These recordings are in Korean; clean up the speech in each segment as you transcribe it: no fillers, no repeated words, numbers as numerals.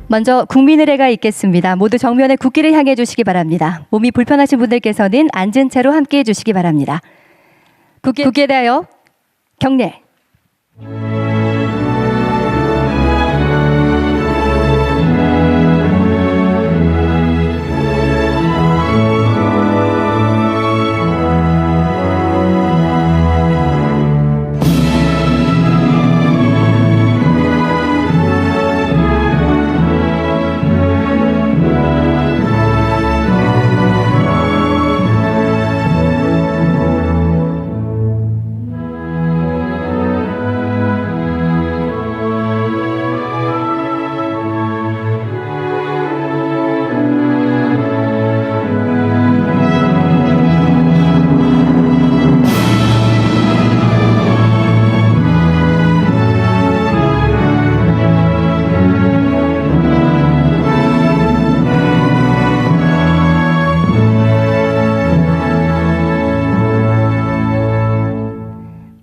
먼저 국민의례가 있겠습니다. 모두 정면에 국기를 향해 주시기 바랍니다. 몸이 불편하신 분들께서는 앉은 채로 함께해 주시기 바랍니다. 국기에 대하여 경례.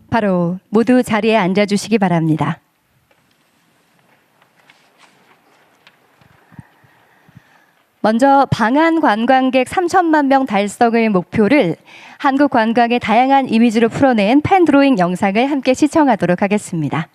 바로 모두 자리에 앉아주시기 바랍니다. 먼저 방한 관광객 3천만 명 달성을 목표를 한국 관광의 다양한 이미지로 풀어낸 펜 드로잉 영상을 함께 시청하도록 하겠습니다.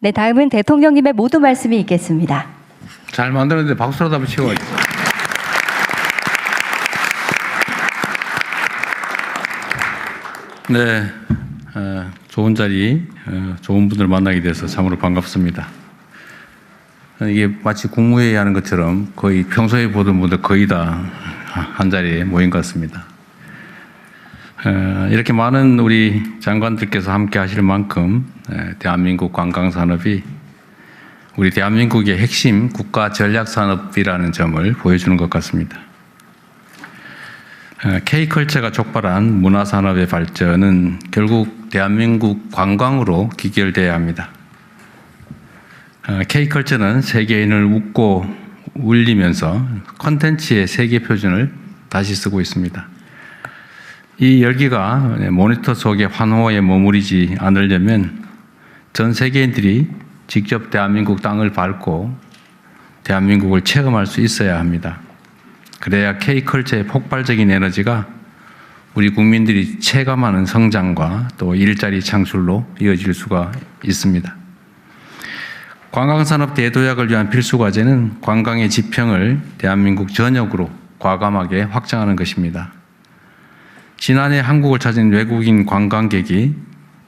네, 다음은 대통령님의 모두 말씀이 있겠습니다. 잘 만들었는데 박수라도 한번 치워야죠. 네, 좋은 자리, 좋은 분들 만나게 돼서 참으로 반갑습니다. 이게 마치 국무회의 하는 것처럼 거의 평소에 보던 분들 거의 다 한 자리에 모인 것 같습니다. 이렇게 많은 우리 장관들께서 함께 하실 만큼 대한민국 관광산업이 우리 대한민국의 핵심 국가 전략산업이라는 점을 보여주는 것 같습니다. K컬처가 촉발한 문화산업의 발전은 결국 대한민국 관광으로 귀결돼야 합니다. K컬처는 세계인을 웃고 울리면서 콘텐츠의 세계 표준을 다시 쓰고 있습니다. 이 열기가 모니터 속의 환호에 머무르지 않으려면 전 세계인들이 직접 대한민국 땅을 밟고 대한민국을 체험할 수 있어야 합니다. 그래야 K컬처의 폭발적인 에너지가 우리 국민들이 체감하는 성장과 또 일자리 창출로 이어질 수가 있습니다. 관광산업 대도약을 위한 필수 과제는 관광의 지평을 대한민국 전역으로 과감하게 확장하는 것입니다. 지난해 한국을 찾은 외국인 관광객이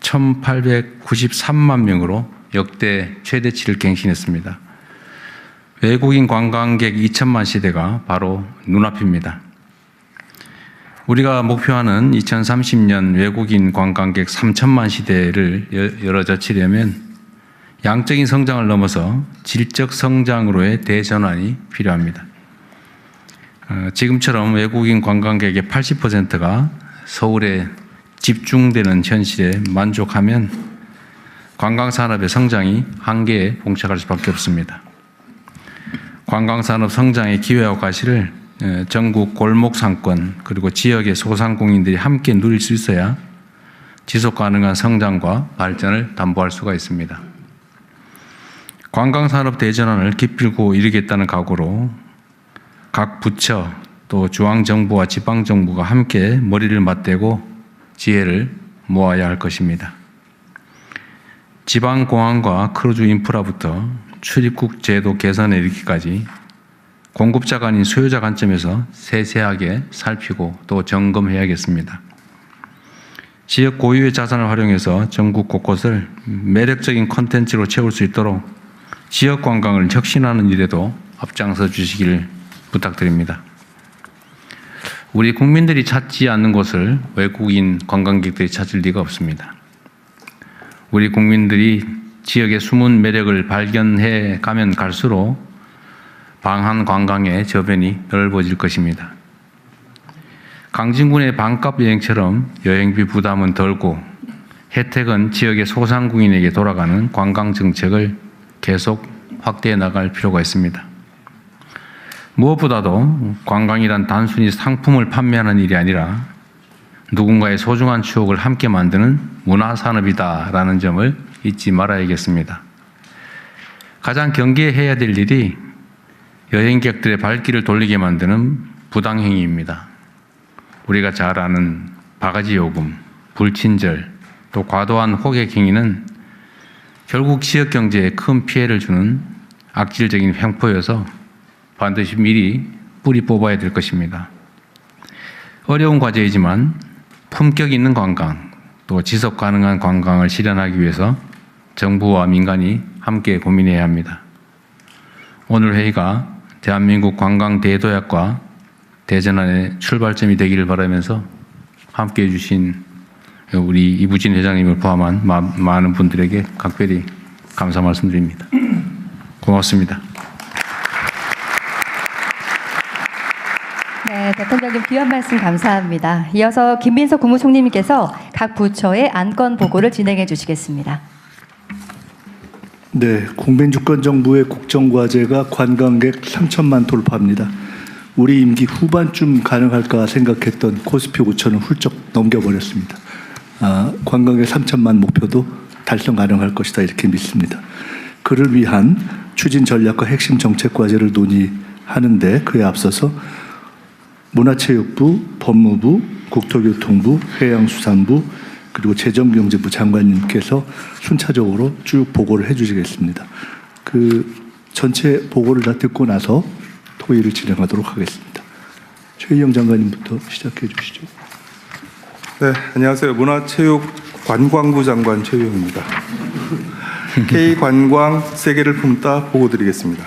1,893만 명으로 역대 최대치를 갱신했습니다. 외국인 관광객 2천만 시대가 바로 눈앞입니다. 우리가 목표하는 2030년 외국인 관광객 3천만 시대를 열어젖히려면 양적인 성장을 넘어서 질적 성장으로의 대전환이 필요합니다. 지금처럼 외국인 관광객의 80%가 서울에 집중되는 현실에 만족하면 관광산업의 성장이 한계에 봉착할 수밖에 없습니다. 관광산업 성장의 기회와 과실을 전국 골목 상권 그리고 지역의 소상공인들이 함께 누릴 수 있어야 지속 가능한 성장과 발전을 담보할 수가 있습니다. 관광산업 대전환을 기필코 이루겠다는 각오로 각 부처 또 중앙정부와 지방정부가 함께 머리를 맞대고 지혜를 모아야 할 것입니다. 지방공항과 크루즈 인프라부터 출입국 제도 개선에 이르기까지 공급자가 아닌 소유자 관점에서 세세하게 살피고 또 점검해야겠습니다. 지역 고유의 자산을 활용해서 전국 곳곳을 매력적인 콘텐츠로 채울 수 있도록 지역 관광을 혁신하는 일에도 앞장서 주시기를 부탁드립니다. 우리 국민들이 찾지 않는 곳을 외국인 관광객들이 찾을 리가 없습니다. 우리 국민들이 지역의 숨은 매력을 발견해 가면 갈수록 방한 관광의 저변이 넓어질 것입니다. 강진군의 반값 여행처럼 여행비 부담은 덜고 혜택은 지역의 소상공인에게 돌아가는 관광 정책을 계속 확대해 나갈 필요가 있습니다. 무엇보다도 관광이란 단순히 상품을 판매하는 일이 아니라 누군가의 소중한 추억을 함께 만드는 문화산업이다라는 점을 잊지 말아야겠습니다. 가장 경계해야 될 일이 여행객들의 발길을 돌리게 만드는 부당행위입니다. 우리가 잘 아는 바가지 요금, 불친절, 또 과도한 호객 행위는 결국 지역 경제에 큰 피해를 주는 악질적인 횡포여서 반드시 미리 뿌리 뽑아야 될 것입니다. 어려운 과제이지만 품격 있는 관광, 또 지속 가능한 관광을 실현하기 위해서 정부와 민간이 함께 고민해야 합니다. 오늘 회의가 대한민국 관광 대도약과 대전환의 출발점이 되기를 바라면서 함께해 주신 우리 이부진 회장님을 포함한 많은 분들에게 각별히 감사 말씀드립니다. 고맙습니다. 네, 대통령님 귀한 말씀 감사합니다. 이어서 김민석 국무총리님께서 각 부처의 안건 보고를 진행해 주시겠습니다. 네, 국민주권정부의 국정과제가 관광객 3천만 돌파입니다. 우리 임기 후반쯤 가능할까 생각했던 코스피 5천은 훌쩍 넘겨버렸습니다. 관광객 3천만 목표도 달성 가능할 것이다 이렇게 믿습니다. 그를 위한 추진 전략과 핵심 정책 과제를 논의하는데 그에 앞서서 문화체육부, 법무부, 국토교통부, 해양수산부 그리고 재정경제부 장관님께서 순차적으로 쭉 보고를 해주시겠습니다. 그 전체 보고를 다 듣고 나서 토의를 진행하도록 하겠습니다. 최희영 장관님부터 시작해 주시죠. 네, 안녕하세요. 문화체육관광부 장관 최희영입니다. K관광 세계를 품다 보고드리겠습니다.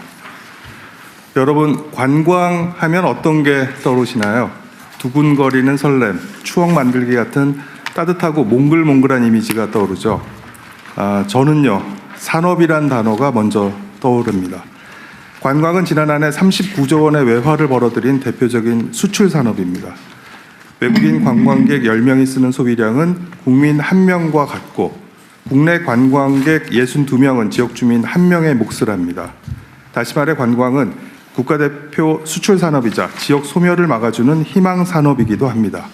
여러분, 관광하면 어떤 게 떠오르시나요? 두근거리는 설렘, 추억 만들기 같은 따뜻하고 몽글몽글한 이미지가 떠오르죠. 저는요, 산업이란 단어가 먼저 떠오릅니다. 관광은 지난 한 해 39조 원의 외화를 벌어들인 대표적인 수출 산업입니다. 외국인 관광객 10명이 쓰는 소비량은 국민 1명과 같고 국내 관광객 62명은 지역 주민 1명의 몫을 합니다. 다시 말해 관광은 국가대표 수출 산업이자 지역 소멸을 막아주는 희망 산업이기도 합니다.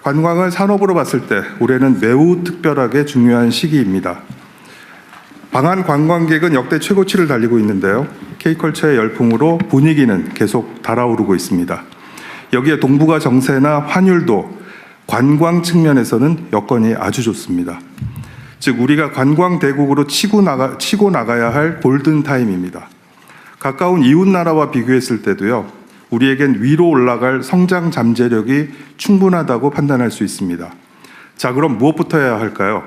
관광을 산업으로 봤을 때 올해는 매우 특별하게 중요한 시기입니다. 방한 관광객은 역대 최고치를 달리고 있는데요. K컬처의 열풍으로 분위기는 계속 달아오르고 있습니다. 여기에 동북아 정세나 환율도 관광 측면에서는 여건이 아주 좋습니다. 즉 우리가 관광 대국으로 치고 나가야 할 골든타임입니다. 가까운 이웃 나라와 비교했을 때도요. 우리에겐 위로 올라갈 성장 잠재력이 충분하다고 판단할 수 있습니다. 자, 그럼 무엇부터 해야 할까요?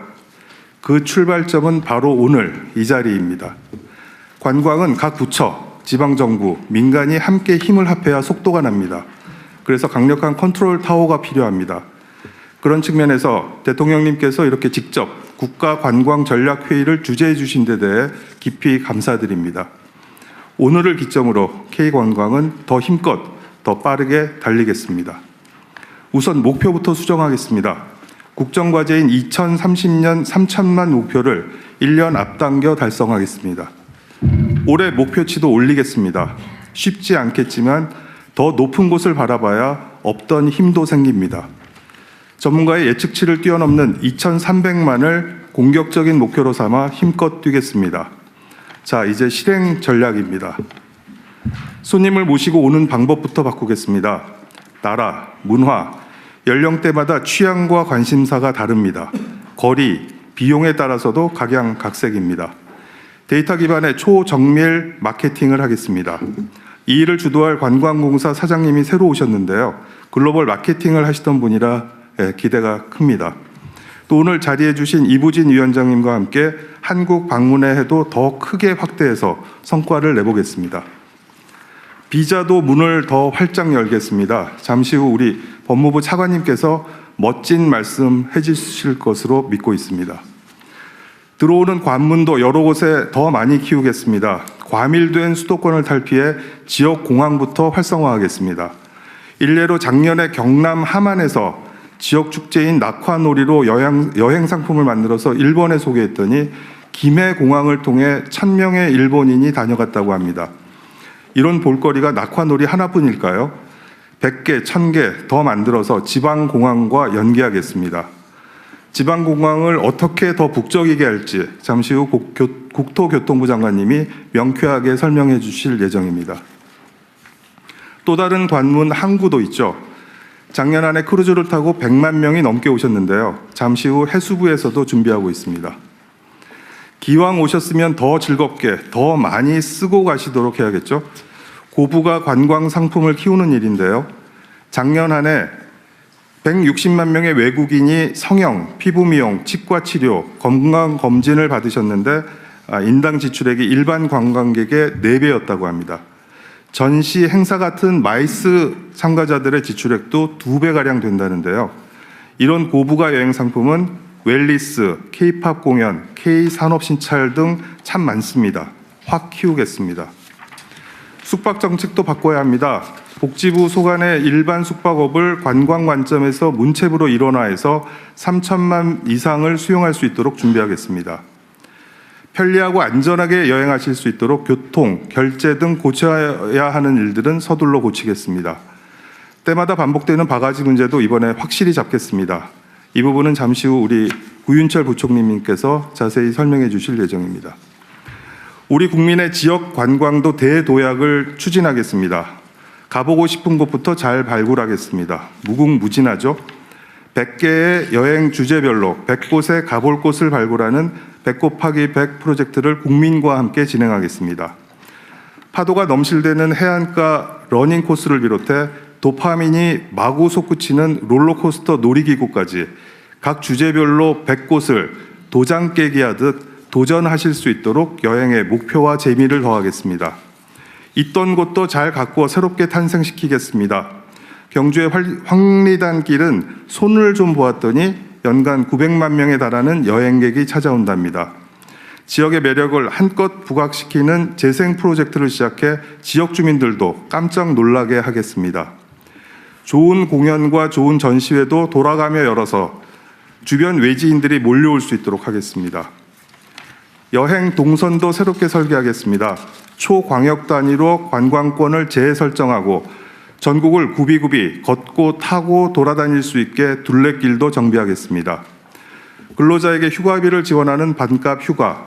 그 출발점은 바로 오늘 이 자리입니다. 관광은 각 부처, 지방정부, 민간이 함께 힘을 합해야 속도가 납니다. 그래서 강력한 컨트롤 타워가 필요합니다. 그런 측면에서 대통령님께서 이렇게 직접 국가관광전략회의를 주재해 주신 데 대해 깊이 감사드립니다. 오늘을 기점으로 K관광은 더 힘껏, 더 빠르게 달리겠습니다. 우선 목표부터 수정하겠습니다. 국정과제인 2030년 3천만 목표를 1년 앞당겨 달성하겠습니다. 올해 목표치도 올리겠습니다. 쉽지 않겠지만 더 높은 곳을 바라봐야 없던 힘도 생깁니다. 전문가의 예측치를 뛰어넘는 2,300만을 공격적인 목표로 삼아 힘껏 뛰겠습니다. 자, 이제 실행 전략입니다. 손님을 모시고 오는 방법부터 바꾸겠습니다. 나라, 문화, 연령대마다 취향과 관심사가 다릅니다. 거리, 비용에 따라서도 각양각색입니다. 데이터 기반의 초정밀 마케팅을 하겠습니다. 이 일을 주도할 관광공사 사장님이 새로 오셨는데요. 글로벌 마케팅을 하시던 분이라 기대가 큽니다. 또 오늘 자리해 주신 이부진 위원장님과 함께 한국 방문의 해도 더 크게 확대해서 성과를 내보겠습니다. 비자도 문을 더 활짝 열겠습니다. 잠시 후 우리 법무부 차관님께서 멋진 말씀 해주실 것으로 믿고 있습니다. 들어오는 관문도 여러 곳에 더 많이 키우겠습니다. 과밀된 수도권을 탈피해 지역 공항부터 활성화하겠습니다. 일례로 작년에 경남 함안에서 지역 축제인 낙화놀이로 여행 상품을 만들어서 일본에 소개했더니 김해 공항을 통해 1,000명의 일본인이 다녀갔다고 합니다. 이런 볼거리가 낙화놀이 하나뿐일까요? 100개, 1000개 더 만들어서 지방공항과 연계하겠습니다. 지방공항을 어떻게 더 북적이게 할지 잠시 후 국토교통부 장관님이 명쾌하게 설명해 주실 예정입니다. 또 다른 관문 항구도 있죠. 작년 안에 크루즈를 타고 100만 명이 넘게 오셨는데요. 잠시 후 해수부에서도 준비하고 있습니다. 기왕 오셨으면 더 즐겁게, 더 많이 쓰고 가시도록 해야겠죠. 고부가 관광 상품을 키우는 일인데요. 작년 한 해 160만 명의 외국인이 성형, 피부 미용, 치과 치료, 건강 검진을 받으셨는데 인당 지출액이 일반 관광객의 4배였다고 합니다. 전시, 행사 같은 마이스 참가자들의 지출액도 2배가량 된다는데요. 이런 고부가 여행 상품은 웰리스, K-팝 공연, K-산업신찰 등 참 많습니다. 확 키우겠습니다. 숙박 정책도 바꿔야 합니다. 복지부 소관의 일반 숙박업을 관광 관점에서 문체부로 일원화해서 3,000만 이상을 수용할 수 있도록 준비하겠습니다. 편리하고 안전하게 여행하실 수 있도록 교통, 결제 등 고쳐야 하는 일들은 서둘러 고치겠습니다. 때마다 반복되는 바가지 문제도 이번에 확실히 잡겠습니다. 이 부분은 잠시 후 우리 구윤철 부총리님께서 자세히 설명해 주실 예정입니다. 우리 국민의 지역 관광도 대도약을 추진하겠습니다. 가보고 싶은 곳부터 잘 발굴하겠습니다. 무궁무진하죠? 100개의 여행 주제별로 100곳에 가볼 곳을 발굴하는 100 곱하기 100 프로젝트를 국민과 함께 진행하겠습니다. 파도가 넘실대는 해안가 러닝 코스를 비롯해 도파민이 마구 솟구치는 롤러코스터 놀이기구까지 각 주제별로 100곳을 도장 깨기 하듯 도전하실 수 있도록 여행의 목표와 재미를 더하겠습니다. 있던 곳도 잘 가꾸어 새롭게 탄생시키겠습니다. 경주의 황리단 길은 손을 좀 보았더니 연간 900만 명에 달하는 여행객이 찾아온답니다. 지역의 매력을 한껏 부각시키는 재생 프로젝트를 시작해 지역 주민들도 깜짝 놀라게 하겠습니다. 좋은 공연과 좋은 전시회도 돌아가며 열어서 주변 외지인들이 몰려올 수 있도록 하겠습니다. 여행 동선도 새롭게 설계하겠습니다. 초광역 단위로 관광권을 재설정하고 전국을 굽이굽이 걷고 타고 돌아다닐 수 있게 둘레길도 정비하겠습니다. 근로자에게 휴가비를 지원하는 반값 휴가,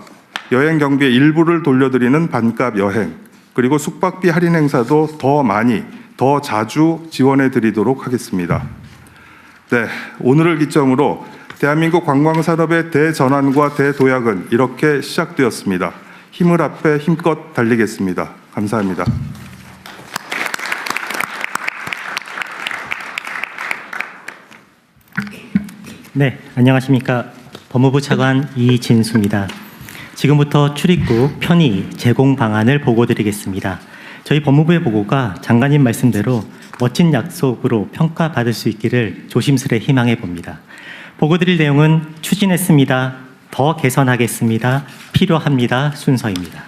여행 경비의 일부를 돌려드리는 반값 여행, 그리고 숙박비 할인 행사도 더 많이, 더 자주 지원해 드리도록 하겠습니다. 네, 오늘을 기점으로 대한민국 관광산업의 대전환과 대도약은 이렇게 시작되었습니다. 힘을 합해 힘껏 달리겠습니다. 감사합니다. 네, 안녕하십니까. 법무부 차관 이진수입니다. 지금부터 출입국 편의 제공 방안을 보고드리겠습니다. 저희 법무부의 보고가 장관님 말씀대로 멋진 약속으로 평가받을 수 있기를 조심스레 희망해 봅니다. 보고드릴 내용은 추진했습니다. 더 개선하겠습니다. 필요합니다. 순서입니다.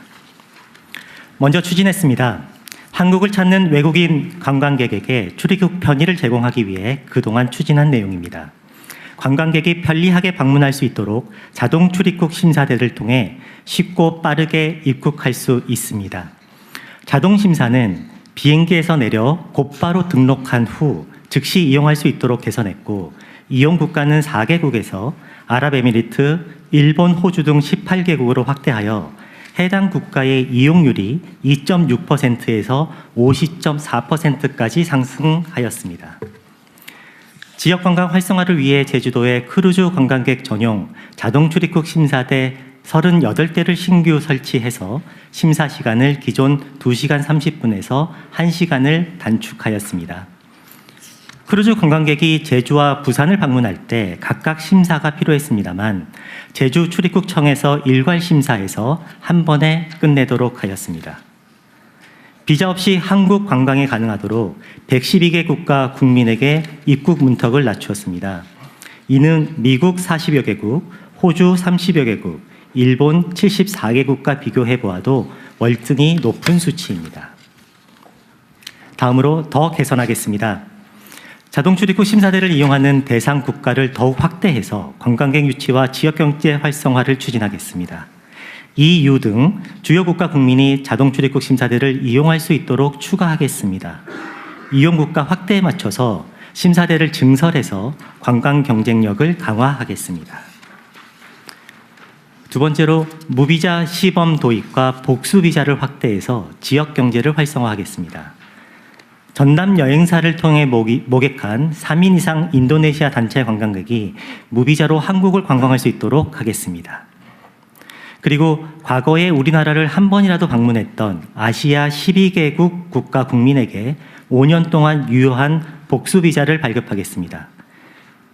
먼저 추진했습니다. 한국을 찾는 외국인 관광객에게 출입국 편의를 제공하기 위해 그동안 추진한 내용입니다. 관광객이 편리하게 방문할 수 있도록 자동 출입국 심사대를 통해 쉽고 빠르게 입국할 수 있습니다. 자동 심사는 비행기에서 내려 곧바로 등록한 후 즉시 이용할 수 있도록 개선했고, 이용 국가는 4개국에서 아랍에미리트, 일본, 호주 등 18개국으로 확대하여 해당 국가의 이용률이 2.6%에서 50.4%까지 상승하였습니다. 지역 관광 활성화를 위해 제주도에 크루즈 관광객 전용 자동 출입국 심사대 38대를 신규 설치해서 심사 시간을 기존 2시간 30분에서 1시간을 단축하였습니다. 크루즈 관광객이 제주와 부산을 방문할 때 각각 심사가 필요했습니다만 제주 출입국청에서 일괄 심사해서 한 번에 끝내도록 하였습니다. 비자 없이 한국 관광이 가능하도록 112개 국가 국민에게 입국 문턱을 낮추었습니다. 이는 미국 40여 개국, 호주 30여 개국, 일본 74개국과 비교해 보아도 월등히 높은 수치입니다. 다음으로 더 개선하겠습니다. 자동 출입국 심사대를 이용하는 대상 국가를 더욱 확대해서 관광객 유치와 지역경제 활성화를 추진하겠습니다. EU 등 주요 국가 국민이 자동 출입국 심사대를 이용할 수 있도록 추가하겠습니다. 이용 국가 확대에 맞춰서 심사대를 증설해서 관광 경쟁력을 강화하겠습니다. 두 번째로 무비자 시범 도입과 복수 비자를 확대해서 지역 경제를 활성화하겠습니다. 전남 여행사를 통해 모객한 3인 이상 인도네시아 단체 관광객이 무비자로 한국을 관광할 수 있도록 하겠습니다. 그리고 과거에 우리나라를 한 번이라도 방문했던 아시아 12개국 국가 국민에게 5년 동안 유효한 복수 비자를 발급하겠습니다.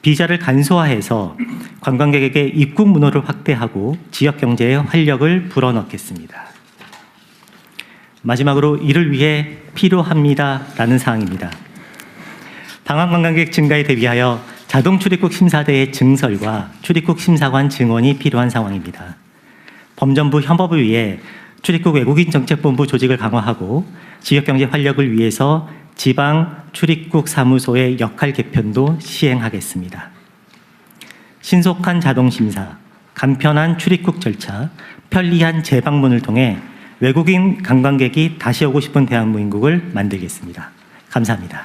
비자를 간소화해서 관광객에게 입국 문호를 확대하고 지역 경제에 활력을 불어넣겠습니다. 마지막으로 이를 위해 필요합니다라는 사항입니다. 방한 관광객 증가에 대비하여 자동 출입국 심사대의 증설과 출입국 심사관 증원이 필요한 상황입니다. 범정부 협업을 위해 출입국 외국인 정책본부 조직을 강화하고 지역경제 활력을 위해서 지방 출입국 사무소의 역할 개편도 시행하겠습니다. 신속한 자동 심사, 간편한 출입국 절차, 편리한 재방문을 통해 외국인 관광객이 다시 오고 싶은 대한민국을 만들겠습니다. 감사합니다.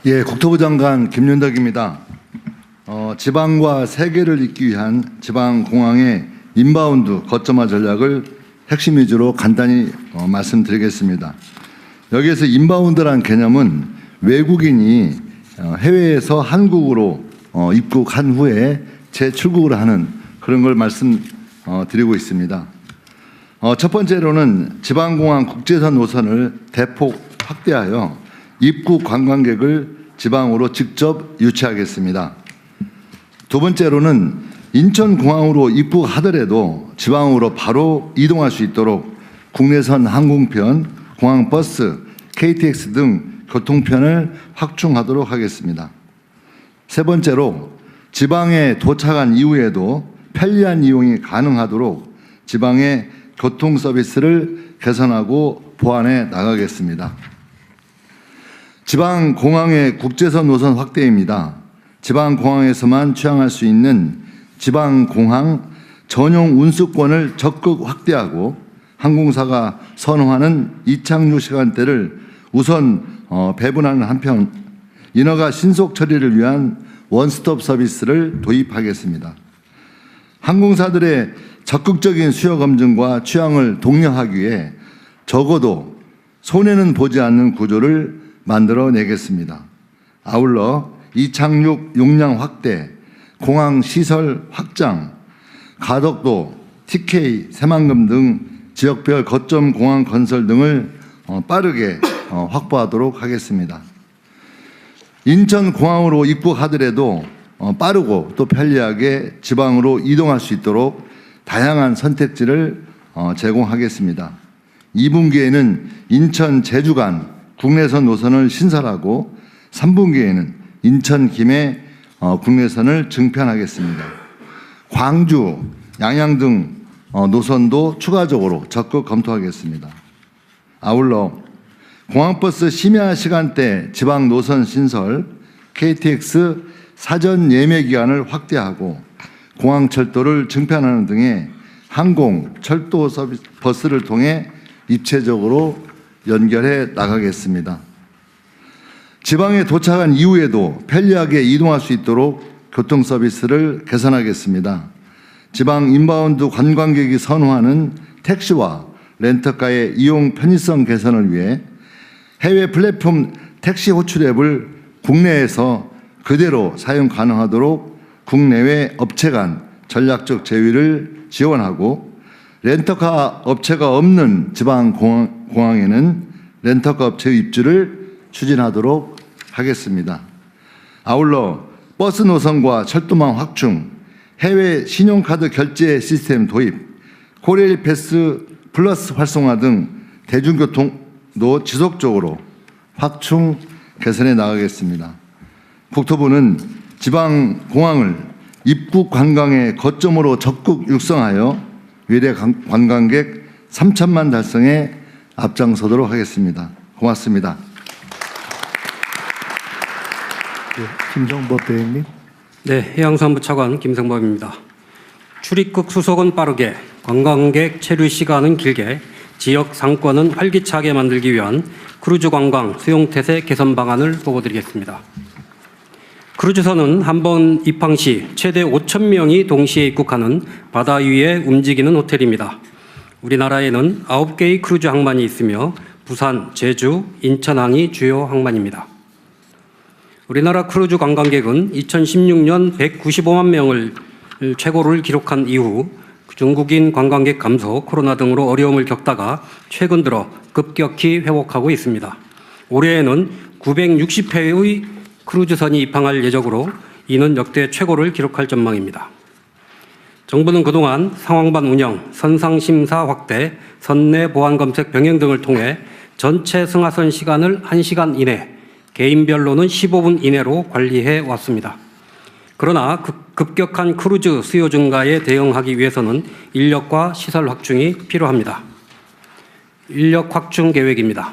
예, 국토부 장관 김윤덕입니다. 지방과 세계를 잇기 위한 지방공항의 인바운드 거점화 전략을 핵심 위주로 간단히 말씀드리겠습니다. 여기에서 인바운드라는 개념은 외국인이 해외에서 한국으로 입국한 후에 재출국을 하는 그런 걸 말씀드리고 있습니다. 첫 번째로는 지방공항 국제선 노선을 대폭 확대하여 입국 관광객을 지방으로 직접 유치하겠습니다. 두 번째로는 인천공항으로 입국하더라도 지방으로 바로 이동할 수 있도록 국내선 항공편, 공항버스, KTX 등 교통편을 확충하도록 하겠습니다. 세 번째로 지방에 도착한 이후에도 편리한 이용이 가능하도록 지방의 교통 서비스를 개선하고 보완해 나가겠습니다. 지방공항의 국제선 노선 확대입니다. 지방공항에서만 취항할 수 있는 지방공항 전용 운수권을 적극 확대하고 항공사가 선호하는 이착륙 시간대를 우선 배분하는 한편 인허가 신속 처리를 위한 원스톱 서비스를 도입하겠습니다. 항공사들의 적극적인 수요 검증과 취항을 독려하기 위해 적어도 손해는 보지 않는 구조를 만들어내겠습니다. 아울러 이착륙 용량 확대, 공항 시설 확장, 가덕도, TK, 새만금 등 지역별 거점 공항 건설 등을 빠르게 확보하도록 하겠습니다. 인천공항으로 입국하더라도 빠르고 또 편리하게 지방으로 이동할 수 있도록 다양한 선택지를 제공하겠습니다. 2분기에는 인천 제주 간 국내선 노선을 신설하고 3분기에는 인천 김해 국내선을 증편하겠습니다. 광주, 양양 등 노선도 추가적으로 적극 검토하겠습니다. 아울러 공항버스 심야 시간대 지방 노선 신설, KTX 사전 예매 기간을 확대하고 공항철도를 증편하는 등의 항공, 철도 서비스 버스를 통해 입체적으로 연결해 나가겠습니다. 지방에 도착한 이후에도 편리하게 이동할 수 있도록 교통 서비스를 개선하겠습니다. 지방 인바운드 관광객이 선호하는 택시와 렌터카의 이용 편의성 개선을 위해 해외 플랫폼 택시 호출 앱을 국내에서 그대로 사용 가능하도록 국내외 업체 간 전략적 제휴를 지원하고 렌터카 업체가 없는 지방 공항에는 렌터카 업체 입주를 추진하도록 하겠습니다. 아울러 버스 노선과 철도망 확충, 해외 신용카드 결제 시스템 도입, 코레일 패스 플러스 활성화 등 대중교통도 지속적으로 확충 개선해 나가겠습니다. 국토부는 지방 공항을 입국 관광의 거점으로 적극 육성하여 외래 관광객 3천만 달성에 앞장서도록 하겠습니다. 고맙습니다. 김성법 대행님. 네, 해양수산부 차관 김성법입니다. 출입국 수속은 빠르게, 관광객 체류 시간은 길게, 지역 상권은 활기차게 만들기 위한 크루즈 관광 수용태세 개선 방안을 보고드리겠습니다. 크루즈선은 한 번 입항 시 최대 5,000명이 동시에 입국하는 바다 위에 움직이는 호텔입니다. 우리나라에는 9개의 크루즈 항만이 있으며 부산, 제주, 인천항이 주요 항만입니다. 우리나라 크루즈 관광객은 2016년 195만 명을 최고를 기록한 이후 중국인 관광객 감소, 코로나 등으로 어려움을 겪다가 최근 들어 급격히 회복하고 있습니다. 올해에는 960회의 크루즈선이 입항할 예정으로 이는 역대 최고를 기록할 전망입니다. 정부는 그동안 상황반 운영, 선상심사 확대, 선내 보안 검색 병행 등을 통해 전체 승하선 시간을 1시간 이내, 개인별로는 15분 이내로 관리해 왔습니다. 그러나 급격한 크루즈 수요 증가에 대응하기 위해서는 인력과 시설 확충이 필요합니다. 인력 확충 계획입니다.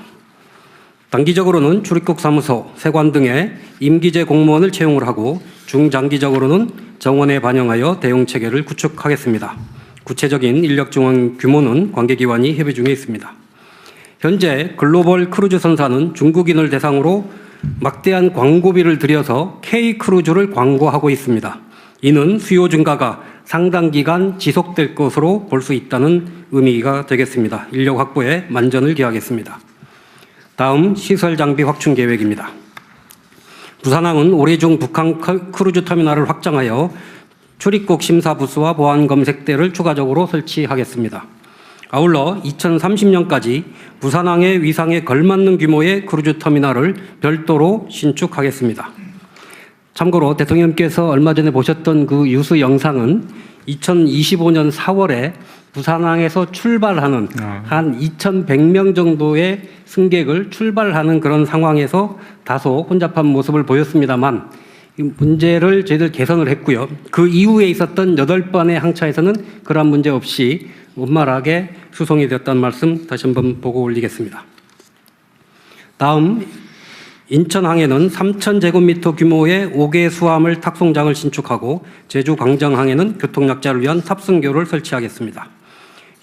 단기적으로는 출입국 사무소, 세관 등의 임기제 공무원을 채용을 하고 중장기적으로는 정원에 반영하여 대응 체계를 구축하겠습니다. 구체적인 인력 증원 규모는 관계기관이 협의 중에 있습니다. 현재 글로벌 크루즈 선사는 중국인을 대상으로 막대한 광고비를 들여서 K크루즈를 광고하고 있습니다. 이는 수요 증가가 상당 기간 지속될 것으로 볼 수 있다는 의미가 되겠습니다. 인력 확보에 만전을 기하겠습니다. 다음 시설 장비 확충 계획입니다. 부산항은 올해 중 북한 크루즈 터미널을 확장하여 출입국 심사 부스와 보안 검색대를 추가적으로 설치하겠습니다. 아울러 2030년까지 부산항의 위상에 걸맞는 규모의 크루즈 터미널을 별도로 신축하겠습니다. 참고로 대통령께서 얼마 전에 보셨던 그 유수 영상은 2025년 4월에 부산항에서 출발하는 한 2,100명 정도의 승객을 출발하는 그런 상황에서 다소 혼잡한 모습을 보였습니다만 이 문제를 저희들 개선을 했고요. 그 이후에 있었던 8번의 항차에서는 그러한 문제 없이 원만하게 수송이 되었다는 말씀 다시 한번 보고 올리겠습니다. 다음 인천항에는 3,000제곱미터 규모의 5개 수화물 탁송장을 신축하고 제주 광정항에는 교통약자를 위한 탑승교를 설치하겠습니다.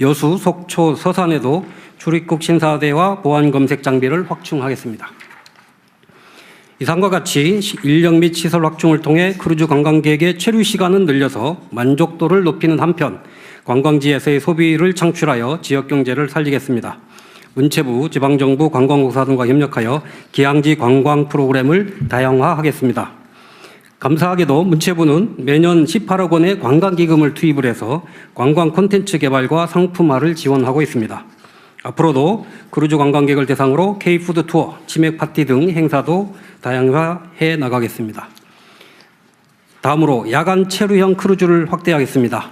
여수, 속초, 서산에도 출입국 심사대와 보안 검색 장비를 확충하겠습니다. 이상과 같이 인력 및 시설 확충을 통해 크루즈 관광객의 체류 시간은 늘려서 만족도를 높이는 한편 관광지에서의 소비를 창출하여 지역 경제를 살리겠습니다. 문체부, 지방정부, 관광공사 등과 협력하여 기항지 관광 프로그램을 다양화하겠습니다. 감사하게도 문체부는 매년 18억 원의 관광기금을 투입을 해서 관광 콘텐츠 개발과 상품화를 지원하고 있습니다. 앞으로도 크루즈 관광객을 대상으로 K푸드 투어, 치맥 파티 등 행사도 다양화해 나가겠습니다. 다음으로 야간 체류형 크루즈를 확대하겠습니다.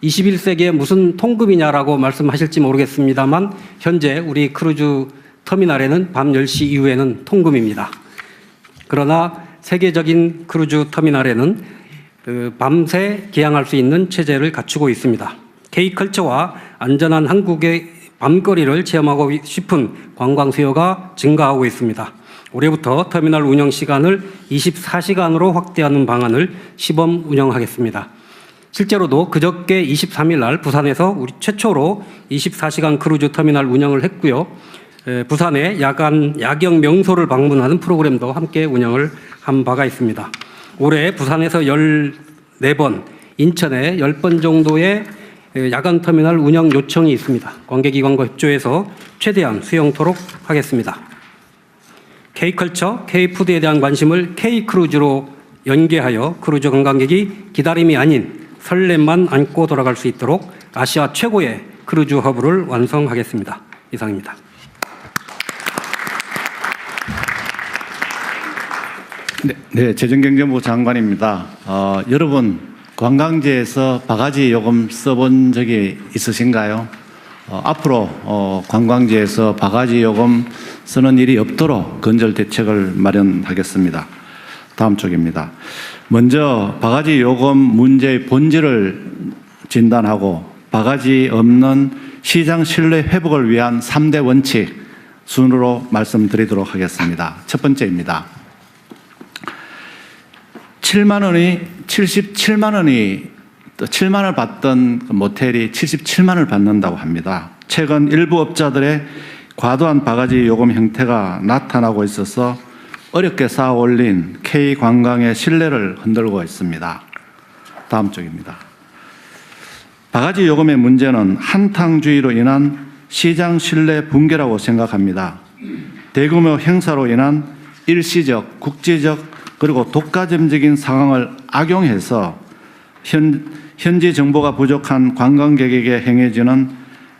21세기에 무슨 통금이냐라고 말씀하실지 모르겠습니다만 현재 우리 크루즈 터미널에는 밤 10시 이후에는 통금입니다. 그러나 세계적인 크루즈 터미널에는 밤새 기항할 수 있는 체제를 갖추고 있습니다. K컬처와 안전한 한국의 밤거리를 체험하고 싶은 관광 수요가 증가하고 있습니다. 올해부터 터미널 운영 시간을 24시간으로 확대하는 방안을 시범 운영하겠습니다. 실제로도 그저께 23일 날 부산에서 우리 최초로 24시간 크루즈 터미널 운영을 했고요. 부산의 야경 명소를 방문하는 프로그램도 함께 운영을 한 바가 있습니다. 올해 부산에서 14번, 인천에 10번 정도의 야간 터미널 운영 요청이 있습니다. 관계기관과 협조해서 최대한 수용토록 하겠습니다. K컬처, K푸드에 대한 관심을 K크루즈로 연계하여 크루즈 관광객이 기다림이 아닌 설렘만 안고 돌아갈 수 있도록 아시아 최고의 크루즈 허브를 완성하겠습니다. 이상입니다. 네, 재정경제부 장관입니다. 여러분 관광지에서 바가지 요금 써본 적이 있으신가요? 앞으로 관광지에서 바가지 요금 쓰는 일이 없도록 건절 대책을 마련하겠습니다. 다음 쪽입니다. 먼저 바가지 요금 문제의 본질을 진단하고 바가지 없는 시장 신뢰 회복을 위한 3대 원칙 순으로 말씀드리도록 하겠습니다. 첫 번째입니다. 7만 원을 받던 모텔이 77만 원을 받는다고 합니다. 최근 일부 업자들의 과도한 바가지 요금 형태가 나타나고 있어서 어렵게 쌓아 올린 K관광의 신뢰를 흔들고 있습니다. 다음 쪽입니다. 바가지 요금의 문제는 한탕주의로 인한 시장 신뢰 붕괴라고 생각합니다. 대규모 행사로 인한 일시적, 국제적 그리고 독과점적인 상황을 악용해서 현지 정보가 부족한 관광객에게 행해지는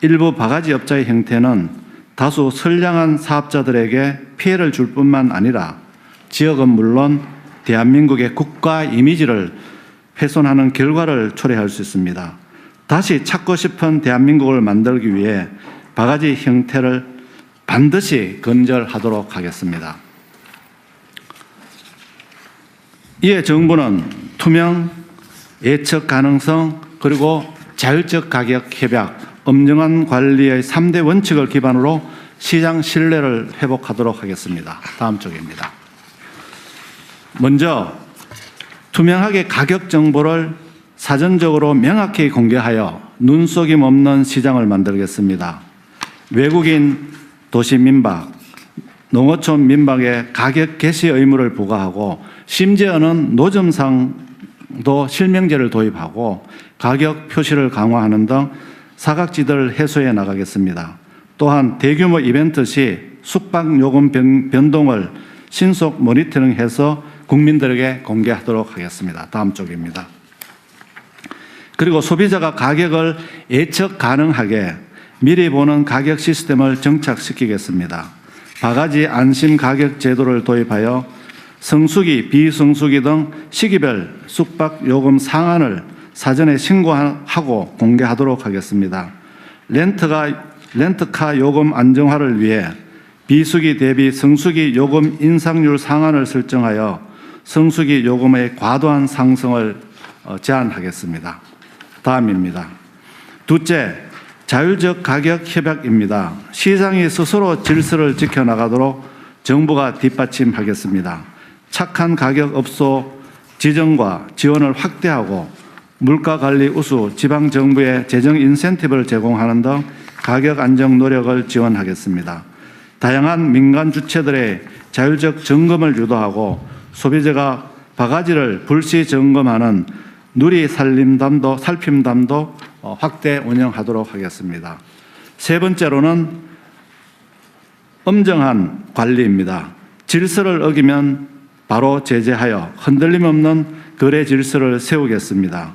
일부 바가지 업자의 형태는 다수 선량한 사업자들에게 피해를 줄 뿐만 아니라 지역은 물론 대한민국의 국가 이미지를 훼손하는 결과를 초래할 수 있습니다. 다시 찾고 싶은 대한민국을 만들기 위해 바가지 형태를 반드시 근절하도록 하겠습니다. 이에 정부는 투명, 예측 가능성, 그리고 자율적 가격 협약, 엄정한 관리의 3대 원칙을 기반으로 시장 신뢰를 회복하도록 하겠습니다. 다음 쪽입니다. 먼저 투명하게 가격 정보를 사전적으로 명확히 공개하여 눈속임 없는 시장을 만들겠습니다. 외국인 도시 민박, 농어촌 민박에 가격 개시 의무를 부과하고 심지어는 노점상도 실명제를 도입하고 가격 표시를 강화하는 등 사각지대를 해소해 나가겠습니다. 또한 대규모 이벤트 시 숙박요금 변동을 신속 모니터링해서 국민들에게 공개하도록 하겠습니다. 다음 쪽입니다. 그리고 소비자가 가격을 예측 가능하게 미리 보는 가격 시스템을 정착시키겠습니다. 바가지 안심 가격 제도를 도입하여 성수기, 비성수기 등 시기별 숙박 요금 상한을 사전에 신고하고 공개하도록 하겠습니다. 렌트카 요금 안정화를 위해 비수기 대비 성수기 요금 인상률 상한을 설정하여 성수기 요금의 과도한 상승을 제한하겠습니다. 다음입니다. 둘째, 자율적 가격 협약입니다. 시장이 스스로 질서를 지켜나가도록 정부가 뒷받침하겠습니다. 착한 가격 업소 지정과 지원을 확대하고 물가관리 우수 지방정부의 재정 인센티브를 제공하는 등 가격 안정 노력을 지원하겠습니다. 다양한 민간 주체들의 자율적 점검을 유도하고 소비자가 바가지를 불시 점검하는 누리 살림담도 확대 운영하도록 하겠습니다. 세 번째로는 엄정한 관리입니다. 질서를 어기면 바로 제재하여 흔들림 없는 거래 질서를 세우겠습니다.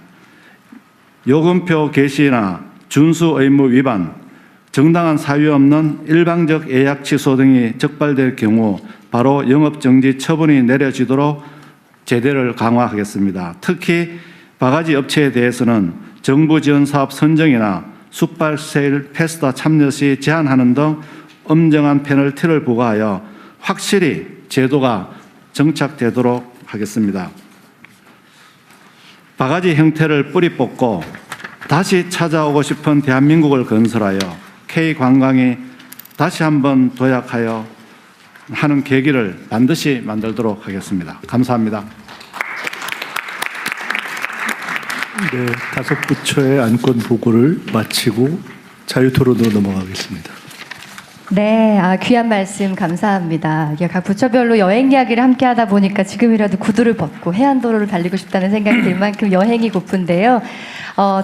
요금표 게시나 준수 의무 위반, 정당한 사유 없는 일방적 예약 취소 등이 적발될 경우 바로 영업정지 처분이 내려지도록 제재를 강화하겠습니다. 특히 바가지 업체에 대해서는 정부 지원 사업 선정이나 숙박 세일 페스타 참여 시 제한하는 등 엄정한 페널티를 부과하여 확실히 제도가 정착되도록 하겠습니다. 바가지 형태를 뿌리 뽑고 다시 찾아오고 싶은 대한민국을 건설하여 K관광이 다시 한번 도약하여 하는 계기를 반드시 만들도록 하겠습니다. 감사합니다. 네, 다섯 부처의 안건 보고를 마치고 자유토론으로 넘어가겠습니다. 네, 귀한 말씀 감사합니다. 각 부처별로 여행 이야기를 함께 하다 보니까 지금이라도 구두를 벗고 해안도로를 달리고 싶다는 생각이 들 만큼 여행이 고픈데요.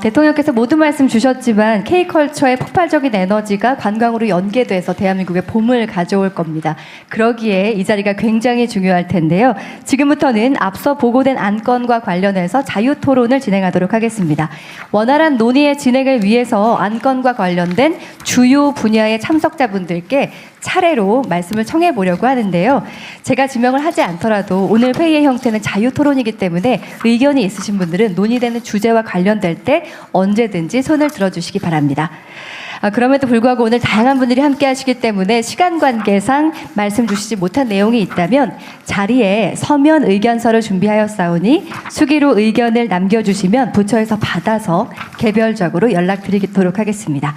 대통령께서 모든 말씀 주셨지만 K컬처의 폭발적인 에너지가 관광으로 연계돼서 대한민국의 봄을 가져올 겁니다. 그러기에 이 자리가 굉장히 중요할 텐데요. 지금부터는 앞서 보고된 안건과 관련해서 자유토론을 진행하도록 하겠습니다. 원활한 논의의 진행을 위해서 안건과 관련된 주요 분야의 참석자분들께 차례로 말씀을 청해 보려고 하는데요. 제가 지명을 하지 않더라도 오늘 회의의 형태는 자유토론이기 때문에 의견이 있으신 분들은 논의되는 주제와 관련될 때 언제든지 손을 들어주시기 바랍니다. 그럼에도 불구하고 오늘 다양한 분들이 함께 하시기 때문에 시간 관계상 말씀 주시지 못한 내용이 있다면 자리에 서면 의견서를 준비하였사오니 수기로 의견을 남겨주시면 부처에서 받아서 개별적으로 연락드리도록 하겠습니다.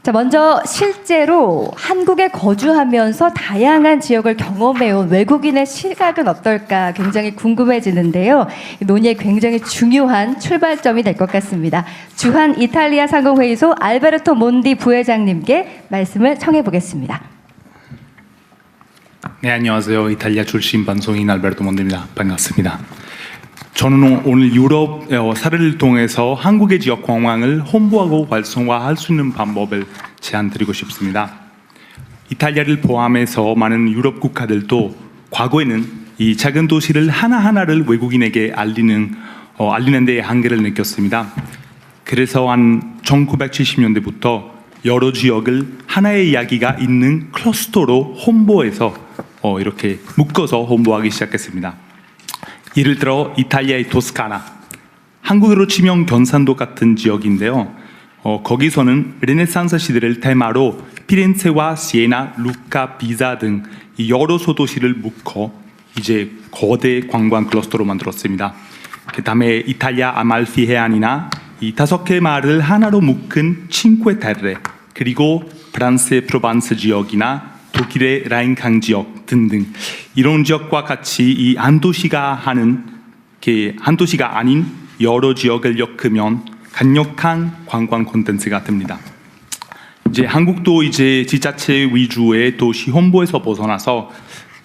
자, 먼저 실제로 한국에 거주하면서 다양한 지역을 경험해온 외국인의 시각은 어떨까 굉장히 궁금해지는데요. 논의에 굉장히 중요한 출발점이 될 것 같습니다. 주한 이탈리아 상공회의소 알베르토 몬디 부회장님께 말씀을 청해 보겠습니다. 네, 안녕하세요. 이탈리아 출신 방송인 알베르토 몬디입니다. 반갑습니다. 저는 오늘 유럽 사례를 통해서 한국의 지역 관광을 홍보하고 활성화할 수 있는 방법을 제안드리고 싶습니다. 이탈리아를 포함해서 많은 유럽 국가들도 과거에는 이 작은 도시를 하나하나를 외국인에게 알리는 데 한계를 느꼈습니다. 그래서 한 1970년대부터 여러 지역을 하나의 이야기가 있는 클러스터로 홍보해서 이렇게 묶어서 홍보하기 시작했습니다. 예를 들어 이탈리아의 토스카나, 한국으로 치면 경산도 같은 지역인데요. 거기서는 르네상스 시대를 테마로 피렌체와 시에나, 루카, 비자 등 여러 소도시를 묶어 이제 거대 관광 클러스터로 만들었습니다. 그 다음에 이탈리아 아말피 해안이나 이 5개 마을을 하나로 묶은 칭que 그리고 프랑스의 프로반스 지역이나 독일의 라인강 지역 등등 이런 지역과 같이 이 한 도시가 아닌 여러 지역을 엮으면 강력한 관광 콘텐츠가 됩니다. 이제 한국도 이제 지자체 위주의 도시 홍보에서 벗어나서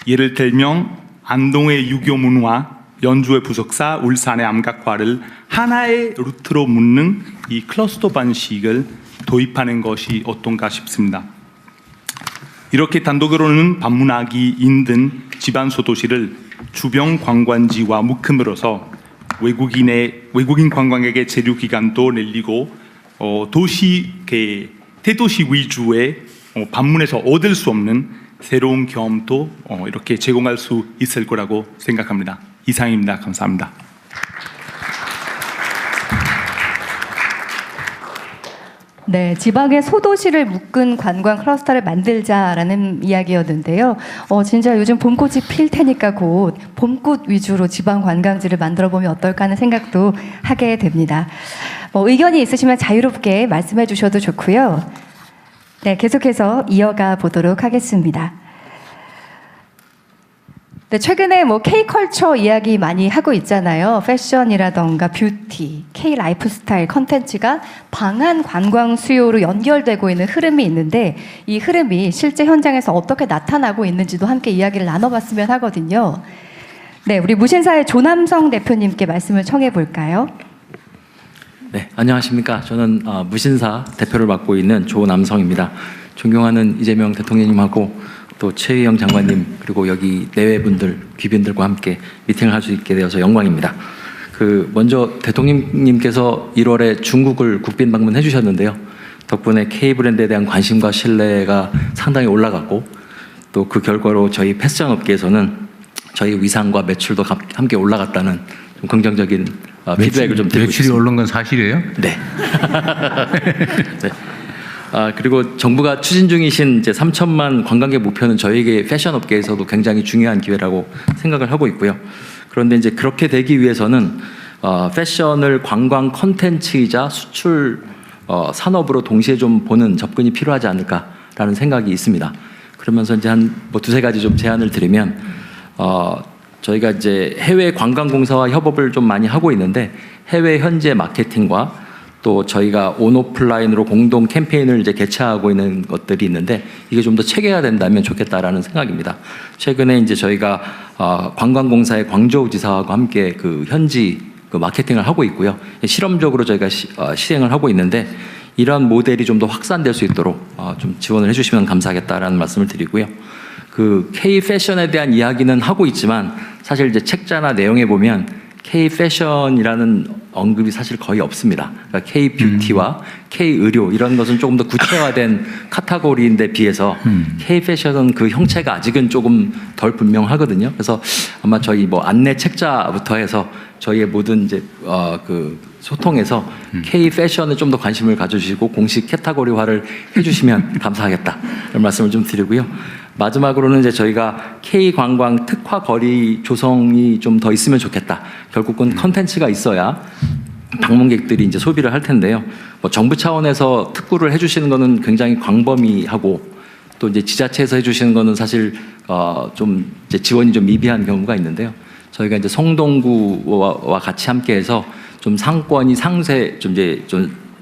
예를 들면 안동의 유교 문화, 연주의 부석사, 울산의 암각화를 하나의 루트로 묶는 이 클러스터 방식을 도입하는 것이 어떤가 싶습니다. 이렇게 단독으로는 방문하기 힘든 지방 소도시를 주변 관광지와 묶음으로써 외국인 관광객의 체류 기간도 늘리고 대도시 위주의 방문해서 얻을 수 없는 새로운 경험도 이렇게 제공할 수 있을 거라고 생각합니다. 이상입니다. 감사합니다. 네, 지방의 소도시를 묶은 관광 클러스터를 만들자라는 이야기였는데요. 진짜 요즘 봄꽃이 필 테니까 곧 봄꽃 위주로 지방 관광지를 만들어 보면 어떨까 하는 생각도 하게 됩니다. 의견이 있으시면 자유롭게 말씀해 주셔도 좋고요. 네, 계속해서 이어가 보도록 하겠습니다. 네, 최근에 K컬처 이야기 많이 하고 있잖아요. 패션이라던가 뷰티, K 라이프스타일 컨텐츠가 방한 관광 수요로 연결되고 있는 흐름이 있는데 이 흐름이 실제 현장에서 어떻게 나타나고 있는지도 함께 이야기를 나눠봤으면 하거든요. 네, 우리 무신사의 조남성 대표님께 말씀을 청해 볼까요? 네, 안녕하십니까. 저는 무신사 대표를 맡고 있는 조남성입니다. 존경하는 이재명 대통령님하고 또 최희영 장관님 그리고 여기 내외분들 귀빈들과 함께 미팅을 할 수 있게 되어서 영광입니다. 먼저 대통령님께서 1월에 중국을 국빈 방문해 주셨는데요. 덕분에 K 브랜드에 대한 관심과 신뢰가 상당히 올라갔고 또 그 결과로 저희 패션 업계에서는 저희 위상과 매출도 함께 올라갔다는 좀 긍정적인 피드백을 좀 드리고 매출이 있습니다. 오른 건 사실이에요? 네. 네. 그리고 정부가 추진 중이신 이제 3천만 관광객 목표는 저희에게 패션 업계에서도 굉장히 중요한 기회라고 생각을 하고 있고요. 그런데 이제 그렇게 되기 위해서는 패션을 관광 콘텐츠이자 수출 산업으로 동시에 좀 보는 접근이 필요하지 않을까라는 생각이 있습니다. 그러면서 이제 한 두세 가지 좀 제안을 드리면 저희가 이제 해외 관광공사와 협업을 좀 많이 하고 있는데 해외 현지 마케팅과 또 저희가 온오프라인으로 공동 캠페인을 이제 개최하고 있는 것들이 있는데 이게 좀 더 체계화된다면 좋겠다라는 생각입니다. 최근에 이제 저희가 관광공사의 광저우 지사와 함께 그 현지 그 마케팅을 하고 있고요. 실험적으로 저희가 시행을 하고 있는데 이런 모델이 좀 더 확산될 수 있도록 좀 지원을 해주시면 감사하겠다라는 말씀을 드리고요. 그 K 패션에 대한 이야기는 하고 있지만 사실 이제 책자나 내용에 보면 K 패션이라는 언급이 사실 거의 없습니다. 그러니까 K 뷰티와 K 의료 이런 것은 조금 더 구체화된 카테고리인데 비해서 K 패션은 그 형체가 아직은 조금 덜 분명하거든요. 그래서 아마 저희 뭐 안내 책자부터 해서 저희의 모든 이제 그 소통에서 K 패션에 좀 더 관심을 가져주시고 공식 카테고리화를 해주시면 감사하겠다 이런 말씀을 좀 드리고요. 마지막으로는 이제 저희가 K 관광 특화 거리 조성이 좀 더 있으면 좋겠다. 결국은 컨텐츠가 있어야 방문객들이 이제 소비를 할 텐데요. 뭐 정부 차원에서 특구를 해주시는 거는 굉장히 광범위하고 또 이제 지자체에서 해주시는 거는 사실 좀 이제 지원이 좀 미비한 경우가 있는데요. 저희가 이제 성동구와 같이 함께해서 좀 상권이 상세 좀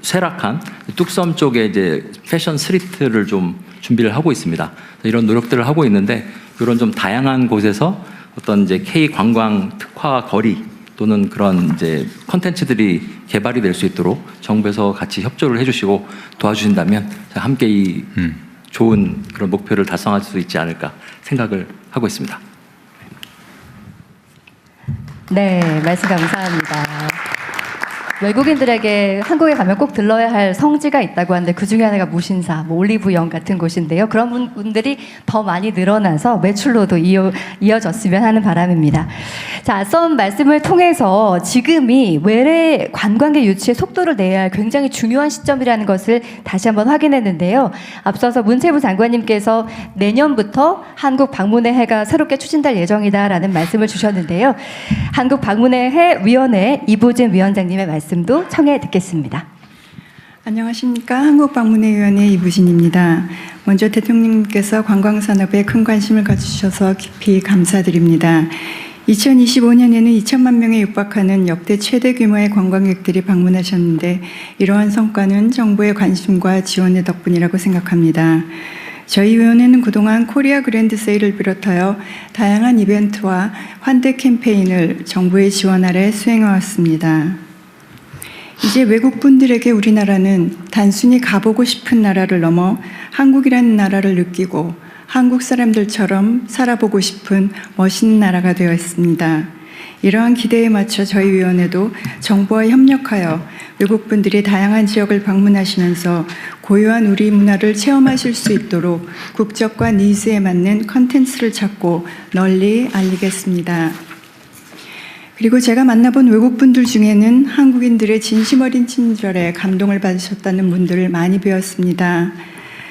쇠락한 뚝섬 쪽에 이제 패션 스트리트를 좀 준비를 하고 있습니다. 이런 노력들을 하고 있는데 이런 좀 다양한 곳에서 어떤 이제 K 관광 특화 거리 또는 그런 이제 컨텐츠들이 개발이 될 수 있도록 정부에서 같이 협조를 해주시고 도와주신다면 함께 이 좋은 그런 목표를 달성할 수 있지 않을까 생각을 하고 있습니다. 네, 말씀 감사합니다. 외국인들에게 한국에 가면 꼭 들러야 할 성지가 있다고 하는데 그 중에 하나가 무신사, 뭐 올리브영 같은 곳인데요. 그런 분들이 더 많이 늘어나서 매출로도 이어졌으면 하는 바람입니다. 자, 앞선 말씀을 통해서 지금이 외래 관광객 유치에 속도를 내야 할 굉장히 중요한 시점이라는 것을 다시 한번 확인했는데요. 앞서서 문체부 장관님께서 내년부터 한국 방문의 해가 새롭게 추진될 예정이다라는 말씀을 주셨는데요. 한국 방문의 해 위원회 이보진 위원장님의 말씀도 청해 듣겠습니다. 안녕하십니까. 한국방문회위원회 이부진입니다. 먼저 대통령님께서 관광산업에 큰 관심을 가지셔서 깊이 감사드립니다. 2025년에는 2천만 명에 육박하는 역대 최대 규모의 관광객들이 방문하셨는데 이러한 성과는 정부의 관심과 지원의 덕분이라고 생각합니다. 저희 위원회는 그동안 코리아 그랜드 세일을 비롯하여 다양한 이벤트와 환대 캠페인을 정부의 지원 아래 수행해왔습니다. 이제 외국 분들에게 우리나라는 단순히 가보고 싶은 나라를 넘어 한국이라는 나라를 느끼고 한국 사람들처럼 살아보고 싶은 멋있는 나라가 되어 있습니다. 이러한 기대에 맞춰 저희 위원회도 정부와 협력하여 외국 분들이 다양한 지역을 방문하시면서 고유한 우리 문화를 체험하실 수 있도록 국적과 니즈에 맞는 컨텐츠를 찾고 널리 알리겠습니다. 그리고 제가 만나본 외국분들 중에는 한국인들의 진심 어린 친절에 감동을 받으셨다는 분들을 많이 배웠습니다.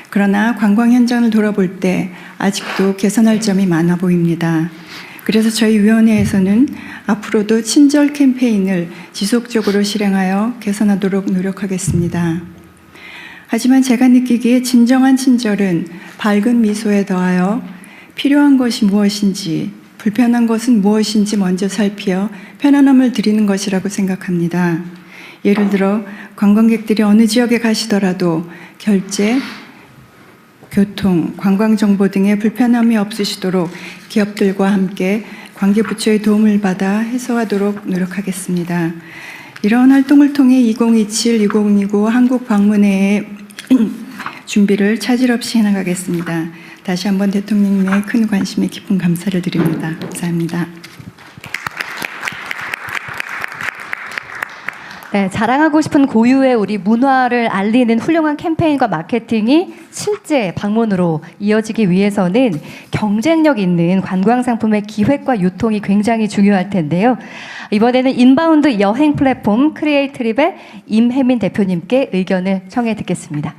그러나 관광 현장을 돌아볼 때 아직도 개선할 점이 많아 보입니다. 그래서 저희 위원회에서는 앞으로도 친절 캠페인을 지속적으로 실행하여 개선하도록 노력하겠습니다. 하지만 제가 느끼기에 진정한 친절은 밝은 미소에 더하여 필요한 것이 무엇인지 불편한 것은 무엇인지 먼저 살피어 편안함을 드리는 것이라고 생각합니다. 예를 들어 관광객들이 어느 지역에 가시더라도 결제, 교통, 관광정보 등의 불편함이 없으시도록 기업들과 함께 관계부처의 도움을 받아 해소하도록 노력하겠습니다. 이러한 활동을 통해 2027-2029 한국 방문회의 준비를 차질 없이 해나가겠습니다. 다시 한번 대통령님의 큰 관심에 깊은 감사를 드립니다. 감사합니다. 네, 자랑하고 싶은 고유의 우리 문화를 알리는 훌륭한 캠페인과 마케팅이 실제 방문으로 이어지기 위해서는 경쟁력 있는 관광 상품의 기획과 유통이 굉장히 중요할 텐데요. 이번에는 인바운드 여행 플랫폼 크리에이트립의 임혜민 대표님께 의견을 청해 듣겠습니다.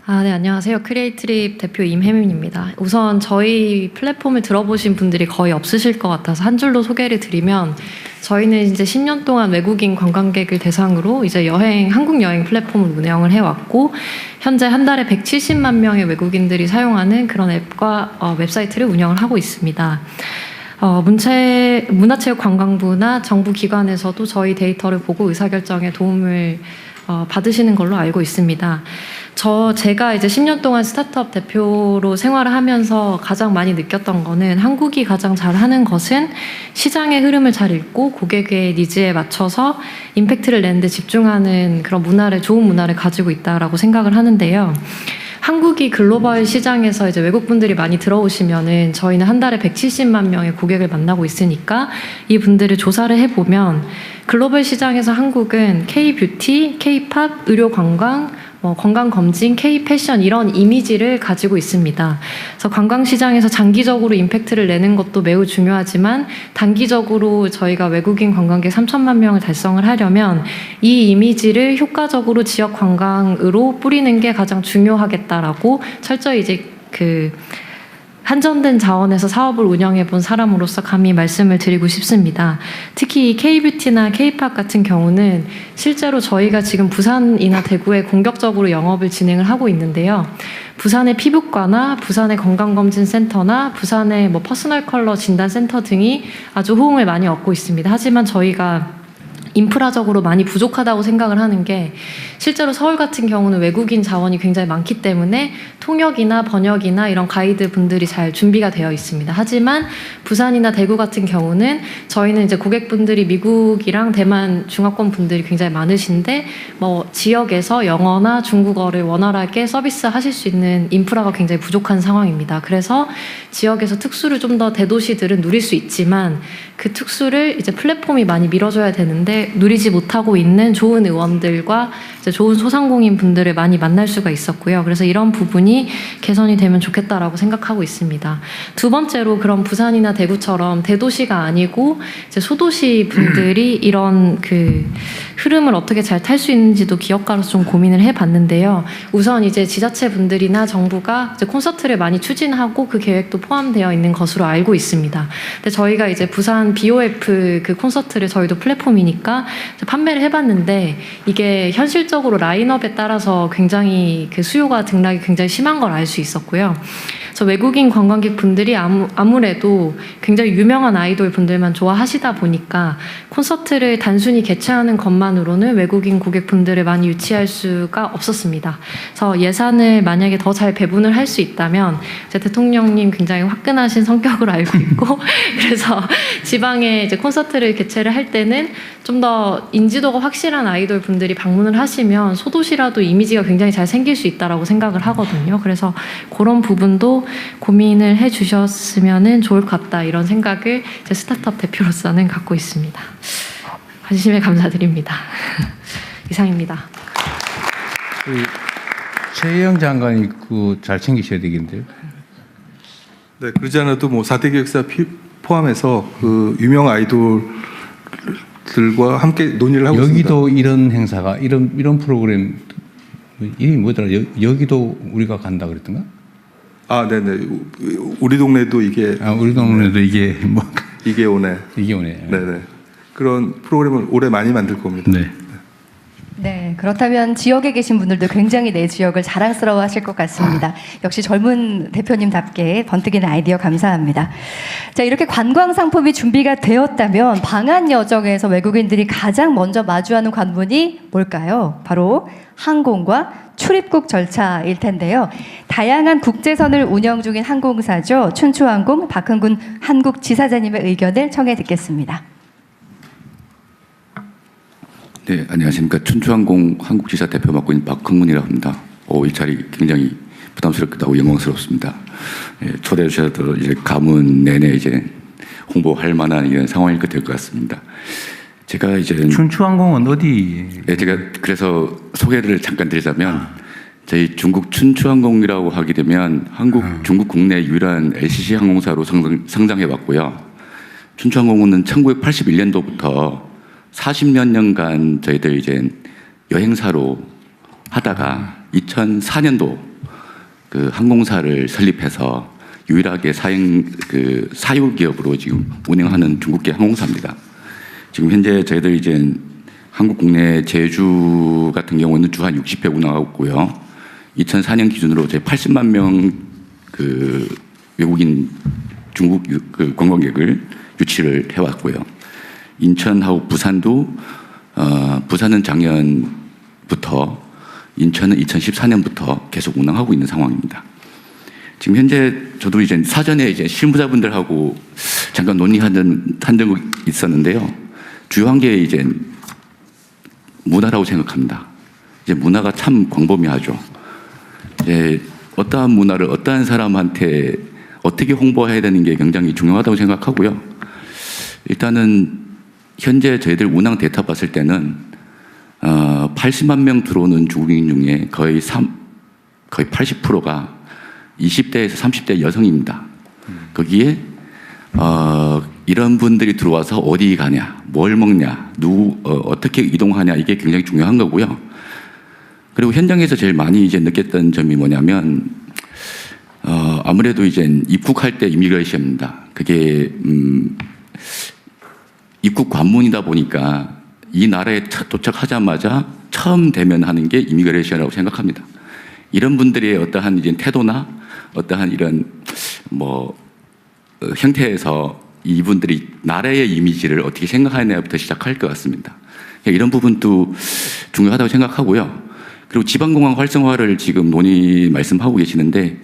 네, 안녕하세요. 크리에이트립 대표 임혜민입니다. 우선 저희 플랫폼을 들어보신 분들이 거의 없으실 것 같아서 한 줄로 소개를 드리면 저희는 이제 10년 동안 외국인 관광객을 대상으로 이제 한국 여행 플랫폼을 운영을 해왔고 현재 한 달에 170만 명의 외국인들이 사용하는 그런 앱과 웹사이트를 운영을 하고 있습니다. 문화체육관광부나 정부 기관에서도 저희 데이터를 보고 의사결정에 도움을 받으시는 걸로 알고 있습니다. 제가 이제 10년 동안 스타트업 대표로 생활을 하면서 가장 많이 느꼈던 거는 한국이 가장 잘하는 것은 시장의 흐름을 잘 읽고 고객의 니즈에 맞춰서 임팩트를 내는데 집중하는 그런 좋은 문화를 가지고 있다라고 생각을 하는데요. 한국이 글로벌 시장에서 이제 외국 분들이 많이 들어오시면은 저희는 한 달에 170만 명의 고객을 만나고 있으니까 이 분들을 조사를 해보면 글로벌 시장에서 한국은 K-뷰티, K-팝, 의료 관광, 건강검진, K-패션 이런 이미지를 가지고 있습니다. 그래서 관광시장에서 장기적으로 임팩트를 내는 것도 매우 중요하지만 단기적으로 저희가 외국인 관광객 3천만 명을 달성을 하려면 이 이미지를 효과적으로 지역 관광으로 뿌리는 게 가장 중요하겠다라고 철저히 이제 한정된 자원에서 사업을 운영해 본 사람으로서 감히 말씀을 드리고 싶습니다. 특히 이 K-뷰티나 K-팝 같은 경우는 실제로 저희가 지금 부산이나 대구에 공격적으로 영업을 진행을 하고 있는데요. 부산의 피부과나 부산의 건강검진센터나 부산의 퍼스널 컬러 진단센터 등이 아주 호응을 많이 얻고 있습니다. 하지만 저희가 인프라적으로 많이 부족하다고 생각을 하는 게 실제로 서울 같은 경우는 외국인 자원이 굉장히 많기 때문에 통역이나 번역이나 이런 가이드 분들이 잘 준비가 되어 있습니다. 하지만 부산이나 대구 같은 경우는 저희는 이제 고객분들이 미국이랑 대만 중화권 분들이 굉장히 많으신데 지역에서 영어나 중국어를 원활하게 서비스하실 수 있는 인프라가 굉장히 부족한 상황입니다. 그래서 지역에서 특수를 좀 더 대도시들은 누릴 수 있지만 그 특수를 이제 플랫폼이 많이 밀어줘야 되는데 누리지 못하고 있는 좋은 의원들과 이제 좋은 소상공인 분들을 많이 만날 수가 있었고요. 그래서 이런 부분이 개선이 되면 좋겠다라고 생각하고 있습니다. 두 번째로 그런 부산이나 대구처럼 대도시가 아니고 이제 소도시 분들이 이런 흐름을 어떻게 잘 탈 수 있는지도 기업가로서 좀 고민을 해봤는데요. 우선 이제 지자체 분들이나 정부가 이제 콘서트를 많이 추진하고 그 계획도 포함되어 있는 것으로 알고 있습니다. 근데 저희가 이제 부산 BOF 콘서트를 저희도 플랫폼이니까 판매를 해봤는데 이게 현실적으로 라인업에 따라서 굉장히 수요가 등락이 굉장히 심한 걸 알 수 있었고요. 그래서 외국인 관광객 분들이 아무래도 굉장히 유명한 아이돌 분들만 좋아하시다 보니까 콘서트를 단순히 개최하는 것만으로는 외국인 고객분들을 많이 유치할 수가 없었습니다. 그래서 예산을 만약에 더 잘 배분을 할 수 있다면 이제 대통령님 굉장히 화끈하신 성격을 알고 있고 그래서 지방에 이제 콘서트를 개최를 할 때는 좀 더 인지도가 확실한 아이돌 분들이 방문을 하시면 소도시라도 이미지가 굉장히 잘 생길 수 있다라고 생각을 하거든요. 그래서 그런 부분도 고민을 해주셨으면 좋을 것 같다 이런 생각을 제 스타트업 대표로서는 갖고 있습니다. 관심에 감사드립니다. 이상입니다. 최영 장관이 잘 챙기셔야 되겠는데요. 네, 그러지 않아도 4대 기획사 포함해서 유명 아이돌들과 함께 논의를 하고 있습니다. 여기도 이런 행사가 이런 프로그램 이름이 뭐더라? 여기도 우리가 간다 그랬던가? 아, 네네. 우리 동네도 이게. 우리 동네도 이게 이게 오네. 이게 오네. 네네. 그런 프로그램을 올해 많이 만들 겁니다. 네. 네, 그렇다면 지역에 계신 분들도 굉장히 내 지역을 자랑스러워 하실 것 같습니다. 역시 젊은 대표님답게 번뜩이는 아이디어 감사합니다. 자, 이렇게 관광 상품이 준비가 되었다면 방한 여정에서 외국인들이 가장 먼저 마주하는 관문이 뭘까요? 바로 항공과 출입국 절차일 텐데요. 다양한 국제선을 운영 중인 항공사죠. 춘추항공 박흥근 한국지사장님의 의견을 청해 듣겠습니다. 네, 안녕하십니까. 춘추항공 한국지사 대표 맡고 있는 박흥문이라고 합니다. 이 자리 굉장히 부담스럽기도 하고 영광스럽습니다. 초대해 주셔서 이제 가문 내내 이제 홍보할 만한 이런 상황일 것 같습니다. 제가 이제 춘추항공은 어디? 네, 제가 그래서 소개를 잠깐 드리자면 저희 중국 춘추항공이라고 하게 되면 중국 국내 유일한 LCC 항공사로 성장해 왔고요. 춘추항공은 1981년도부터 40몇 년간 저희들 이제 여행사로 하다가 2004년도 항공사를 설립해서 유일하게 사유 기업으로 지금 운영하는 중국계 항공사입니다. 지금 현재 저희들 이제 한국 국내 제주 같은 경우는 주 한 60회 운항하고 있고요. 2004년 기준으로 저희 80만 명 외국인 중국 관광객을 유치를 해왔고요. 인천하고 부산도 부산은 작년부터 인천은 2014년부터 계속 운항하고 있는 상황입니다. 지금 현재 저도 이제 사전에 이제 실무자분들하고 잠깐 논의한 적이 있었는데요. 주요한 게 이제 문화라고 생각합니다. 이제 문화가 참 광범위하죠. 이제 어떠한 문화를 어떠한 사람한테 어떻게 홍보해야 되는 게 굉장히 중요하다고 생각하고요. 일단은 현재 저희들 운항 데이터 봤을 때는 80만 명 들어오는 중국인 중에 거의 80%가 20대에서 30대 여성입니다. 거기에 이런 분들이 들어와서 어디 가냐, 뭘 먹냐, 어떻게 이동하냐, 이게 굉장히 중요한 거고요. 그리고 현장에서 제일 많이 이제 느꼈던 점이 뭐냐면 아무래도 이제 입국할 때 이미그레이션입니다. 그게 입국 관문이다 보니까 이 나라에 도착하자마자 처음 대면하는 게 이미그레이션이라고 생각합니다. 이런 분들의 어떠한 이제 태도나 어떠한 이런 형태에서 이분들이 나라의 이미지를 어떻게 생각하느냐부터 시작할 것 같습니다. 이런 부분도 중요하다고 생각하고요. 그리고 지방공항 활성화를 지금 말씀하고 계시는데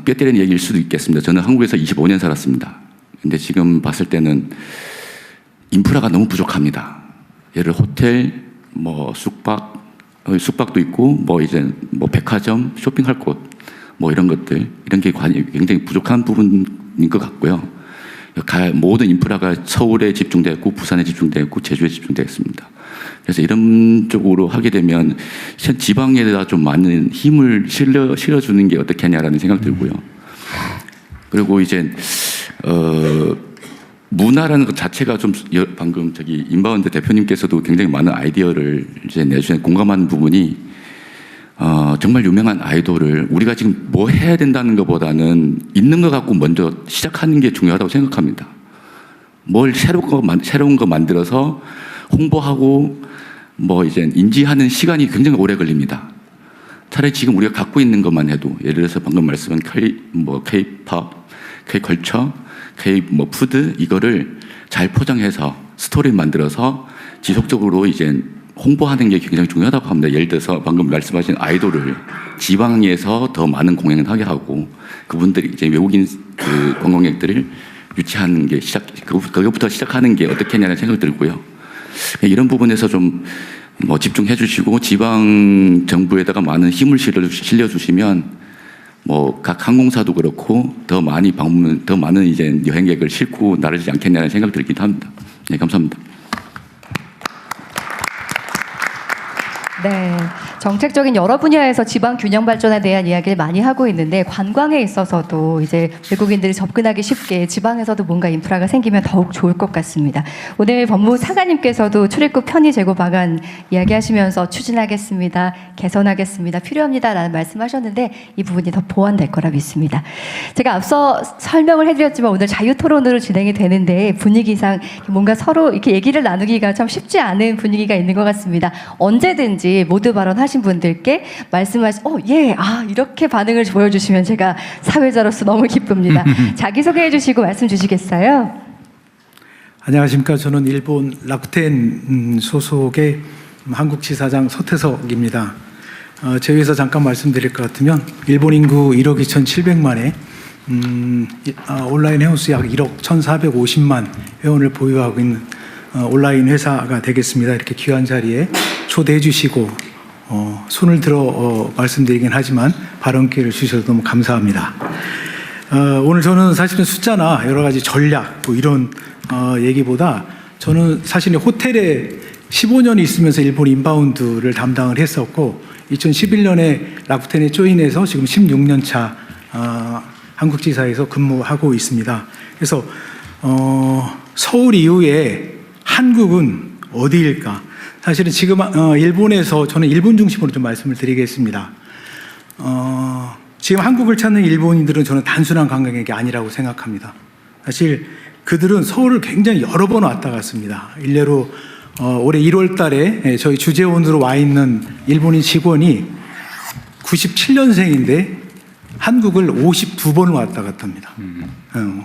뼈 때리는 얘기일 수도 있겠습니다. 저는 한국에서 25년 살았습니다. 근데 지금 봤을 때는 인프라가 너무 부족합니다. 예를 호텔, 숙박도 있고, 백화점, 쇼핑할 곳, 이런 것들, 이런 게 굉장히 부족한 부분인 것 같고요. 모든 인프라가 서울에 집중되어 있고, 부산에 집중되어 있고, 제주에 집중되어 있습니다. 그래서 이런 쪽으로 하게 되면 지방에다 좀 많은 힘을 실어주는 게 어떻게 하냐라는 생각 들고요. 그리고 이제 문화라는 것 자체가 좀 방금 인바운드 대표님께서도 굉장히 많은 아이디어를 이제 내주신 공감하는 부분이 정말 유명한 아이돌을 우리가 지금 뭐 해야 된다는 것보다는 있는 것 갖고 먼저 시작하는 게 중요하다고 생각합니다. 뭘 새로운 거 만들어서 홍보하고 이제 인지하는 시간이 굉장히 오래 걸립니다. 차라리 지금 우리가 갖고 있는 것만 해도 예를 들어서 방금 말씀한 K-팝, K-컬처, 푸드 이거를 잘 포장해서 스토리 만들어서 지속적으로 이제 홍보하는 게 굉장히 중요하다고 합니다. 예를 들어서 방금 말씀하신 아이돌을 지방에서 더 많은 공연을 하게 하고 그분들이 이제 외국인 관광객들을 유치하는 게 그것부터 시작하는 게 어떻게 하냐는 생각이 들고요. 이런 부분에서 좀 집중해 주시고 지방 정부에다가 많은 힘을 실려 주시면 각 항공사도 그렇고 더 많은 이제 여행객을 싣고 나르지 않겠냐는 생각 들기도 합니다. 네, 감사합니다. 네, 정책적인 여러 분야에서 지방 균형 발전에 대한 이야기를 많이 하고 있는데 관광에 있어서도 이제 외국인들이 접근하기 쉽게 지방에서도 뭔가 인프라가 생기면 더욱 좋을 것 같습니다. 오늘 법무부 차관님께서도 출입국 편의 제고 방안 이야기하시면서 추진하겠습니다, 개선하겠습니다, 필요합니다라는 말씀하셨는데 이 부분이 더 보완될 거라 믿습니다. 제가 앞서 설명을 해드렸지만 오늘 자유토론으로 진행이 되는데 분위기상 뭔가 서로 이렇게 얘기를 나누기가 참 쉽지 않은 분위기가 있는 것 같습니다. 언제든지 모두 발언하신 분들께 이렇게 반응을 보여주시면 제가 사회자로서 너무 기쁩니다. 자기소개해 주시고 말씀 주시겠어요? 안녕하십니까. 저는 일본 라쿠텐 소속의 한국지사장 서태석입니다. 제 위해서 잠깐 말씀드릴 것 같으면 일본 인구 1억 2,700만에 온라인 회원수 약 1억 1,450만 회원을 보유하고 있는 온라인 회사가 되겠습니다. 이렇게 귀한 자리에 초대해 주시고 손을 들어 말씀드리긴 하지만 발언 기회를 주셔서 너무 감사합니다. 오늘 저는 사실은 숫자나 여러 가지 전략 이런 얘기보다 저는 사실 호텔에 15년 있으면서 일본 인바운드를 담당을 했었고 2011년에 라쿠텐에 조인해서 지금 16년 차 한국지사에서 근무하고 있습니다. 그래서 서울 이후에 한국은 어디일까? 사실은 지금 일본에서 저는 일본 중심으로 좀 말씀을 드리겠습니다. 지금 한국을 찾는 일본인들은 저는 단순한 관광객이 아니라고 생각합니다. 사실 그들은 서울을 굉장히 여러 번 왔다 갔습니다. 일례로 올해 1월 달에 저희 주재원으로 와 있는 일본인 직원이 97년생인데 한국을 52번 왔다 갔다 합니다.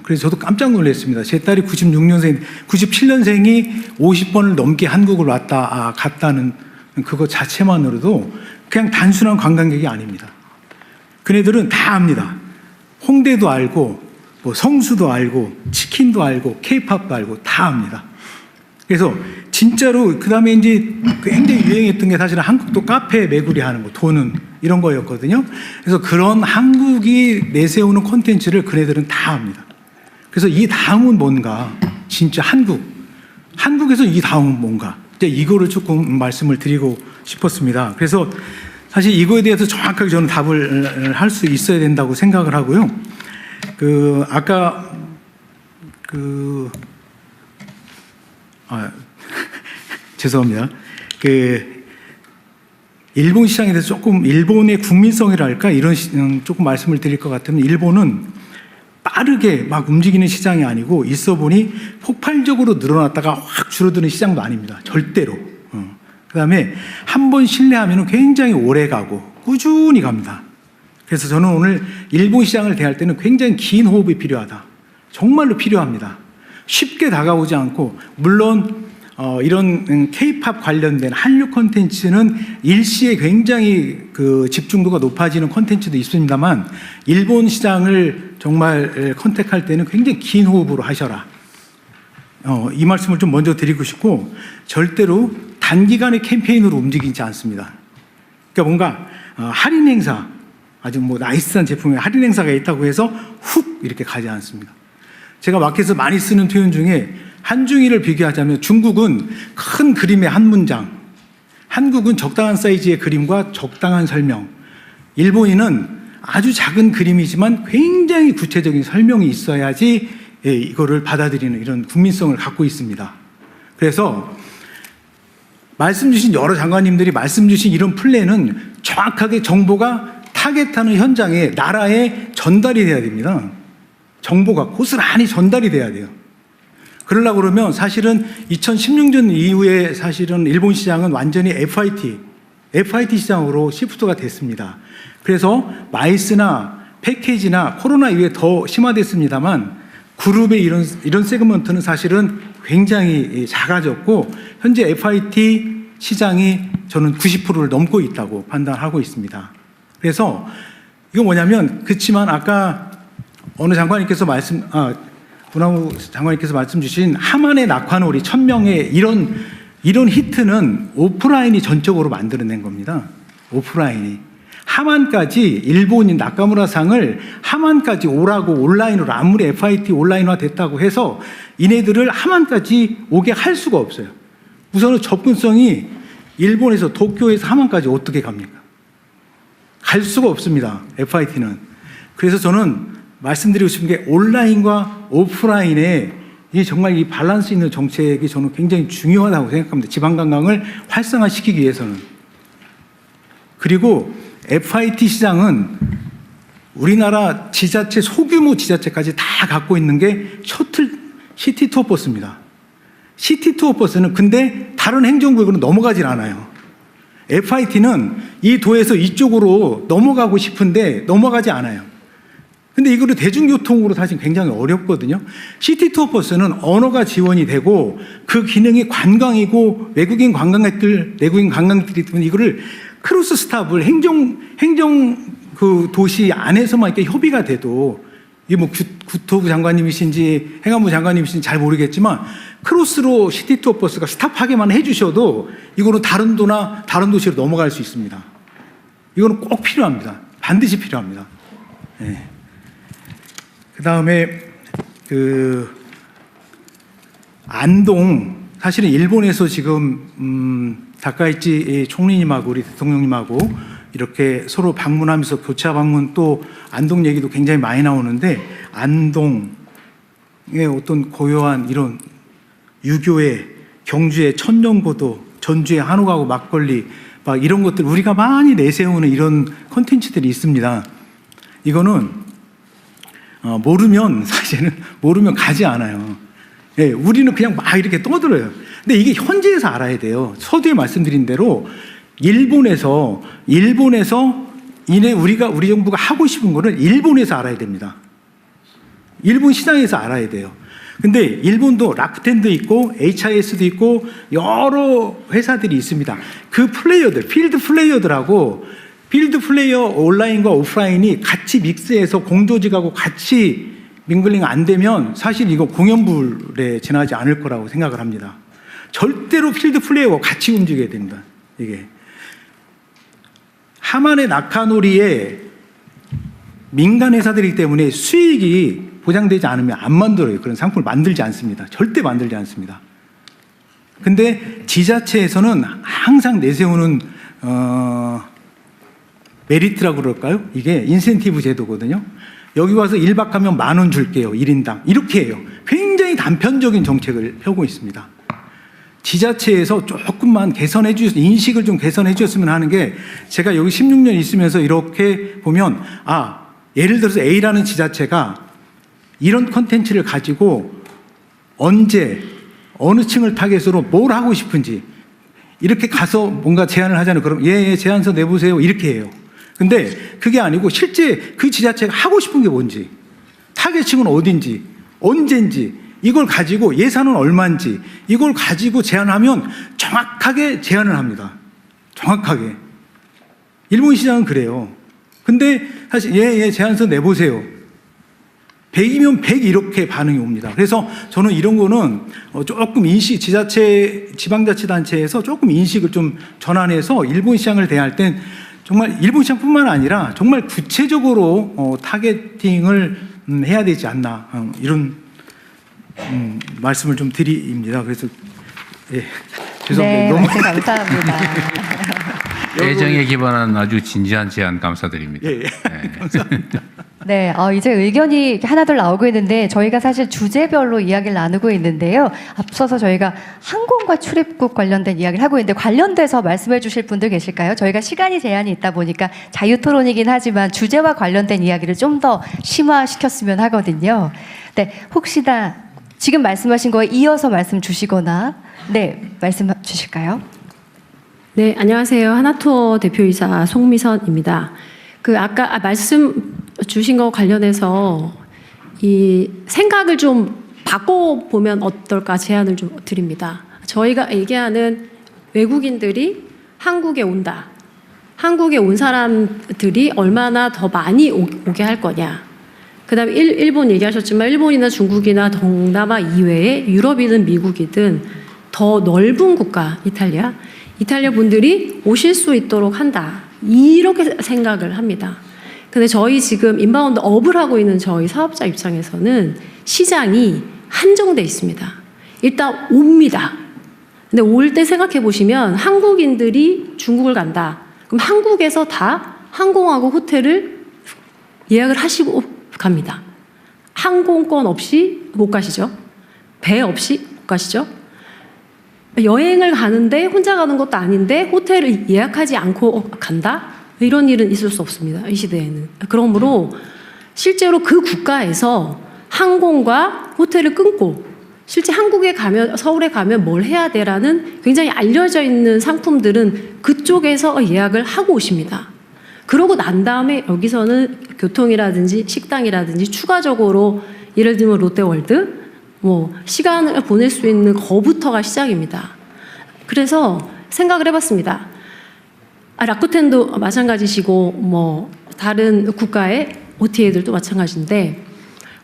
그래서 저도 깜짝 놀랐습니다. 제 딸이 96년생, 97년생이 50번을 넘게 한국을 왔다 갔다는 그거 자체만으로도 그냥 단순한 관광객이 아닙니다. 그네들은 다 압니다. 홍대도 알고, 뭐 성수도 알고, 치킨도 알고, 케이팝도 알고 다 압니다. 그래서 진짜로 그 다음에 이제 굉장히 유행했던 게 사실은 한국도 카페 매구리 하는 거, 도는 이런 거였거든요. 그래서 그런 한국이 내세우는 콘텐츠를 그네들은 다 합니다. 그래서 이 다음은 뭔가, 진짜 한국에서 이 다음은 뭔가, 이제 이거를 조금 말씀을 드리고 싶었습니다. 그래서 사실 이거에 대해서 정확하게 저는 답을 할 수 있어야 된다고 생각을 하고요. 아까 죄송합니다. 일본 시장에 대해서 조금 일본의 국민성이랄까 이런 조금 말씀을 드릴 것 같으면 일본은 빠르게 막 움직이는 시장이 아니고 있어 보니 폭발적으로 늘어났다가 확 줄어드는 시장도 아닙니다. 절대로. 그다음에 한 번 신뢰하면 굉장히 오래 가고 꾸준히 갑니다. 그래서 저는 오늘 일본 시장을 대할 때는 굉장히 긴 호흡이 필요하다. 정말로 필요합니다. 쉽게 다가오지 않고 물론 이런 K-팝 관련된 한류 콘텐츠는 일시에 굉장히 그 집중도가 높아지는 콘텐츠도 있습니다만 일본 시장을 정말 컨택할 때는 굉장히 긴 호흡으로 하셔라. 이 말씀을 좀 먼저 드리고 싶고 절대로 단기간의 캠페인으로 움직이지 않습니다. 그러니까 뭔가 할인 행사, 아주 뭐 나이스한 제품에 할인 행사가 있다고 해서 훅 이렇게 가지 않습니다. 제가 마켓에서 많이 쓰는 표현 중에 한중일을 비교하자면 중국은 큰 그림의 한 문장, 한국은 적당한 사이즈의 그림과 적당한 설명, 일본인은 아주 작은 그림이지만 굉장히 구체적인 설명이 있어야지 이거를 받아들이는 이런 국민성을 갖고 있습니다. 그래서 말씀 주신 여러 장관님들이 말씀 주신 이런 플랜은 정확하게 정보가 타겟하는 현장에 나라에 전달이 돼야 됩니다. 정보가 고스란히 전달이 돼야 돼요. 그러려고 그러면 사실은 2016년 이후에 사실은 일본 시장은 완전히 FIT 시장으로 시프트가 됐습니다. 그래서 마이스나 패키지나 코로나 이후에 더 심화됐습니다만 그룹의 이런 세그먼트는 사실은 굉장히 작아졌고 현재 FIT 시장이 저는 90%를 넘고 있다고 판단하고 있습니다. 그래서 이건 뭐냐면 그렇지만 아까 어느 장관님께서 문화부 장관님께서 말씀 주신 하만의 낙화놀이 1000명의 이런 히트는 오프라인이 전적으로 만들어낸 겁니다. 오프라인이. 하만까지 일본인 나카무라상을 하만까지 오라고 온라인으로 아무리 FIT 온라인화 됐다고 해서 이네들을 하만까지 오게 할 수가 없어요. 우선은 접근성이 일본에서 도쿄에서 하만까지 어떻게 갑니까? 갈 수가 없습니다. FIT는. 그래서 저는 말씀드리고 싶은 게 온라인과 오프라인의 정말 이 밸런스 있는 정책이 저는 굉장히 중요하다고 생각합니다. 지방관광을 활성화시키기 위해서는. 그리고 FIT 시장은 우리나라 지자체, 소규모 지자체까지 다 갖고 있는 게 시티 투어 버스입니다. 시티 투어 버스는 근데 다른 행정구역으로 넘어가질 않아요. FIT는 이 도에서 이쪽으로 넘어가고 싶은데 넘어가지 않아요. 근데 이거를 대중교통으로 사실 굉장히 어렵거든요. 시티 투어 버스는 언어가 지원이 되고 그 기능이 관광이고 외국인 관광객들이 때문에 이거를 크루스 스탑을 행정 그 도시 안에서만 이렇게 협의가 돼도 이게 뭐 국토부 장관님이신지 행안부 장관님이신지 잘 모르겠지만 크로스로 시티 투어 버스가 스탑하게만 해주셔도 이거는 다른 도나 다른 도시로 넘어갈 수 있습니다. 이거는 꼭 필요합니다. 반드시 필요합니다. 네. 그 다음에 안동 사실은 일본에서 지금 다카이치 총리님하고 우리 대통령님하고 이렇게 서로 방문하면서 교차 방문 또 안동 얘기도 굉장히 많이 나오는데 안동의 어떤 고요한 이런 유교의 경주의 천년고도 전주의 한옥하고 막걸리 막 이런 것들 우리가 많이 내세우는 이런 콘텐츠들이 있습니다. 이거는 모르면 사실은 모르면 가지 않아요. 예, 우리는 그냥 막 이렇게 떠들어요. 근데 이게 현지에서 알아야 돼요. 서두에 말씀드린 대로 일본에서 우리 정부가 하고 싶은 거를 일본에서 알아야 됩니다. 일본 시장에서 알아야 돼요. 근데 일본도 라쿠텐도 있고 HIS도 있고 여러 회사들이 있습니다. 그 플레이어들, 필드 플레이어들하고 필드 플레이어 온라인과 오프라인이 같이 믹스해서 공조직하고 같이 밍글링 안 되면 사실 이거 공연불에 지나지 않을 거라고 생각을 합니다. 절대로 필드 플레이어와 같이 움직여야 됩니다. 이게 하만의 낙하놀이에 민간 회사들이기 때문에 수익이 보장되지 않으면 안 만들어요. 그런 상품을 만들지 않습니다. 절대 만들지 않습니다. 근데 지자체에서는 항상 내세우는 메리트라고 그럴까요? 이게 인센티브 제도거든요. 여기 와서 1박 하면 10,000원 줄게요. 1인당. 이렇게 해요. 굉장히 단편적인 정책을 펴고 있습니다. 지자체에서 조금만 개선해 주셨, 인식을 좀 개선해 주셨으면 하는 게, 제가 여기 16년 있으면서 이렇게 보면, 예를 들어서 A라는 지자체가 이런 컨텐츠를 가지고 언제, 어느 층을 타겟으로 뭘 하고 싶은지, 이렇게 가서 뭔가 제안을 하잖아요. 그럼 제안서 내보세요. 이렇게 해요. 근데 그게 아니고 실제 그 지자체가 하고 싶은 게 뭔지, 타겟층은 어딘지, 언제인지, 이걸 가지고 예산은 얼마인지 이걸 가지고 제안하면 정확하게 제안을 합니다. 정확하게. 일본 시장은 그래요. 근데 사실 제안서 내보세요. 100이면 100 이렇게 반응이 옵니다. 그래서 저는 이런 거는 조금 지자체, 지방자치단체에서 조금 인식을 좀 전환해서 일본 시장을 대할 땐 정말 일본 시장뿐만 아니라 정말 구체적으로 타겟팅을 해야 되지 않나, 이런 말씀을 좀 드립니다. 그래서 죄송합니다. 네, 너무 말씀 감사합니다. 애정에 기반한 아주 진지한 제안 감사드립니다. 예. 감사합니다. 네, 이제 의견이 하나둘 나오고 있는데 저희가 사실 주제별로 이야기를 나누고 있는데요. 앞서서 저희가 항공과 출입국 관련된 이야기를 하고 있는데 관련돼서 말씀해 주실 분들 계실까요? 저희가 시간이 제한이 있다 보니까 자유토론이긴 하지만 주제와 관련된 이야기를 좀 더 심화시켰으면 하거든요. 네, 혹시나 지금 말씀하신 거에 이어서 말씀 주시거나, 네, 말씀 주실까요? 네, 안녕하세요. 하나투어 대표이사 송미선입니다. 아까 말씀 주신 거 관련해서 이 생각을 좀 바꿔보면 어떨까 제안을 좀 드립니다. 저희가 얘기하는 외국인들이 한국에 온다. 한국에 온 사람들이 얼마나 더 많이 오게 할 거냐. 그 다음에 일본 얘기하셨지만 일본이나 중국이나 동남아 이외에 유럽이든 미국이든 더 넓은 국가, 이탈리아 분들이 오실 수 있도록 한다. 이렇게 생각을 합니다. 근데 저희 지금 인바운드 업을 하고 있는 저희 사업자 입장에서는 시장이 한정돼 있습니다. 일단 옵니다. 근데 올 때 생각해 보시면 한국인들이 중국을 간다. 그럼 한국에서 다 항공하고 호텔을 예약을 하시고 갑니다. 항공권 없이 못 가시죠. 배 없이 못 가시죠. 여행을 가는데 혼자 가는 것도 아닌데 호텔을 예약하지 않고 간다? 이런 일은 있을 수 없습니다. 이 시대에는. 그러므로 실제로 그 국가에서 항공과 호텔을 끊고 실제 한국에 가면, 서울에 가면 뭘 해야 돼라는 굉장히 알려져 있는 상품들은 그쪽에서 예약을 하고 오십니다. 그러고 난 다음에 여기서는 교통이라든지 식당이라든지 추가적으로 예를 들면 롯데월드, 시간을 보낼 수 있는 거부터가 시작입니다. 그래서 생각을 해봤습니다. 라쿠텐도 마찬가지시고, 다른 국가의 OTA들도 마찬가지인데,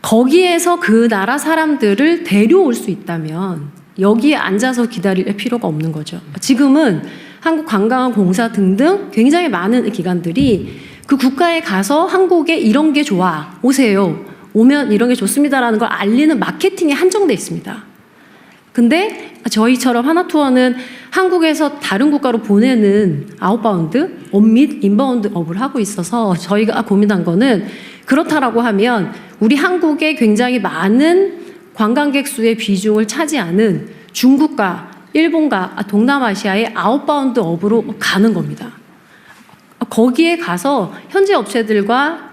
거기에서 그 나라 사람들을 데려올 수 있다면, 여기에 앉아서 기다릴 필요가 없는 거죠. 지금은 한국관광공사 등등 굉장히 많은 기관들이 그 국가에 가서 한국에 이런 게 좋아, 오세요. 오면 이런 게 좋습니다라는 걸 알리는 마케팅에 한정돼 있습니다. 근데 저희처럼 하나투어는 한국에서 다른 국가로 보내는 아웃바운드 업 및 인바운드 업을 하고 있어서 저희가 고민한 거는 그렇다라고 하면 우리 한국에 굉장히 많은 관광객 수의 비중을 차지하는 중국과 일본과 동남아시아의 아웃바운드 업으로 가는 겁니다. 거기에 가서 현지 업체들과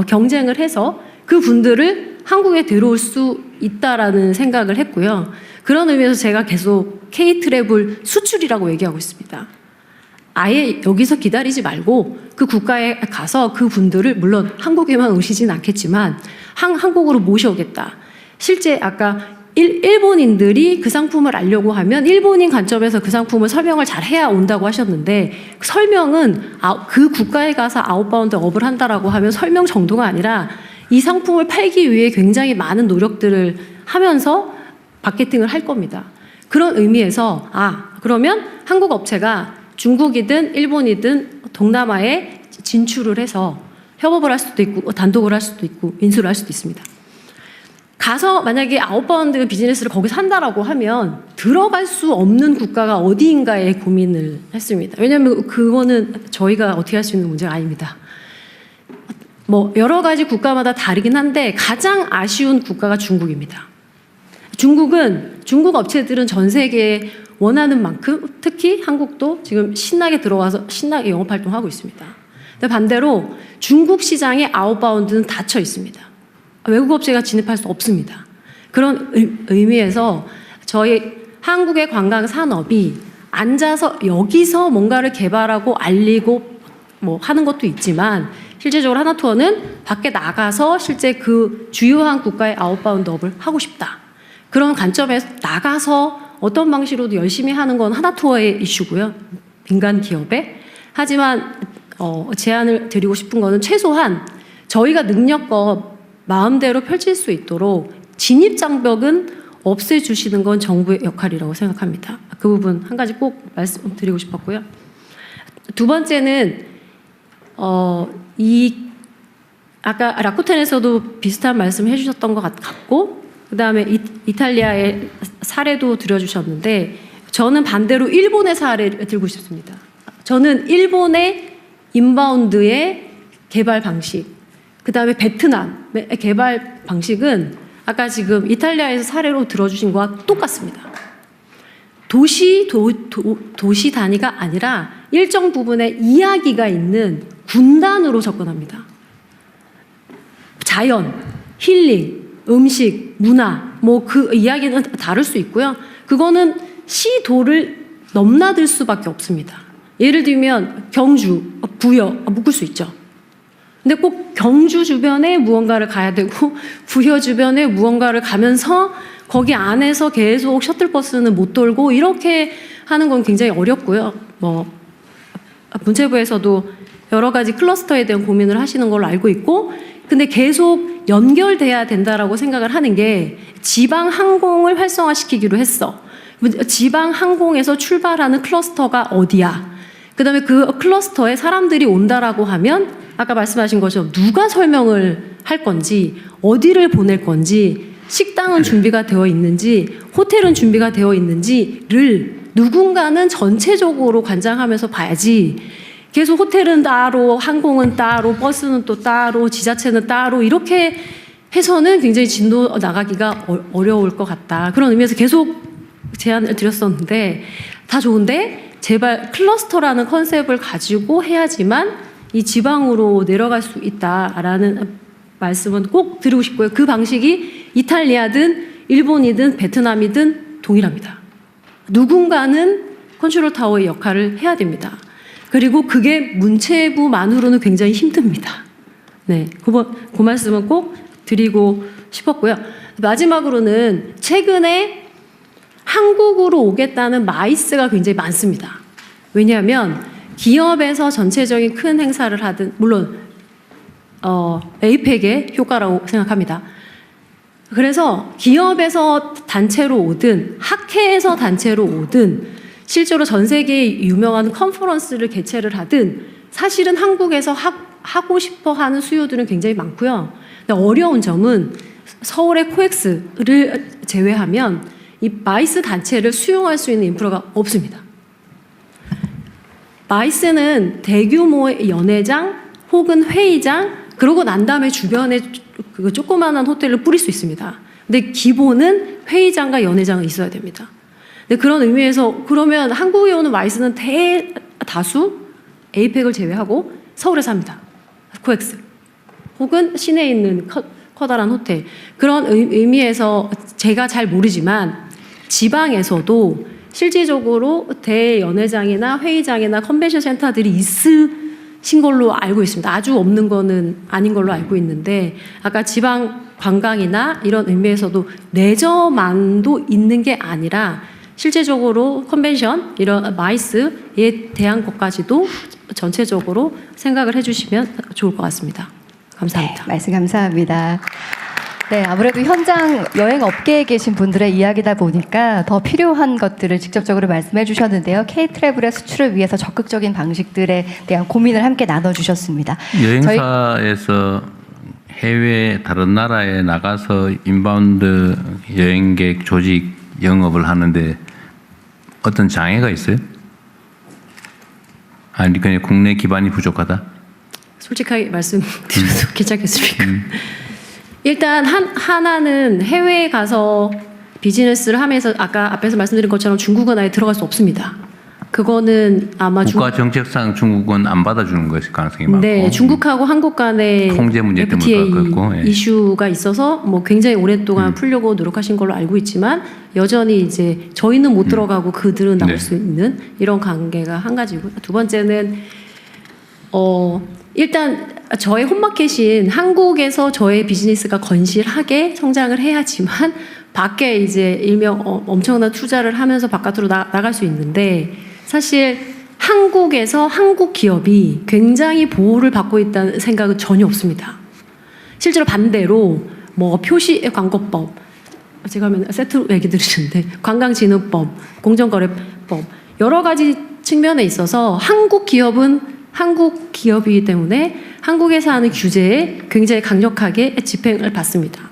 경쟁을 해서 그 분들을 한국에 들어올 수 있다라는 생각을 했고요. 그런 의미에서 제가 계속 K-트래블 수출이라고 얘기하고 있습니다. 아예 여기서 기다리지 말고 그 국가에 가서 그 분들을 물론 한국에만 오시진 않겠지만 한국으로 모셔오겠다. 실제 아까 일본인들이 그 상품을 알려고 하면 일본인 관점에서 그 상품을 설명을 잘 해야 온다고 하셨는데 그 설명은 그 국가에 가서 아웃바운드 업을 한다라고 하면 설명 정도가 아니라 이 상품을 팔기 위해 굉장히 많은 노력들을 하면서 마케팅을 할 겁니다. 그런 의미에서 그러면 한국 업체가 중국이든 일본이든 동남아에 진출을 해서 협업을 할 수도 있고 단독을 할 수도 있고 인수를 할 수도 있습니다. 가서 만약에 아웃바운드 비즈니스를 거기서 한다라고 하면 들어갈 수 없는 국가가 어디인가에 고민을 했습니다. 왜냐하면 그거는 저희가 어떻게 할 수 있는 문제가 아닙니다. 뭐 여러 가지 국가마다 다르긴 한데 가장 아쉬운 국가가 중국입니다. 중국 업체들은 전 세계에 원하는 만큼 특히 한국도 지금 신나게 들어와서 신나게 영업 활동하고 있습니다. 근데 반대로 중국 시장의 아웃바운드는 닫혀 있습니다. 외국 업체가 진입할 수 없습니다. 그런 의미에서 저희 한국의 관광 산업이 앉아서 여기서 뭔가를 개발하고 알리고 뭐 하는 것도 있지만 실제적으로 하나투어는 밖에 나가서 실제 그 주요한 국가의 아웃바운드 업을 하고 싶다. 그런 관점에서 나가서 어떤 방식으로도 열심히 하는 건 하나투어의 이슈고요. 민간 기업에. 하지만 제안을 드리고 싶은 거는 최소한 저희가 능력껏 마음대로 펼칠 수 있도록 진입장벽은 없애주시는 건 정부의 역할이라고 생각합니다. 그 부분 한 가지 꼭 말씀드리고 싶었고요. 두 번째는 아까 라쿠텐에서도 비슷한 말씀 해주셨던 것 같고 그 다음에 이탈리아의 사례도 들어주셨는데 저는 반대로 일본의 사례를 들고 싶습니다. 저는 일본의 인바운드의 개발 방식 그 다음에 베트남의 개발 방식은 아까 지금 이탈리아에서 사례로 들어주신 거와 똑같습니다. 도시 단위가 아니라 일정 부분에 이야기가 있는 군단으로 접근합니다. 자연, 힐링, 음식, 문화, 뭐 그 이야기는 다를 수 있고요. 그거는 시도를 넘나들 수밖에 없습니다. 예를 들면 경주, 부여 묶을 수 있죠. 근데 꼭 경주 주변에 무언가를 가야 되고 부여 주변에 무언가를 가면서 거기 안에서 계속 셔틀버스는 못 돌고 이렇게 하는 건 굉장히 어렵고요. 뭐 문체부에서도 여러 가지 클러스터에 대한 고민을 하시는 걸로 알고 있고 근데 계속 연결돼야 된다라고 생각을 하는 게 지방 항공을 활성화시키기로 했어. 지방 항공에서 출발하는 클러스터가 어디야? 그다음에 그 클러스터에 사람들이 온다라고 하면 아까 말씀하신 것처럼 누가 설명을 할 건지 어디를 보낼 건지 식당은 준비가 되어 있는지 호텔은 준비가 되어 있는지를 누군가는 전체적으로 관장하면서 봐야지 계속 호텔은 따로 항공은 따로 버스는 또 따로 지자체는 따로 이렇게 해서는 굉장히 진도 나가기가 어려울 것 같다. 그런 의미에서 계속 제안을 드렸었는데 다 좋은데 제발 클러스터라는 컨셉을 가지고 해야지만 이 지방으로 내려갈 수 있다라는 말씀은 꼭 드리고 싶고요. 그 방식이 이탈리아든 일본이든 베트남이든 동일합니다. 누군가는 컨트롤 타워의 역할을 해야 됩니다. 그리고 그게 문체부만으로는 굉장히 힘듭니다. 네, 그 말씀은 꼭 드리고 싶었고요. 마지막으로는 최근에 한국으로 오겠다는 마이스가 굉장히 많습니다. 왜냐하면 기업에서 전체적인 큰 행사를 하든 물론 에이펙의 효과라고 생각합니다. 그래서 기업에서 단체로 오든 학회에서 단체로 오든 실제로 전 세계에 유명한 컨퍼런스를 개최를 하든 사실은 한국에서 하고 싶어 하는 수요들은 굉장히 많고요. 근데 어려운 점은 서울의 코엑스를 제외하면 이 마이스 단체를 수용할 수 있는 인프라가 없습니다. 마이스는 대규모의 연회장 혹은 회의장 그러고 난 다음에 주변에 그 조그마한 호텔을 뿌릴 수 있습니다. 근데 기본은 회의장과 연회장은 있어야 됩니다. 근데 그런 의미에서 그러면 한국에 오는 마이스는 대다수 에이펙을 제외하고 서울에서 합니다. 코엑스 혹은 시내에 있는 커다란 호텔 그런 의미에서 제가 잘 모르지만 지방에서도 실질적으로 대연회장이나 회의장이나 컨벤션 센터들이 신 걸로 알고 있습니다. 아주 없는 거는 아닌 걸로 알고 있는데 아까 지방 관광이나 이런 의미에서도 레저만도 있는 게 아니라 실제적으로 컨벤션 이런 마이스에 대한 것까지도 전체적으로 생각을 해주시면 좋을 것 같습니다. 감사합니다. 네, 말씀 감사합니다. 네, 아무래도 현장 여행 업계에 계신 분들의 이야기다 보니까 더 필요한 것들을 직접적으로 말씀해 주셨는데요. K-트래블의 수출을 위해서 적극적인 방식들에 대한 고민을 함께 나눠주셨습니다. 여행사에서 해외 다른 나라에 나가서 인바운드 여행객 조직 영업을 하는데 어떤 장애가 있어요? 아니 그냥 국내 기반이 부족하다? 솔직하게 말씀드려도 괜찮겠습니까? 일단 하나는 해외에 가서 비즈니스를 하면서 아까 앞에서 말씀드린 것처럼 중국은 아예 들어갈 수 없습니다. 그거는 아마 국가 정책상 중국은 안 받아주는 것일 가능성이 많고. 네, 중국하고 한국 간의 통제 문제 때문에 FTA 그렇고, 예. 이슈가 있어서 뭐 굉장히 오랫동안 풀려고 노력하신 걸로 알고 있지만 여전히 이제 저희는 못 들어가고 그들은 나올 네. 수 있는 이런 관계가 한 가지고 두 번째는 일단 저의 홈마켓인 한국에서 저의 비즈니스가 건실하게 성장을 해야지만 밖에 이제 일명 엄청난 투자를 하면서 바깥으로 나갈 수 있는데 사실 한국에서 한국 기업이 굉장히 보호를 받고 있다는 생각은 전혀 없습니다. 실제로 반대로 뭐 표시 광고법, 제가 하면 세트로 얘기 드리는데 관광진흥법, 공정거래법 여러 가지 측면에 있어서 한국 기업은 한국 기업이기 때문에 한국에서 하는 규제에 굉장히 강력하게 집행을 받습니다.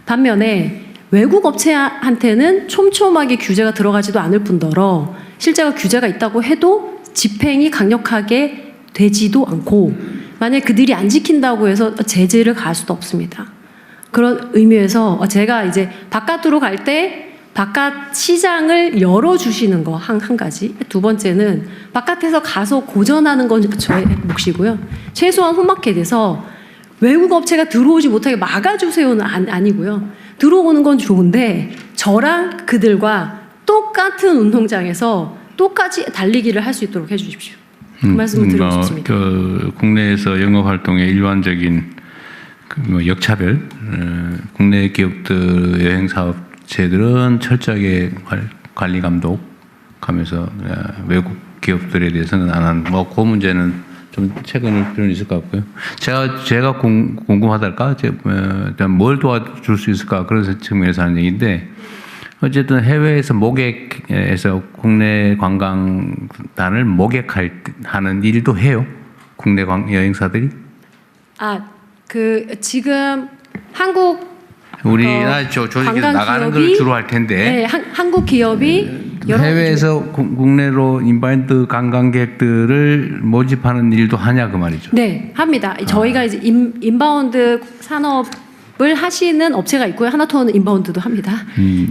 반면에 외국 업체한테는 촘촘하게 규제가 들어가지도 않을 뿐더러 실제로 규제가 있다고 해도 집행이 강력하게 되지도 않고 만약 그들이 안 지킨다고 해서 제재를 가할 수도 없습니다. 그런 의미에서 제가 이제 바깥으로 갈 때 바깥 시장을 열어주시는 거 한 가지. 두 번째는 바깥에서 가서 고전하는 건 저의 몫이고요. 최소한 홈마켓에서 외국 업체가 들어오지 못하게 막아주세요는 아니고요. 들어오는 건 좋은데 저랑 그들과 똑같은 운동장에서 똑같이 달리기를 할 수 있도록 해주십시오. 그 말씀을 드리고 싶습니다. 국내에서 영업 활동의 일반적인 역차별, 국내 기업들 여행 사업체들은 철저하게 관리 감독하면서 외국 기업들에 대해서는 안 하는 그 문제는 좀 체크할 필요는 있을 것 같고요. 제가 궁금하달까? 뭘 도와줄 수 있을까? 그런 측면에서 하는 얘기인데 어쨌든 해외에서 모객에서 국내 관광단을 모객하는 일도 해요. 국내 여행사들이? 지금 한국 우리나라 조직에서 나가는 걸 주로 할 텐데. 네, 한국 기업이 해외에서 국내로 인바운드 관광객들을 모집하는 일도 하냐 그 말이죠. 네, 합니다. 저희가 이제 인바운드 산업을 하시는 업체가 있고요. 하나투어는 인바운드도 합니다.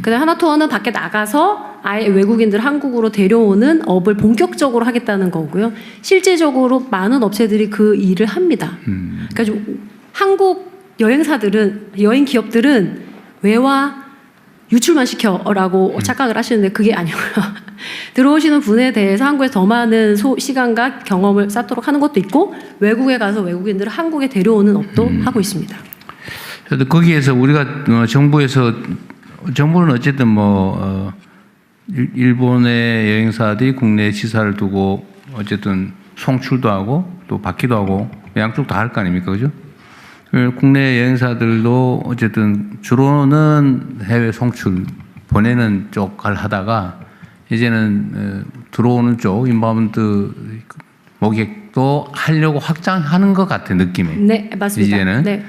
그다음 하나투어는 밖에 나가서 아예 외국인들 한국으로 데려오는 업을 본격적으로 하겠다는 거고요. 실제적으로 많은 업체들이 그 일을 합니다. 그러니까 한국 여행 기업들은 외화 유출만 시켜라고 착각을 하시는데 그게 아니고요. 들어오시는 분에 대해서 한국에 더 많은 시간과 경험을 쌓도록 하는 것도 있고 외국에 가서 외국인들을 한국에 데려오는 업도 하고 있습니다. 그래서 거기에서 우리가 정부는 어쨌든 일본의 여행사들이 국내 시사를 두고 어쨌든 송출도 하고 또 받기도 하고 양쪽 다 할 거 아닙니까, 그죠? 국내 여행사들도 어쨌든 주로는 해외 송출 보내는 쪽을 하다가 이제는 들어오는 쪽 인바운드 모객도 하려고 확장하는 것 같은 느낌이. 네, 맞습니다. 이제는 네.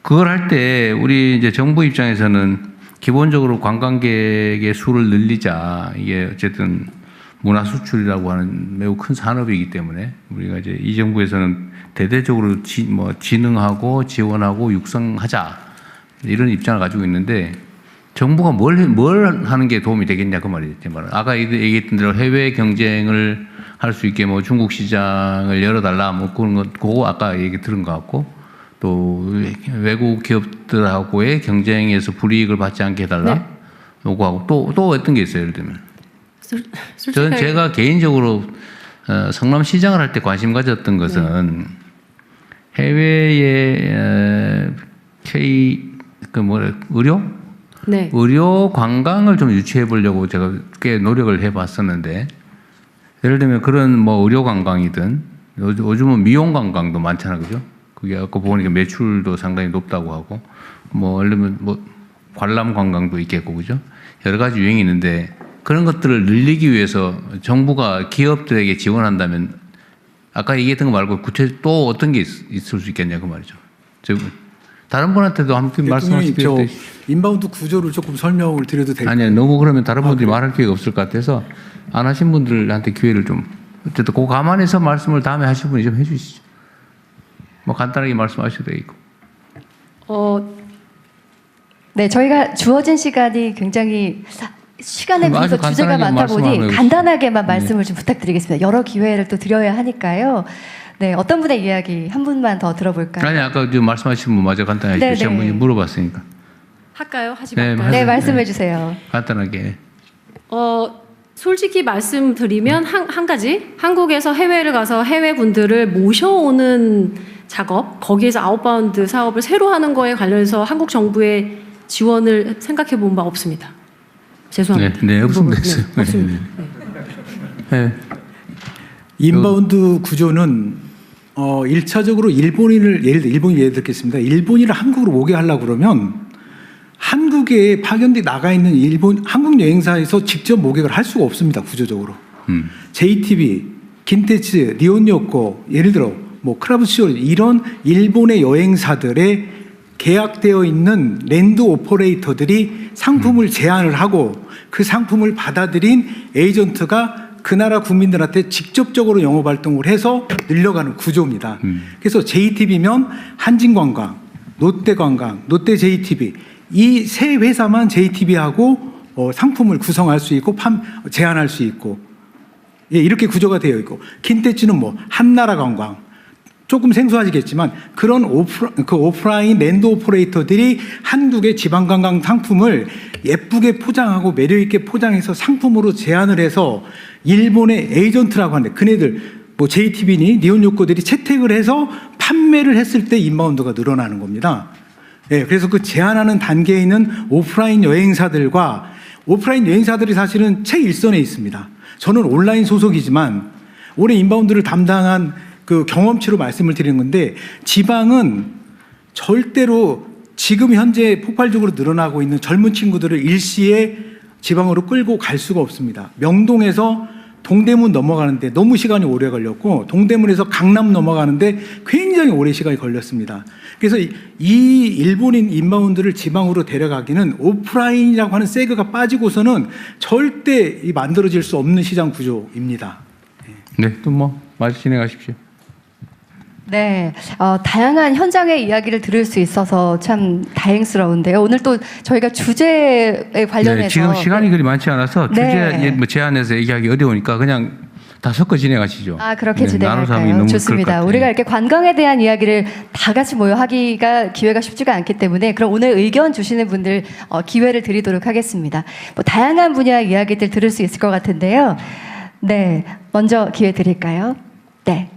그걸 할 때 우리 이제 정부 입장에서는 기본적으로 관광객의 수를 늘리자. 이게 어쨌든 문화 수출이라고 하는 매우 큰 산업이기 때문에 우리가 이제 이 정부에서는 대대적으로 진흥하고 지원하고 육성하자 이런 입장을 가지고 있는데 정부가 뭘 하는 게 도움이 되겠냐 그 말이죠. 제 말은 아까 얘기했던 대로 해외 경쟁을 할 수 있게 요즘 시장을 열어달라 그런 거 그거 아까 얘기 들은 것 같고 또 외국 기업들하고의 경쟁에서 불이익을 받지 않게 해달라. 네. 요구하고 또 어떤 게 있어요, 예를 들면. 저는 제가 개인적으로 성남시장을 할 때 관심 가졌던 것은 해외의 의료? 네. 의료 관광을 좀 유치해 보려고 제가 꽤 노력을 해 봤었는데, 예를 들면 그런 뭐 의료 관광이든 요즘은 미용 관광도 많잖아요. 그죠? 그게 아까 보니까 매출도 상당히 높다고 하고, 뭐 예를 들면 뭐 관람 관광도 있겠고, 그죠? 여러 가지 유행이 있는데 그런 것들을 늘리기 위해서 정부가 기업들에게 지원한다면 아까 얘기했던 거 말고 구체적으로 또 어떤 게 있을 수 있겠냐 그 말이죠. 다른 분한테도 한번 말씀하실 수 있어요. 인바운드 구조를 조금 설명을 드려도 될까요? 아니요, 너무 그러면 다른 분들이 말할 기회가 없을 것 같아서 안 하신 분들한테 기회를 좀 어쨌든 그 감안해서 말씀을 다음에 하실 분이 좀 해주시죠. 뭐 간단하게 말씀하셔도 되고. 네, 저희가 주어진 시간이 굉장히 시간에 비해서 주제가 많다 보니 간단하게만 말씀을 좀 부탁드리겠습니다. 여러 기회를 또 드려야 하니까요. 네, 어떤 분의 이야기 한 분만 더 들어볼까요? 아니 아까 지금 말씀하신 분 마저 간단하게 네, 제가 네. 물어봤으니까. 할까요? 하지 네, 말까요? 네, 말씀해 주세요. 간단하게. 솔직히 말씀드리면 한 가지 한국에서 해외를 가서 해외 분들을 모셔오는 작업, 거기에서 아웃바운드 사업을 새로 하는 거에 관련해서 한국 정부의 지원을 생각해 본 바 없습니다. 죄송합니다. 네, 없으면 됐어요. 네, 없습니다. 네. 인바운드 구조는 1차적으로 일본인을 예를 들겠습니다. 일본인을 한국으로 오게 하려고 그러면 한국에 파견돼 나가 있는 한국 여행사에서 직접 모객을 할 수가 없습니다. 구조적으로. JTB, 긴테츠, 니혼요코, 예를 들어 뭐 크라브시오 이런 일본의 여행사들의 계약되어 있는 랜드 오퍼레이터들이 상품을 제안을 하고 그 상품을 받아들인 에이전트가 그 나라 국민들한테 직접적으로 영업 활동을 해서 늘려가는 구조입니다. 그래서 JTB면 한진관광, 롯데관광, 롯데 JTB 이 세 회사만 JTB하고 상품을 구성할 수 있고 제안할 수 있고 예, 이렇게 구조가 되어 있고 킨테츠는 뭐 한나라 관광 조금 생소하시겠지만 그런 오프라인 랜드 오퍼레이터들이 한국의 지방관광 상품을 예쁘게 포장하고 매력있게 포장해서 상품으로 제안을 해서 일본의 에이전트라고 하는데 그네들 뭐 JTB니 니혼요코들이 채택을 해서 판매를 했을 때 인바운드가 늘어나는 겁니다. 예, 그래서 그 제안하는 단계에 있는 오프라인 여행사들과 오프라인 여행사들이 사실은 최일선에 있습니다. 저는 온라인 소속이지만 올해 인바운드를 담당한 그 경험치로 말씀을 드리는 건데 지방은 절대로 지금 현재 폭발적으로 늘어나고 있는 젊은 친구들을 일시에 지방으로 끌고 갈 수가 없습니다. 명동에서 동대문 넘어가는데 너무 시간이 오래 걸렸고 동대문에서 강남 넘어가는데 굉장히 오래 시간이 걸렸습니다. 그래서 이 일본인 인바운드를 지방으로 데려가기는 오프라인이라고 하는 세그가 빠지고서는 절대 만들어질 수 없는 시장 구조입니다. 네, 또 뭐 마저 진행하십시오. 네, 다양한 현장의 이야기를 들을 수 있어서 참 다행스러운데요. 오늘 또 저희가 주제에 관련해서 네, 지금 시간이 그리 많지 않아서 주제 뭐 제안해서 얘기하기 어려우니까 그냥 다 섞어 진행하시죠. 그렇게 네, 나눠서 하면 진행할까요? 너무 좋습니다. 그럴 것 우리가 이렇게 관광에 대한 이야기를 다 같이 모여 하기가 기회가 쉽지가 않기 때문에 그럼 오늘 의견 주시는 분들 기회를 드리도록 하겠습니다. 뭐 다양한 분야 이야기들 들을 수 있을 것 같은데요. 네, 먼저 기회 드릴까요? 네.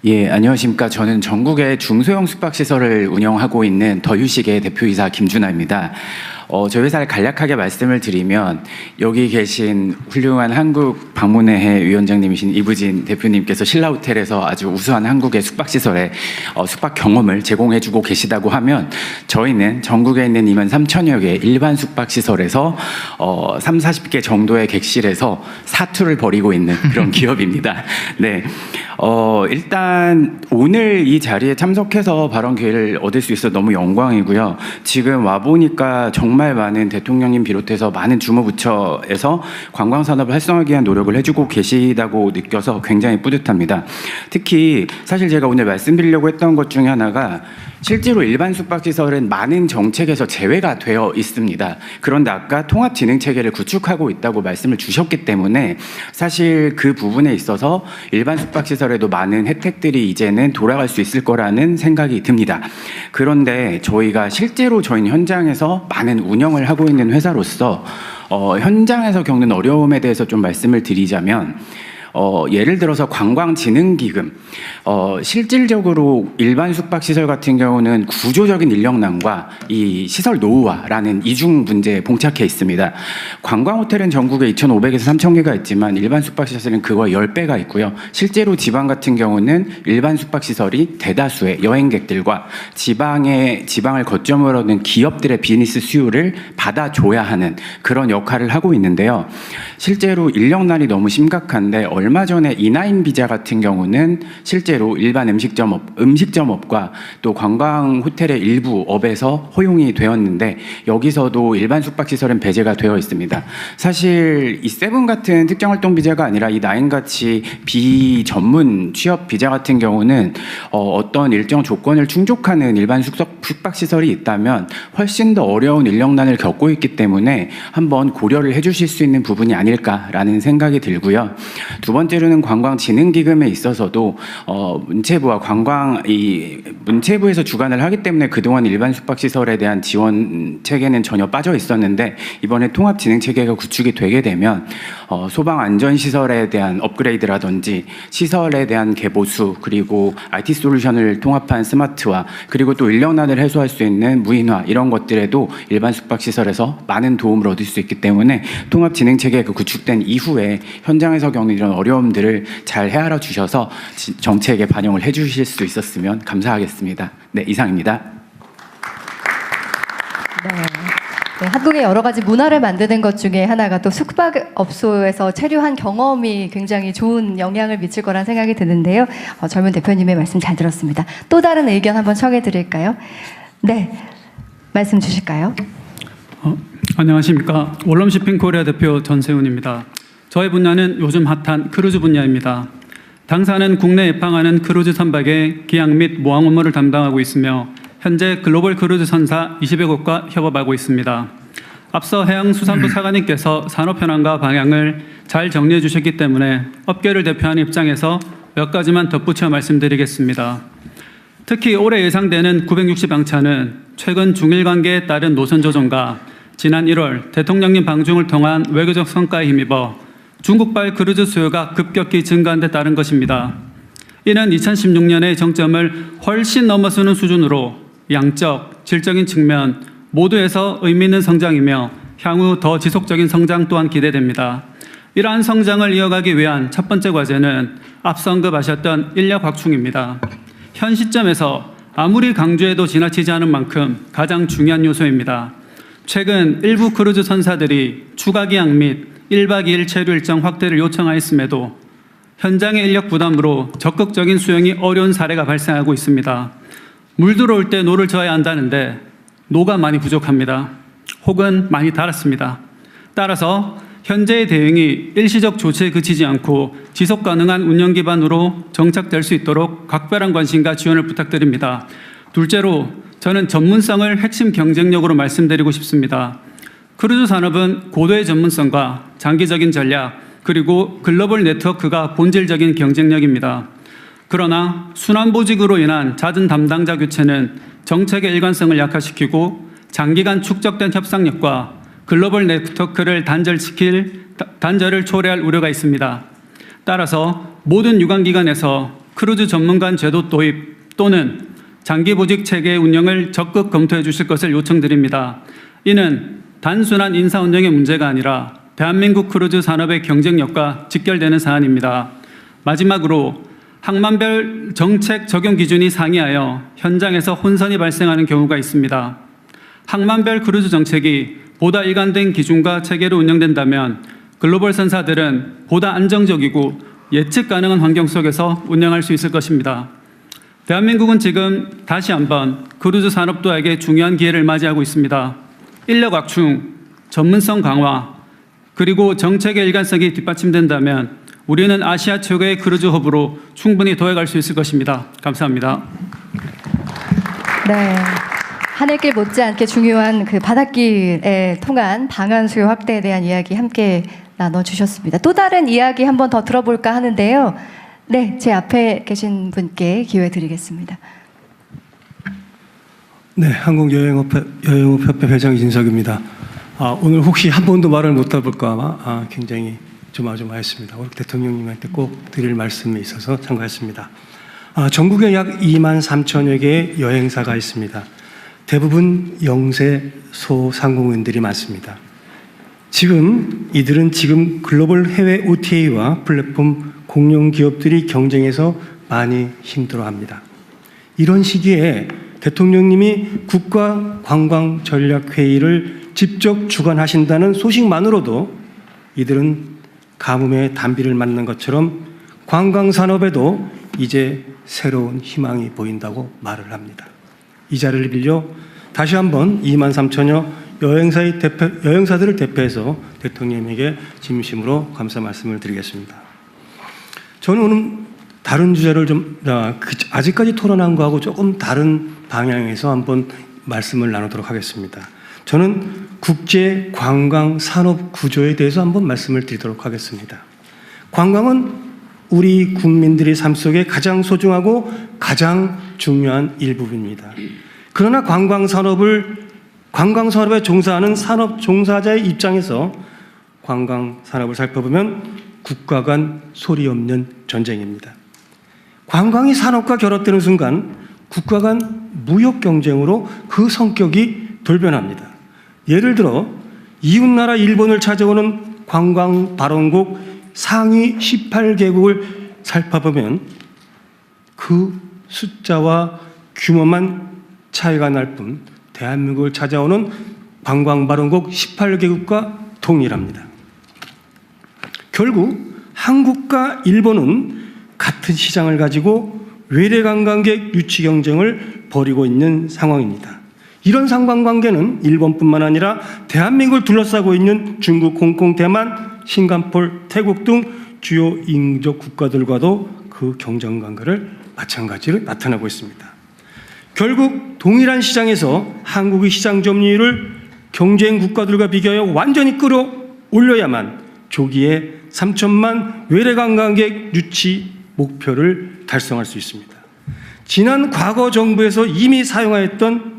예, 안녕하십니까. 저는 전국의 중소형 숙박시설을 운영하고 있는 더휴식의 대표이사 김준하입니다. 저희 회사를 간략하게 말씀을 드리면 여기 계신 훌륭한 한국 방문회 위원장님이신 이부진 대표님께서 신라호텔에서 아주 우수한 한국의 숙박시설에 숙박 경험을 제공해주고 계시다고 하면 저희는 전국에 있는 23,000여 개의 일반 숙박시설에서 30-40개 정도의 객실에서 사투를 벌이고 있는 그런 기업입니다. 네. 일단 오늘 이 자리에 참석해서 발언 기회를 얻을 수 있어 너무 영광이고요. 지금 와보니까 정말 많은 대통령님 비롯해서 많은 주무부처에서 관광산업을 활성화하기 위한 노력을 해주고 계시다고 느껴서 굉장히 뿌듯합니다. 특히 사실 제가 오늘 말씀드리려고 했던 것 중에 하나가 실제로 일반 숙박시설은 많은 정책에서 제외가 되어 있습니다. 그런데 아까 통합진흥체계를 구축하고 있다고 말씀을 주셨기 때문에 사실 그 부분에 있어서 일반 숙박시설에도 많은 혜택들이 이제는 돌아갈 수 있을 거라는 생각이 듭니다. 그런데 저희가 실제로 저희는 현장에서 많은 운영을 하고 있는 회사로서 현장에서 겪는 어려움에 대해서 좀 말씀을 드리자면 예를 들어서 관광진흥기금, 실질적으로 일반 숙박시설 같은 경우는 구조적인 인력난과 이 시설 노후화라는 이중 문제에 봉착해 있습니다. 관광호텔은 전국에 2,500에서 3,000개가 있지만 일반 숙박시설은 그거의 10배가 있고요. 실제로 지방 같은 경우는 일반 숙박시설이 대다수의 여행객들과 지방을 거점으로 하는 기업들의 비즈니스 수요를 받아줘야 하는 그런 역할을 하고 있는데요. 실제로 인력난이 너무 심각한데 얼마 전에 이나인 비자 같은 경우는 실제로 일반 음식점업과 또 관광 호텔의 일부 업에서 허용이 되었는데 여기서도 일반 숙박시설은 배제가 되어 있습니다. 사실 이 세븐 같은 특정활동 비자가 아니라 이 나인 같이 비전문 취업 비자 같은 경우는 어떤 일정 조건을 충족하는 일반 숙박시설이 있다면 훨씬 더 어려운 인력난을 겪고 있기 때문에 한번 고려를 해주실 수 있는 부분이 아닐까라는 생각이 들고요. 두 번째로는 관광진흥기금에 있어서도 문체부와 문체부에서 주관을 하기 때문에 그동안 일반 숙박시설에 대한 지원 체계는 전혀 빠져 있었는데 이번에 통합진흥체계가 구축이 되게 되면 소방안전시설에 대한 업그레이드라든지 시설에 대한 개보수 그리고 IT 솔루션을 통합한 스마트화 그리고 또 인력난을 해소할 수 있는 무인화 이런 것들에도 일반 숙박시설에서 많은 도움을 얻을 수 있기 때문에 통합진흥체계가 구축된 이후에 현장에서 겪는 이런 어려움들을 잘 헤아려 주셔서 정책에 반영을 해주실 수 있었으면 감사하겠습니다. 네, 이상입니다. 네, 한국의 여러 가지 문화를 만드는 것 중에 하나가 또 숙박업소에서 체류한 경험이 굉장히 좋은 영향을 미칠 거란 생각이 드는데요. 젊은 대표님의 말씀 잘 들었습니다. 또 다른 의견 한번 청해 드릴까요? 네, 말씀 주실까요? 안녕하십니까. 월럼시핑 코리아 대표 전세훈입니다. 저의 분야는 요즘 핫한 크루즈 분야입니다. 당사는 국내 입항하는 크루즈 선박의 기양 및 모항 업무를 담당하고 있으며 현재 글로벌 크루즈 선사 20여 곳과 협업하고 있습니다. 앞서 해양수산부 차관님께서 산업 현황과 방향을 잘 정리해 주셨기 때문에 업계를 대표하는 입장에서 몇 가지만 덧붙여 말씀드리겠습니다. 특히 올해 예상되는 960항차는 최근 중일 관계에 따른 노선 조정과 지난 1월 대통령님 방중을 통한 외교적 성과에 힘입어 중국발 크루즈 수요가 급격히 증가한 데 따른 것입니다. 이는 2016년의 정점을 훨씬 넘어서는 수준으로 양적, 질적인 측면 모두에서 의미 있는 성장이며 향후 더 지속적인 성장 또한 기대됩니다. 이러한 성장을 이어가기 위한 첫 번째 과제는 앞서 언급하셨던 인력 확충입니다. 현 시점에서 아무리 강조해도 지나치지 않은 만큼 가장 중요한 요소입니다. 최근 일부 크루즈 선사들이 추가 기항 및 1박 2일 체류 일정 확대를 요청하였음에도 현장의 인력 부담으로 적극적인 수용이 어려운 사례가 발생하고 있습니다. 물 들어올 때 노를 저어야 한다는데 노가 많이 부족합니다. 혹은 많이 달았습니다. 따라서 현재의 대응이 일시적 조치에 그치지 않고 지속 가능한 운영 기반으로 정착될 수 있도록 각별한 관심과 지원을 부탁드립니다. 둘째로 저는 전문성을 핵심 경쟁력으로 말씀드리고 싶습니다. 크루즈 산업은 고도의 전문성과 장기적인 전략 그리고 글로벌 네트워크가 본질적인 경쟁력입니다. 그러나 순환보직으로 인한 잦은 담당자 교체는 정책의 일관성을 약화시키고 장기간 축적된 협상력과 글로벌 네트워크를 단절을 초래할 우려가 있습니다. 따라서 모든 유관기관에서 크루즈 전문관 제도 도입 또는 장기보직 체계의 운영을 적극 검토해 주실 것을 요청드립니다. 이는 단순한 인사 운영의 문제가 아니라 대한민국 크루즈 산업의 경쟁력과 직결되는 사안입니다. 마지막으로 항만별 정책 적용 기준이 상이하여 현장에서 혼선이 발생하는 경우가 있습니다. 항만별 크루즈 정책이 보다 일관된 기준과 체계로 운영된다면 글로벌 선사들은 보다 안정적이고 예측 가능한 환경 속에서 운영할 수 있을 것입니다. 대한민국은 지금 다시 한번 크루즈 산업도에게 중요한 기회를 맞이하고 있습니다. 인력 확충, 전문성 강화, 그리고 정책의 일관성이 뒷받침된다면 우리는 아시아 최고의 크루즈 허브로 충분히 도약할 수 있을 것입니다. 감사합니다. 네. 하늘길 못지않게 중요한 그 바닷길에 통한 방한 수요 확대에 대한 이야기 함께 나눠주셨습니다. 또 다른 이야기 한번 더 들어볼까 하는데요. 네, 제 앞에 계신 분께 기회 드리겠습니다. 네, 한국여행업협회 회장 이진석입니다. 오늘 혹시 한 번도 말을 못 해볼까 굉장히 조마조마했습니다. 우리 대통령님한테 꼭 드릴 말씀이 있어서 참가했습니다. 전국에 약 2만 3천여 개의 여행사가 있습니다. 대부분 영세 소상공인들이 많습니다. 이들은 지금 글로벌 해외 OTA와 플랫폼 공룡 기업들이 경쟁해서 많이 힘들어합니다. 이런 시기에 대통령님이 국가관광전략회의를 직접 주관하신다는 소식만으로도 이들은 가뭄에 단비를 맞는 것처럼 관광산업에도 이제 새로운 희망이 보인다고 말을 합니다. 이 자리를 빌려 다시 한번 2만 3천여 여행사들을 대표해서 대통령님에게 진심으로 감사 말씀을 드리겠습니다. 저는 오늘 다른 주제를 아직까지 토론한 거하고 조금 다른 방향에서 한번 말씀을 나누도록 하겠습니다. 저는 국제 관광 산업 구조에 대해서 한번 말씀을 드리도록 하겠습니다. 관광은 우리 국민들의 삶 속에 가장 소중하고 가장 중요한 일부분입니다. 그러나 관광 산업에 종사하는 산업 종사자의 입장에서 관광 산업을 살펴보면 국가 간 소리 없는 전쟁입니다. 관광이 산업과 결합되는 순간 국가 간 무역 경쟁으로 그 성격이 돌변합니다. 예를 들어 이웃나라 일본을 찾아오는 관광 발원국 상위 18개국을 살펴보면 그 숫자와 규모만 차이가 날 뿐 대한민국을 찾아오는 관광 발원국 18개국과 동일합니다. 결국 한국과 일본은 같은 시장을 가지고 외래 관광객 유치 경쟁을 벌이고 있는 상황입니다. 이런 상관관계는 일본뿐만 아니라 대한민국을 둘러싸고 있는 중국, 홍콩, 대만, 싱가포르, 태국 등 주요 인접 국가들과도 그 경쟁 관계를 마찬가지로 나타나고 있습니다. 결국 동일한 시장에서 한국의 시장 점유율을 경쟁 국가들과 비교하여 완전히 끌어올려야만 조기에 3천만 외래 관광객 유치 목표를 달성할 수 있습니다. 지난 과거 정부에서 이미 사용하였던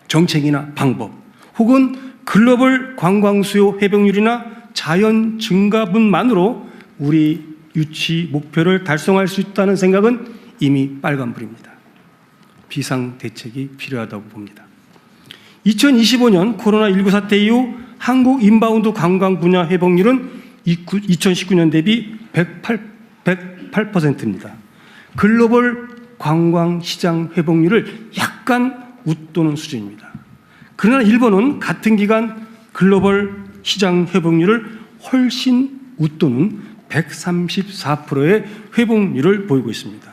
정책이나 방법 혹은 글로벌 관광 수요 회복률이나 자연 증가분만으로 우리 유치 목표를 달성할 수 있다는 생각은 이미 빨간불입니다. 비상 대책이 필요하다고 봅니다. 2025년 코로나19 사태 이후 한국 인바운드 관광 분야 회복률은 2019년 대비 108%입니다. 글로벌 관광 시장 회복률을 약간 웃도는 수준입니다. 그러나 일본은 같은 기간 글로벌 시장 회복률을 훨씬 웃도는 134%의 회복률을 보이고 있습니다.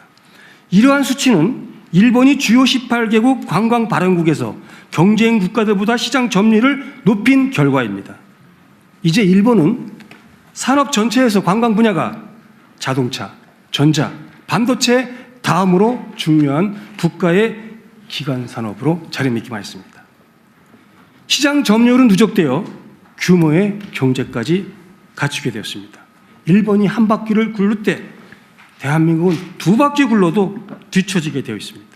이러한 수치는 일본이 주요 18개국 관광 발원국에서 경쟁 국가들보다 시장 점유율을 높인 결과입니다. 이제 일본은 산업 전체에서 관광 분야가 자동차, 전자, 반도체 다음으로 중요한 국가의 기관 산업으로 자리매김하고 있습니다. 시장 점유율은 누적되어 규모의 경제까지 갖추게 되었습니다. 일본이 한 바퀴를 굴릴 때 대한민국은 두 바퀴 굴러도 뒤처지게 되어 있습니다.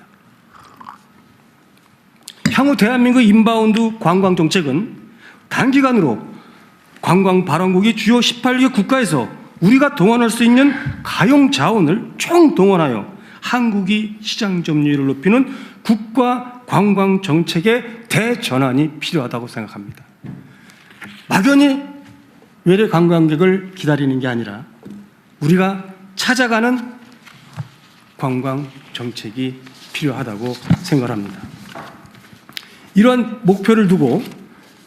향후 대한민국 인바운드 관광 정책은 단기간으로 관광 발원국이 주요 18개 국가에서 우리가 동원할 수 있는 가용 자원을 총동원하여 한국이 시장 점유율을 높이는 국가 관광 정책의 대전환이 필요하다고 생각합니다. 막연히 외래 관광객을 기다리는 게 아니라 우리가 찾아가는 관광 정책이 필요하다고 생각합니다. 이러한 목표를 두고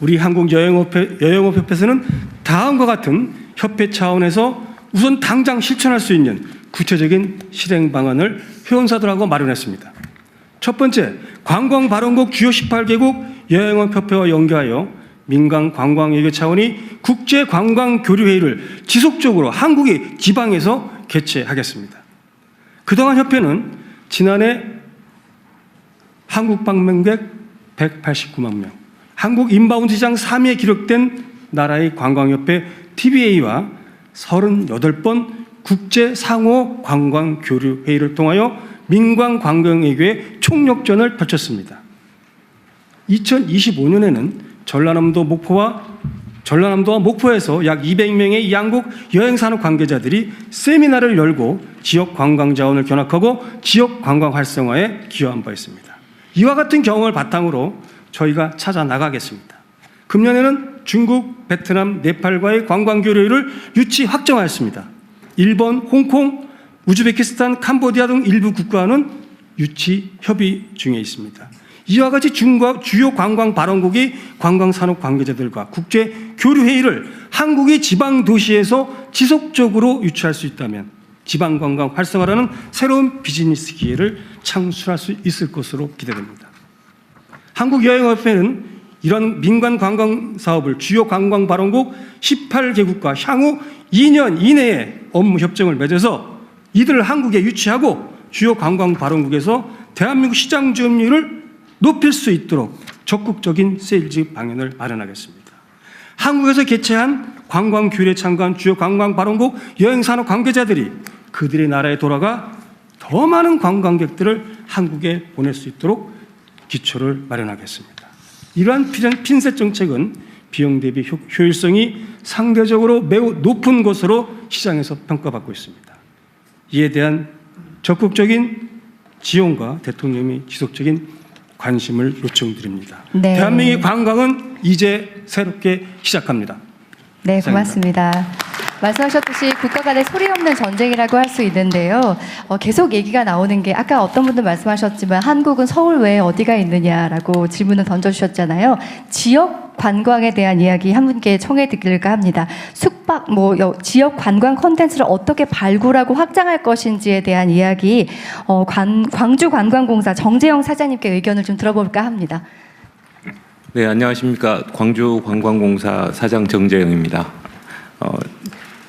우리 한국여행업협회에서는 다음과 같은 협회 차원에서 우선 당장 실천할 수 있는 구체적인 실행 방안을 회원사들하고 마련했습니다. 첫 번째, 관광 발원국 주요 18개국 여행업협회와 연계하여 민간 관광외교 차원이 국제 관광 교류 회의를 지속적으로 한국의 지방에서 개최하겠습니다. 그동안 협회는 지난해 한국 방문객 189만 명, 한국 인바운드 시장 3위에 기록된 나라의 관광협회 TBA와 38번 국제 상호 관광 교류 회의를 통하여 민관 관광외교의 총력전을 펼쳤습니다. 2025년에는 전라남도와 목포에서 약 200명의 양국 여행산업 관계자들이 세미나를 열고 지역 관광 자원을 견학하고 지역 관광 활성화에 기여한 바 있습니다. 이와 같은 경험을 바탕으로 저희가 찾아 나가겠습니다. 금년에는 중국, 베트남, 네팔과의 관광 교류를 유치 확정하였습니다. 일본, 홍콩, 우즈베키스탄, 캄보디아 등 일부 국가는 유치 협의 중에 있습니다. 이와 같이 주요 관광 발원국이 관광산업 관계자들과 국제 교류회의를 한국의 지방 도시에서 지속적으로 유치할 수 있다면 지방관광 활성화라는 새로운 비즈니스 기회를 창출할 수 있을 것으로 기대됩니다. 한국여행협회는 이런 민간 관광 사업을 주요 관광 발원국 18개국과 향후 2년 이내에 업무 협정을 맺어서 이들을 한국에 유치하고 주요 관광 발원국에서 대한민국 시장 점유율을 높일 수 있도록 적극적인 세일즈 방향을 마련하겠습니다. 한국에서 개최한 관광 규례에 참가한 주요 관광 발원국 여행산업 관계자들이 그들의 나라에 돌아가 더 많은 관광객들을 한국에 보낼 수 있도록 기초를 마련하겠습니다. 이러한 핀셋 정책은 비용 대비 효율성이 상대적으로 매우 높은 것으로 시장에서 평가받고 있습니다. 이에 대한 적극적인 지원과 대통령의 지속적인 관심을 요청드립니다. 네. 대한민국의 관광은 이제 새롭게 시작합니다. 네, 고맙습니다. 말씀하셨듯이 국가 간의 소리 없는 전쟁이라고 할 수 있는데요. 계속 얘기가 나오는 게 아까 어떤 분도 말씀하셨지만 한국은 서울 외에 어디가 있느냐라고 질문을 던져주셨잖아요. 지역 관광에 대한 이야기 한 분께 청해 드릴까 합니다. 숙박, 지역 관광 콘텐츠를 어떻게 발굴하고 확장할 것인지에 대한 이야기 광주관광공사 정재영 사장님께 의견을 좀 들어볼까 합니다. 네, 안녕하십니까. 광주관광공사 사장 정재영입니다.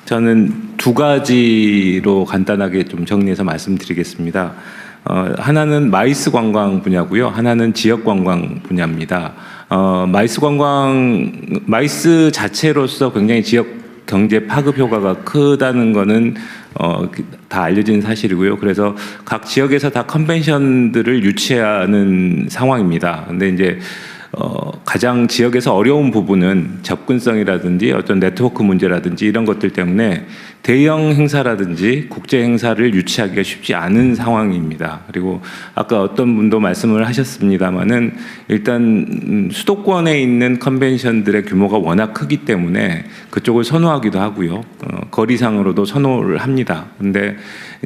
저는 두 가지로 간단하게 좀 정리해서 말씀드리겠습니다. 하나는 마이스 관광 분야고요. 하나는 지역 관광 분야입니다. 마이스 자체로서 굉장히 지역 경제 파급 효과가 크다는 거는 다 알려진 사실이고요. 그래서 각 지역에서 다 컨벤션들을 유치하는 상황입니다. 근데 이제 가장 지역에서 어려운 부분은 접근성이라든지 어떤 네트워크 문제라든지 이런 것들 때문에 대형 행사라든지 국제 행사를 유치하기가 쉽지 않은 상황입니다. 그리고 아까 어떤 분도 말씀을 하셨습니다마는 일단 수도권에 있는 컨벤션들의 규모가 워낙 크기 때문에 그쪽을 선호하기도 하고요. 거리상으로도 선호를 합니다. 근데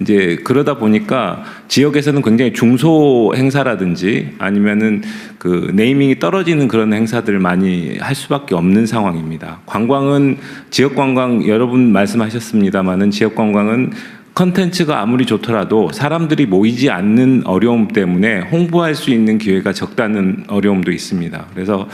이제 그러다 보니까 지역에서는 굉장히 중소 행사라든지 아니면은 그 네이밍이 떨어지는 그런 행사들을 많이 할 수밖에 없는 상황입니다. 관광은 지역 관광 여러분 말씀하셨습니다마는 지역 관광은 컨텐츠가 아무리 좋더라도 사람들이 모이지 않는 어려움 때문에 홍보할 수 있는 기회가 적다는 어려움도 있습니다. 그래서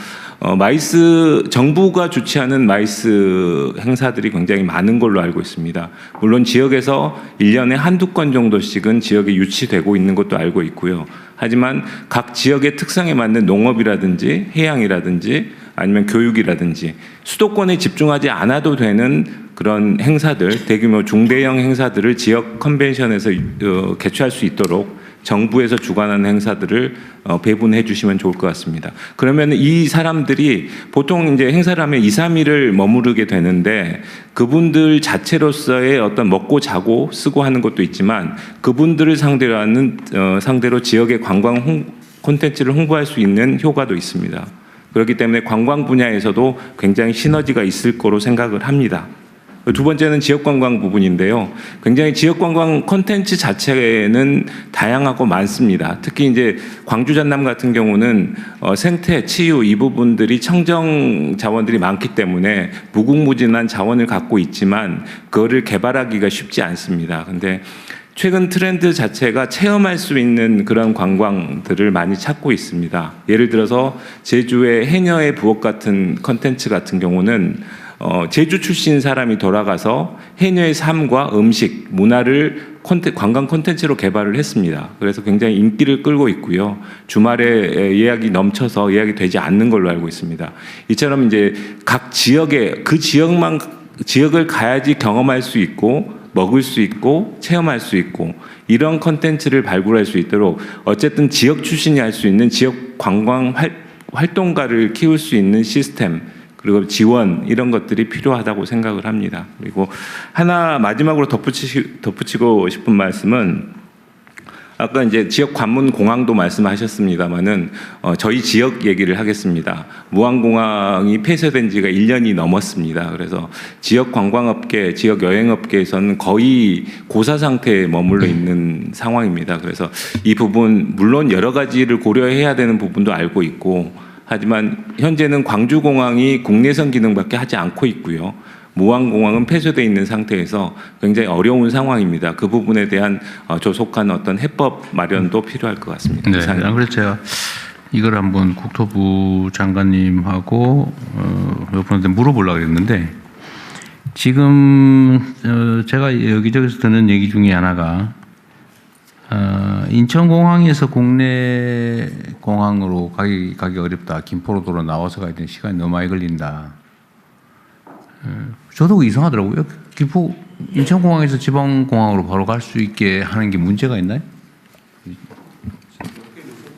정부가 주최하는 마이스 행사들이 굉장히 많은 걸로 알고 있습니다. 물론 지역에서 1년에 한두 건 정도씩은 지역에 유치되고 있는 것도 알고 있고요. 하지만 각 지역의 특성에 맞는 농업이라든지 해양이라든지 아니면 교육이라든지 수도권에 집중하지 않아도 되는 그런 행사들, 대규모 중대형 행사들을 지역 컨벤션에서 개최할 수 있도록 정부에서 주관하는 행사들을 배분해 주시면 좋을 것 같습니다. 그러면 이 사람들이 보통 이제 행사를 하면 2, 3일을 머무르게 되는데 그분들 자체로서의 어떤 먹고 자고 쓰고 하는 것도 있지만 그분들을 상대로 지역의 관광 콘텐츠를 홍보할 수 있는 효과도 있습니다. 그렇기 때문에 관광 분야에서도 굉장히 시너지가 있을 거로 생각을 합니다. 두 번째는 지역관광 부분인데요. 굉장히 지역관광 콘텐츠 자체는 다양하고 많습니다. 특히 이제 광주 전남 같은 경우는 생태, 치유 이 부분들이 청정 자원들이 많기 때문에 무궁무진한 자원을 갖고 있지만 그거를 개발하기가 쉽지 않습니다. 근데 최근 트렌드 자체가 체험할 수 있는 그런 관광들을 많이 찾고 있습니다. 예를 들어서 제주의 해녀의 부엌 같은 컨텐츠 같은 경우는 제주 출신 사람이 돌아가서 해녀의 삶과 음식, 문화를 관광 콘텐츠로 개발을 했습니다. 그래서 굉장히 인기를 끌고 있고요. 주말에 예약이 넘쳐서 예약이 되지 않는 걸로 알고 있습니다. 이처럼 이제 각 지역에 그 지역을 가야지 경험할 수 있고 먹을 수 있고 체험할 수 있고 이런 컨텐츠를 발굴할 수 있도록 어쨌든 지역 출신이 할 수 있는 지역 관광 활동가를 키울 수 있는 시스템 그리고 지원 이런 것들이 필요하다고 생각을 합니다. 그리고 하나 마지막으로 덧붙이고 싶은 말씀은 아까 이제 지역 관문 공항도 말씀하셨습니다만은 저희 지역 얘기를 하겠습니다. 무안공항이 폐쇄된 지가 1년이 넘었습니다. 그래서 지역 관광업계, 지역 여행업계에서는 거의 고사 상태에 머물러 있는 상황입니다. 그래서 이 부분 물론 여러 가지를 고려해야 되는 부분도 알고 있고 하지만 현재는 광주공항이 국내선 기능밖에 하지 않고 있고요. 무안공항은 폐쇄되어 있는 상태에서 굉장히 어려운 상황입니다. 그 부분에 대한 조속한 어떤 해법 마련도 필요할 것 같습니다. 네, 안 그래서 제가 이걸 한번 국토부 장관님하고 몇 분한테 물어보려고 했는데 지금 제가 여기저기서 듣는 얘기 중에 하나가 인천공항에서 국내 공항으로 가기 어렵다. 김포로 나와서 가야 되는 시간이 너무 많이 걸린다. 저도 이상하더라고요. 인천공항에서 지방공항으로 바로 갈 수 있게 하는 게 문제가 있나요?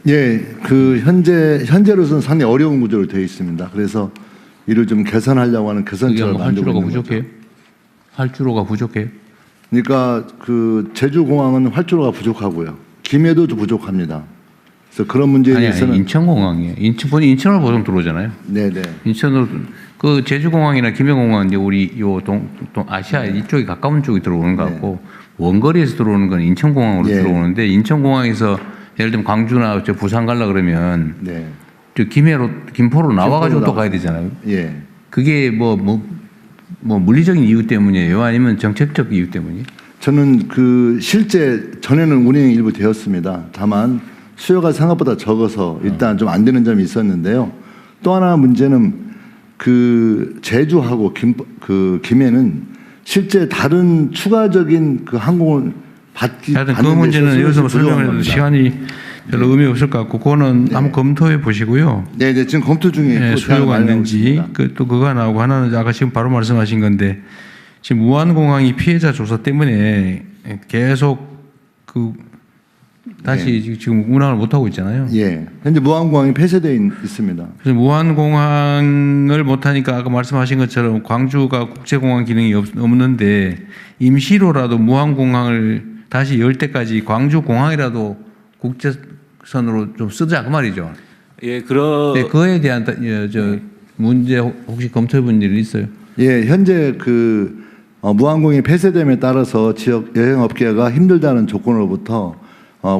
예, 그 현재로서는 상당히 어려운 구조로 되어 있습니다. 그래서 이를 좀 개선하려고 하는 개선책을 만들고 있는 거죠. 활주로가 부족해요? 그러니까 그 제주공항은 활주로가 부족하고요. 김해도 부족합니다. 그래서 그런 문제에 대해서는 인천공항이에요. 인천으로 보통 들어오잖아요. 네네. 인천으로 그 제주공항이나 김해공항 이제 우리 요 아시아 이쪽이 가까운 쪽이 들어오는 것 같고 원거리에서 들어오는 건 인천공항으로 들어오는데 인천공항에서 예를 들면 광주나 저 부산 가려 그러면 저 김포로 나와가지고 또 가야 되잖아요. 예. 그게 뭐 물리적인 이유 때문이에요? 아니면 정책적 이유 때문이에요? 저는 그 실제 전에는 운행이 일부 되었습니다. 다만 수요가 생각보다 적어서 일단 좀 안 되는 점이 있었는데요. 또 하나 문제는 그 제주하고 김해는 실제 다른 추가적인 그 항공을 그 문제는 여기서 설명해도 시간이 별로 의미 없을 것 같고 그거는 한번 검토해 보시고요. 네네 지금 검토 중에 네, 수요가 있는지 또 그거 나오고 하나는 아까 지금 바로 말씀하신 건데 지금 무안공항이 피해자 조사 때문에 계속 다시 지금 운항을 못 하고 있잖아요. 예, 현재 무안공항이 폐쇄되어 있습니다. 그래서 무안공항을 못 하니까 아까 말씀하신 것처럼 광주가 국제공항 기능이 없는데 임시로라도 무안공항을 다시 열 때까지 광주공항이라도 국제선으로 좀 쓰자 그 말이죠. 예, 그거에 대한 문제 혹시 검토해 본 일 있어요? 예, 현재 그 무안공항이 폐쇄됨에 따라서 지역 여행업계가 힘들다는 조건으로부터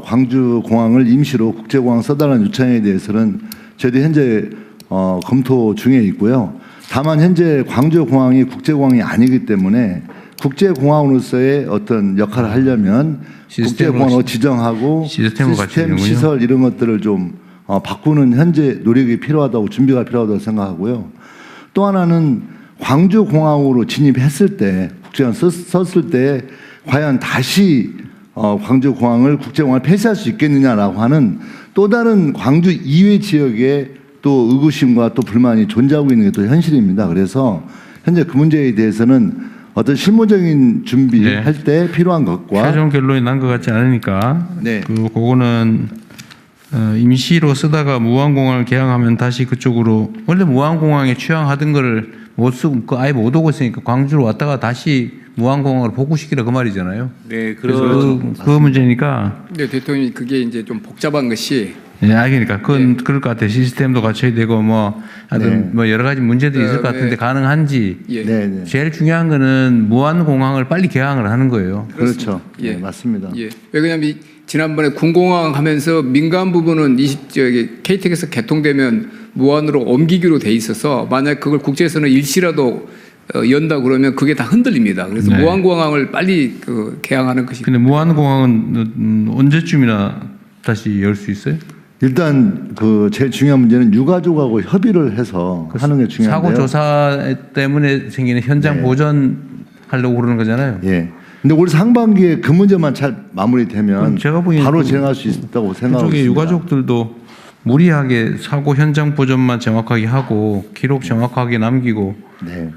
광주 공항을 임시로 국제공항 써달라는 요청에 대해서는 저희도 현재 검토 중에 있고요. 다만 현재 광주 공항이 국제공항이 아니기 때문에 국제공항으로서의 어떤 역할을 하려면 국제공항으로 지정하고 시스템 시설 이런 것들을 좀 바꾸는 현재 노력이 필요하다고 준비가 필요하다고 생각하고요. 또 하나는 광주 공항으로 진입했을 때 국제공항 썼을 때 과연 다시 광주 공항을 국제공항을 폐쇄할 수 있겠느냐라고 하는 또 다른 광주 이외 지역에 또 의구심과 또 불만이 존재하고 있는 게 또 현실입니다. 그래서 현재 그 문제에 대해서는 어떤 실무적인 준비할 때 필요한 것과 최종 결론이 난 것 같지 않으니까 그거는 임시로 쓰다가 무안공항을 개항하면 다시 그쪽으로 원래 무안공항에 취항하던 거를 못 쓰고 아예 못 오고 있으니까 광주로 왔다가 다시 무안공항으로 복구시키라 그 말이잖아요. 네, 그래서 그 문제니까. 네, 대통령이 그게 이제 좀 복잡한 것이. 네, 그러니까 그건 그럴 것 같아요. 시스템도 갖춰야 되고 뭐 하여튼 뭐 여러 가지 문제들이 있을 것 같은데 가능한지. 제일 중요한 거는 무안공항을 빨리 개항을 하는 거예요. 그렇죠. 예, 맞습니다. 예. 왜냐하면 지난번에 군공항 하면서 민간 부분은 KTX에서 개통되면 무안으로 옮기기로 돼 있어서 만약 그걸 국제에서는 일시라도 연다 그러면 그게 다 흔들립니다. 그래서 무안공항을 빨리 개항하는 것이. 근데 무안공항은 언제쯤이나 다시 열 수 있어요? 일단 그 제일 중요한 문제는 유가족하고 협의를 해서 하는 게 중요한데요. 사고 조사 때문에 생기는 현장 보전하려고 그러는 거잖아요. 예. 근데 올 상반기에 그 문제만 잘 마무리되면 제가 보기에는 바로 진행할 수 있다고 생각하고 그쪽에 있습니다. 유가족들도 무리하게 사고 현장 보전만 정확하게 하고 기록 정확하게 남기고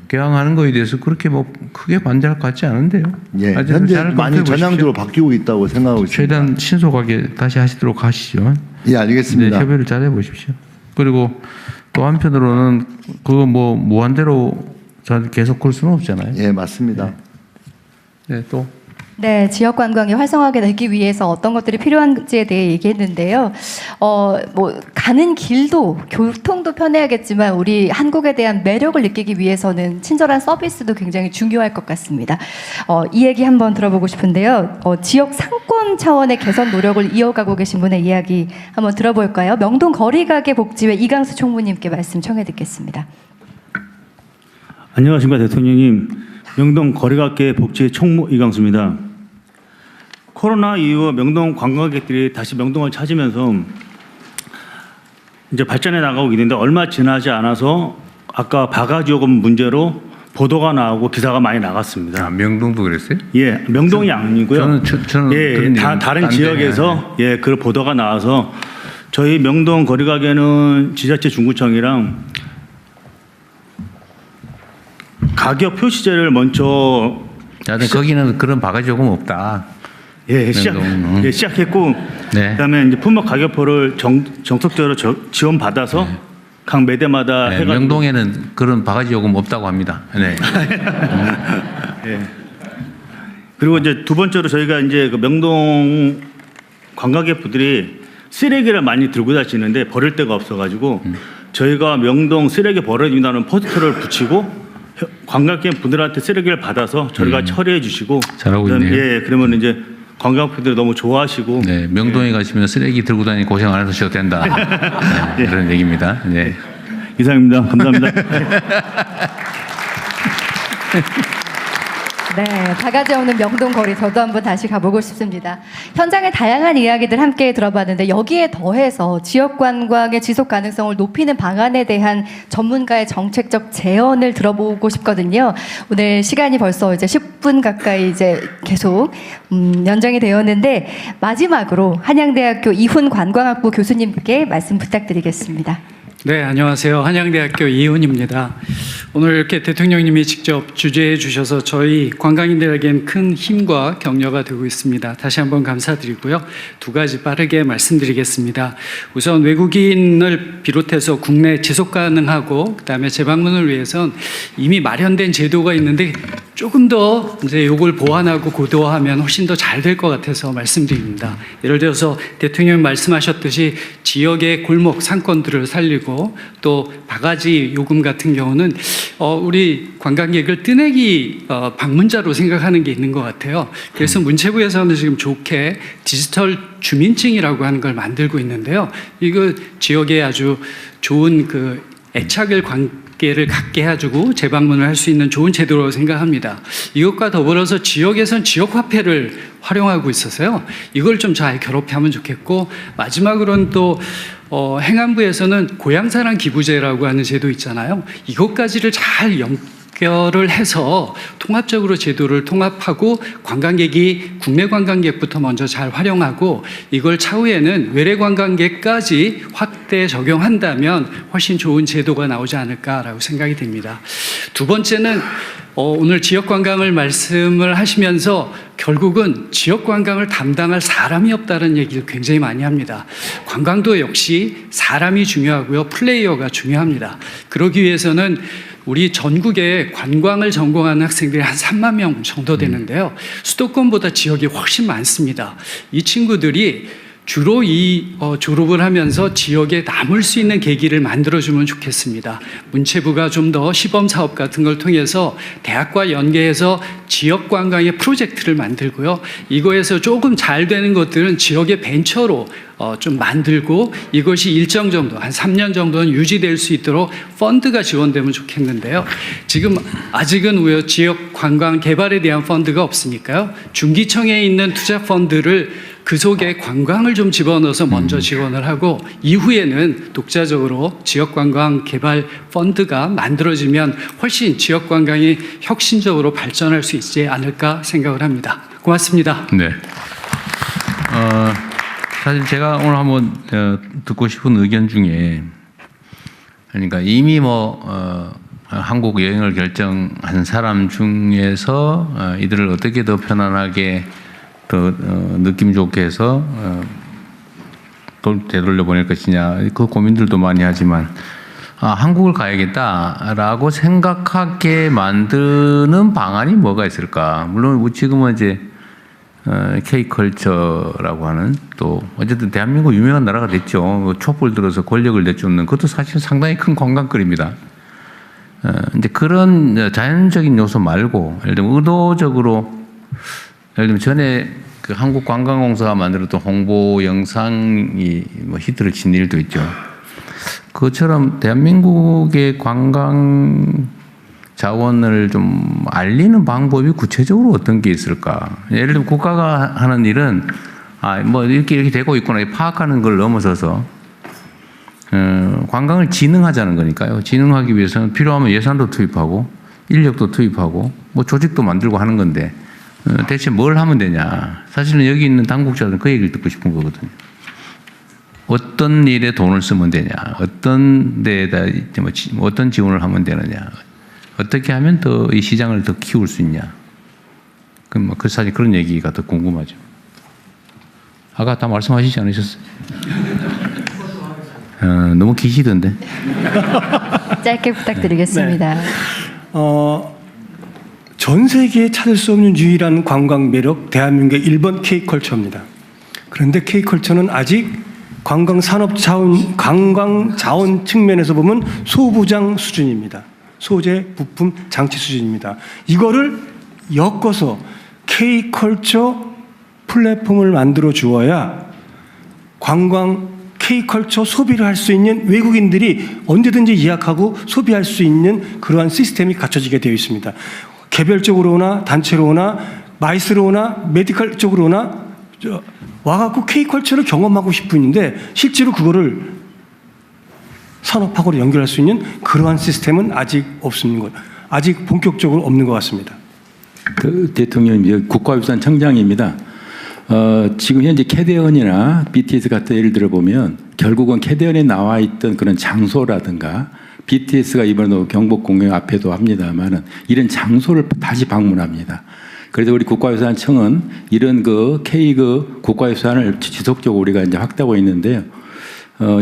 개항하는 거에 대해서 그렇게 뭐 크게 반대할 것 같지 않은데요. 예, 현재 많이 전향적으로 바뀌고 있다고 생각하고 있습니다. 최대한 신속하게 다시 하시도록 하시죠. 예, 알겠습니다. 네, 협의를 잘 해보십시오. 그리고 또 한편으로는 그거 뭐 무한대로 계속 그럴 수는 없잖아요. 예, 맞습니다. 네, 또. 네, 지역 관광이 활성화하게 되기 위해서 어떤 것들이 필요한지에 대해 얘기했는데요. 뭐 가는 길도 교통도 편해야겠지만 우리 한국에 대한 매력을 느끼기 위해서는 친절한 서비스도 굉장히 중요할 것 같습니다. 이 얘기 한번 들어보고 싶은데요. 지역 상권 차원의 개선 노력을 이어가고 계신 분의 이야기 한번 들어볼까요? 명동 거리가게 복지회 이강수 총무님께 말씀 청해 듣겠습니다. 안녕하십니까 대통령님. 명동 거리가게 복지회 총무 이강수입니다. 코로나 이후 명동 관광객들이 다시 명동을 찾으면서 이제 발전해 나가고 있는데 얼마 지나지 않아서 아까 바가지 요금 문제로 보도가 나오고 기사가 많이 나갔습니다. 아, 명동도 그랬어요? 예, 명동이 아니고요. 저는 예, 다른 지역에서 예, 그 보도가 나와서 저희 명동 거리가게는 지자체 중구청이랑 가격 표시제를 먼저 거기는 그런 바가지 요금 없다. 예, 시작했고 네. 그다음에 이제 품목 가격표를 정석적으로 지원받아서 각 매대마다 네, 해가지고 명동에는 그런 바가지 요금 없다고 합니다. 네. 예. 그리고 이제 두 번째로 저희가 이제 그 명동 관광객분들이 쓰레기를 많이 들고 다니는데 버릴 데가 없어가지고 저희가 명동 쓰레기 버려준다는 포스터를 붙이고 관광객 분들한테 쓰레기를 받아서 저희가 처리해 주시고 잘하고 있네요. 예, 그러면 이제 관광객분들이 너무 좋아하시고 네, 명동에 가시면 쓰레기 들고 다니 고생 안 하셔도 된다. 네, 그런 얘기입니다. 네. 이상입니다. 감사합니다. 네, 바가지 없는 명동 거리 저도 한번 다시 가보고 싶습니다. 현장의 다양한 이야기들 함께 들어봤는데 여기에 더해서 지역 관광의 지속 가능성을 높이는 방안에 대한 전문가의 정책적 제언을 들어보고 싶거든요. 오늘 시간이 벌써 이제 10분 가까이 이제 계속 연장이 되었는데 마지막으로 한양대학교 이훈 관광학부 교수님께 말씀 부탁드리겠습니다. 네, 안녕하세요. 한양대학교 이훈입니다. 오늘 이렇게 대통령님이 직접 주재해 주셔서 저희 관광인들에겐 큰 힘과 격려가 되고 있습니다. 다시 한번 감사드리고요. 두 가지 빠르게 말씀드리겠습니다. 우선 외국인을 비롯해서 국내 지속 가능하고 그다음에 재방문을 위해선 이미 마련된 제도가 있는데 조금 더 이제 요걸 보완하고 고도화하면 훨씬 더 잘 될 것 같아서 말씀드립니다. 예를 들어서 대통령님 말씀하셨듯이 지역의 골목 상권들을 살리고 또 바가지 요금 같은 경우는 우리 관광객을 뜨내기 방문자로 생각하는 게 있는 것 같아요. 그래서 문체부에서는 지금 좋게 디지털 주민증이라고 하는 걸 만들고 있는데요. 이거 지역에 아주 좋은 그 애착을 관계를 갖게 해주고 재방문을 할 수 있는 좋은 제도라고 생각합니다. 이것과 더불어서 지역에선 지역화폐를 활용하고 있어서요. 이걸 좀 잘 결합하면 좋겠고 마지막으로는 또 행안부에서는 고향사랑 기부제라고 하는 제도 있잖아요. 이것까지를 잘 연결을 해서 통합적으로 제도를 통합하고 관광객이 국내 관광객부터 먼저 잘 활용하고 이걸 차후에는 외래 관광객까지 확대 적용한다면 훨씬 좋은 제도가 나오지 않을까라고 생각이 됩니다. 두 번째는 오늘 지역 관광을 말씀을 하시면서 결국은 지역 관광을 담당할 사람이 없다는 얘기를 굉장히 많이 합니다. 관광도 역시 사람이 중요하고요. 플레이어가 중요합니다. 그러기 위해서는 우리 전국에 관광을 전공하는 학생들이 한 3만 명 정도 되는데요. 수도권보다 지역이 훨씬 많습니다. 이 친구들이 주로 졸업을 하면서 지역에 남을 수 있는 계기를 만들어주면 좋겠습니다. 문체부가 좀 더 시범사업 같은 걸 통해서 대학과 연계해서 지역 관광의 프로젝트를 만들고요. 이거에서 조금 잘 되는 것들은 지역의 벤처로 좀 만들고 이것이 일정 정도, 한 3년 정도는 유지될 수 있도록 펀드가 지원되면 좋겠는데요. 지금 아직은 왜 지역 관광 개발에 대한 펀드가 없으니까요. 중기청에 있는 투자 펀드를 그 속에 관광을 좀 집어넣어서 먼저 지원을 하고 이후에는 독자적으로 지역관광 개발 펀드가 만들어지면 훨씬 지역관광이 혁신적으로 발전할 수 있지 않을까 생각을 합니다. 고맙습니다. 네. 사실 제가 오늘 한번 듣고 싶은 의견 중에 그러니까 이미 한국 여행을 결정한 사람 중에서 이들을 어떻게 더 편안하게 더 느낌 좋게 해서 되돌려 보낼 것이냐 그 고민들도 많이 하지만 한국을 가야겠다라고 생각하게 만드는 방안이 뭐가 있을까? 물론 지금은 이제 K컬처라고 하는 또 어쨌든 대한민국 유명한 나라가 됐죠. 촛불 들어서 권력을 내쫓는 그것도 사실 상당히 큰 관광거리입니다. 이제 그런 자연적인 요소 말고 예를 들면 의도적으로 예를 들면 전에 그 한국관광공사가 만들었던 홍보 영상이 뭐 히트를 친 일도 있죠. 그것처럼 대한민국의 관광 자원을 좀 알리는 방법이 구체적으로 어떤 게 있을까? 예를 들면 국가가 하는 일은 뭐 이렇게 되고 있구나 파악하는 걸 넘어서서 관광을 진흥하자는 거니까요. 진흥하기 위해서는 필요하면 예산도 투입하고 인력도 투입하고 뭐 조직도 만들고 하는 건데 대체 뭘 하면 되냐? 사실은 여기 있는 당국자들은 그 얘기를 듣고 싶은 거거든요. 어떤 일에 돈을 쓰면 되냐? 어떤 데에다 어떤 지원을 하면 되느냐? 어떻게 하면 더 이 시장을 더 키울 수 있냐? 그럼 그 사실 그런 얘기가 더 궁금하죠. 아까 다 말씀하시지 않으셨어요? 너무 기시던데. 짧게 부탁드리겠습니다. 네. 전 세계에 찾을 수 없는 유일한 관광 매력 대한민국의 1번 K컬처입니다. 그런데 K컬처는 아직 관광 자원 측면에서 보면 소부장 수준입니다. 소재, 부품, 장치 수준입니다. 이거를 엮어서 K컬처 플랫폼을 만들어 주어야 관광 K컬처 소비를 할 수 있는 외국인들이 언제든지 예약하고 소비할 수 있는 그러한 시스템이 갖춰지게 되어 있습니다. 개별적으로 오나 단체로 오나 마이스로 오나 메디컬 쪽으로 오나 와갖고 K컬처를 경험하고 싶은데 실제로 그거를 산업하고 연결할 수 있는 그러한 시스템은 아직 없는 것, 아직 본격적으로 없는 것 같습니다. 그 대통령님 국가유산 청장입니다. 지금 현재 캐대언이나 BTS 같은 예를 들어 보면 결국은 캐대언에 나와 있던 그런 장소라든가 BTS가 이번에도 경복궁 앞에도 합니다만은 이런 장소를 다시 방문합니다. 그래서 우리 국가유산청은 이런 그 K 국가유산을 지속적으로 우리가 이제 확대하고 있는데요.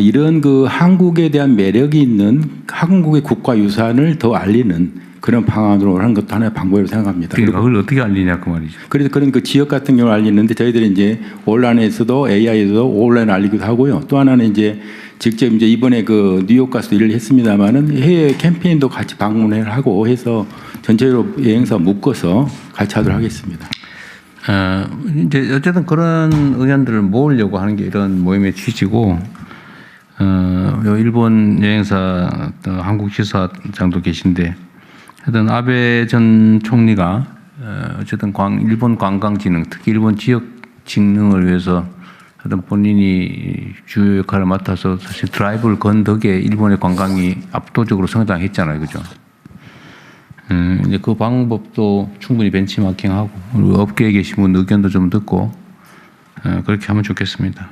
이런 그 한국에 대한 매력이 있는 한국의 국가유산을 더 알리는 그런 방안으로 하는 것도 하나의 방법이라고 생각합니다. 그러니까 그걸 어떻게 알리냐 그 말이죠. 그래서 그런 그 지역 같은 경우를 알리는데 저희들이 이제 온라인에서도 AI에서도 온라인 알리기도 하고요. 또 하나는 이제 직접 이제 이번에 그 뉴욕 가서 일을 했습니다만은 해외 캠페인도 같이 방문을 하고 해서 전체적으로 여행사 묶어서 같이 하도록 하겠습니다. 이제 어쨌든 그런 의견들을 모으려고 하는 게 이런 모임의 취지고, 일본 여행사 한국 지사장도 계신데, 하여튼 아베 전 총리가 어쨌든 일본 관광진흥, 특히 일본 지역 직능을 위해서 하여튼 본인이 주요 역할을 맡아서 사실 드라이브를 건 덕에 일본의 관광이 압도적으로 성장했잖아요, 그죠? 이제 그 방법도 충분히 벤치마킹하고 업계에 계신 분 의견도 좀 듣고 그렇게 하면 좋겠습니다.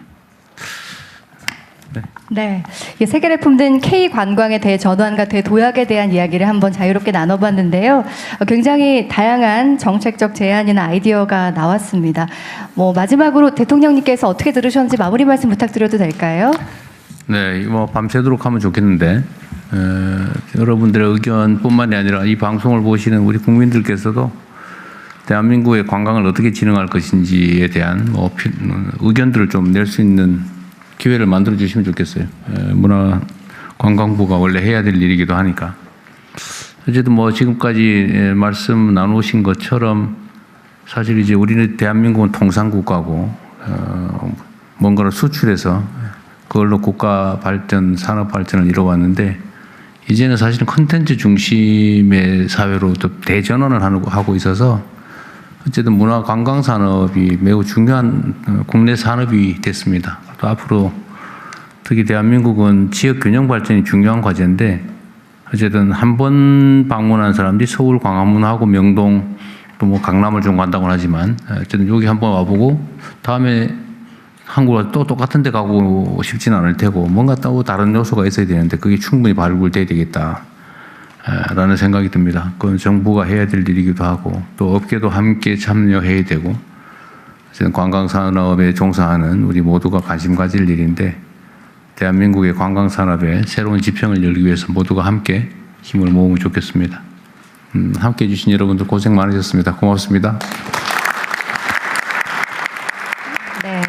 네, 세계를 품든 K 관광에 대해 전환과 대도약에 대한 이야기를 한번 자유롭게 나눠봤는데요. 굉장히 다양한 정책적 제안이나 아이디어가 나왔습니다. 마지막으로 대통령님께서 어떻게 들으셨는지 마무리 말씀 부탁드려도 될까요? 네, 밤새도록 하면 좋겠는데 여러분들의 의견뿐만이 아니라 이 방송을 보시는 우리 국민들께서도 대한민국의 관광을 어떻게 진흥할 것인지에 대한 의견들을 좀 낼 수 있는 기회를 만들어 주시면 좋겠어요. 문화관광부가 원래 해야 될 일이기도 하니까. 어쨌든 지금까지 말씀 나누신 것처럼 사실 이제 우리는 대한민국은 통상국가고 뭔가를 수출해서 그걸로 국가 발전, 산업 발전을 이뤄왔는데 이제는 사실은 콘텐츠 중심의 사회로 또 대전환을 하고 있어서 어쨌든 문화관광산업이 매우 중요한 국내 산업이 됐습니다. 또 앞으로 특히 대한민국은 지역 균형 발전이 중요한 과제인데 어쨌든 한 번 방문한 사람들이 서울 광화문하고 명동 또 강남을 좀 간다고 하지만 어쨌든 여기 한번 와보고 다음에 한국과 또 똑같은 데 가고 싶지는 않을 테고 뭔가 또 다른 요소가 있어야 되는데 그게 충분히 발굴돼야 되겠다 라는 생각이 듭니다. 그건 정부가 해야 될 일이기도 하고 또 업계도 함께 참여해야 되고 어쨌든 관광산업에 종사하는 우리 모두가 관심 가질 일인데 대한민국의 관광산업에 새로운 지평을 열기 위해서 모두가 함께 힘을 모으면 좋겠습니다. 함께해 주신 여러분들 고생 많으셨습니다. 고맙습니다. 네.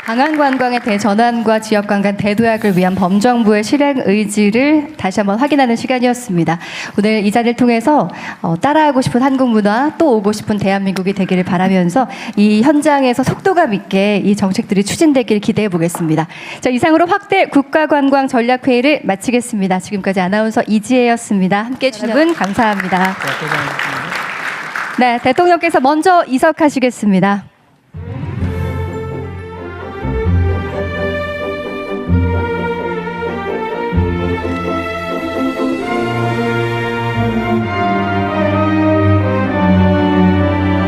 방한관광의 대전환과 지역관광 대도약을 위한 범정부의 실행 의지를 다시 한번 확인하는 시간이었습니다. 오늘 이 자리를 통해서 따라하고 싶은 한국 문화, 또 오고 싶은 대한민국이 되기를 바라면서 이 현장에서 속도감 있게 이 정책들이 추진되길 기대해 보겠습니다. 자, 이상으로 확대 국가관광 전략회의를 마치겠습니다. 지금까지 아나운서 이지혜였습니다. 함께해 주신 여러분 감사합니다. 네, 대통령께서 먼저 이석하시겠습니다.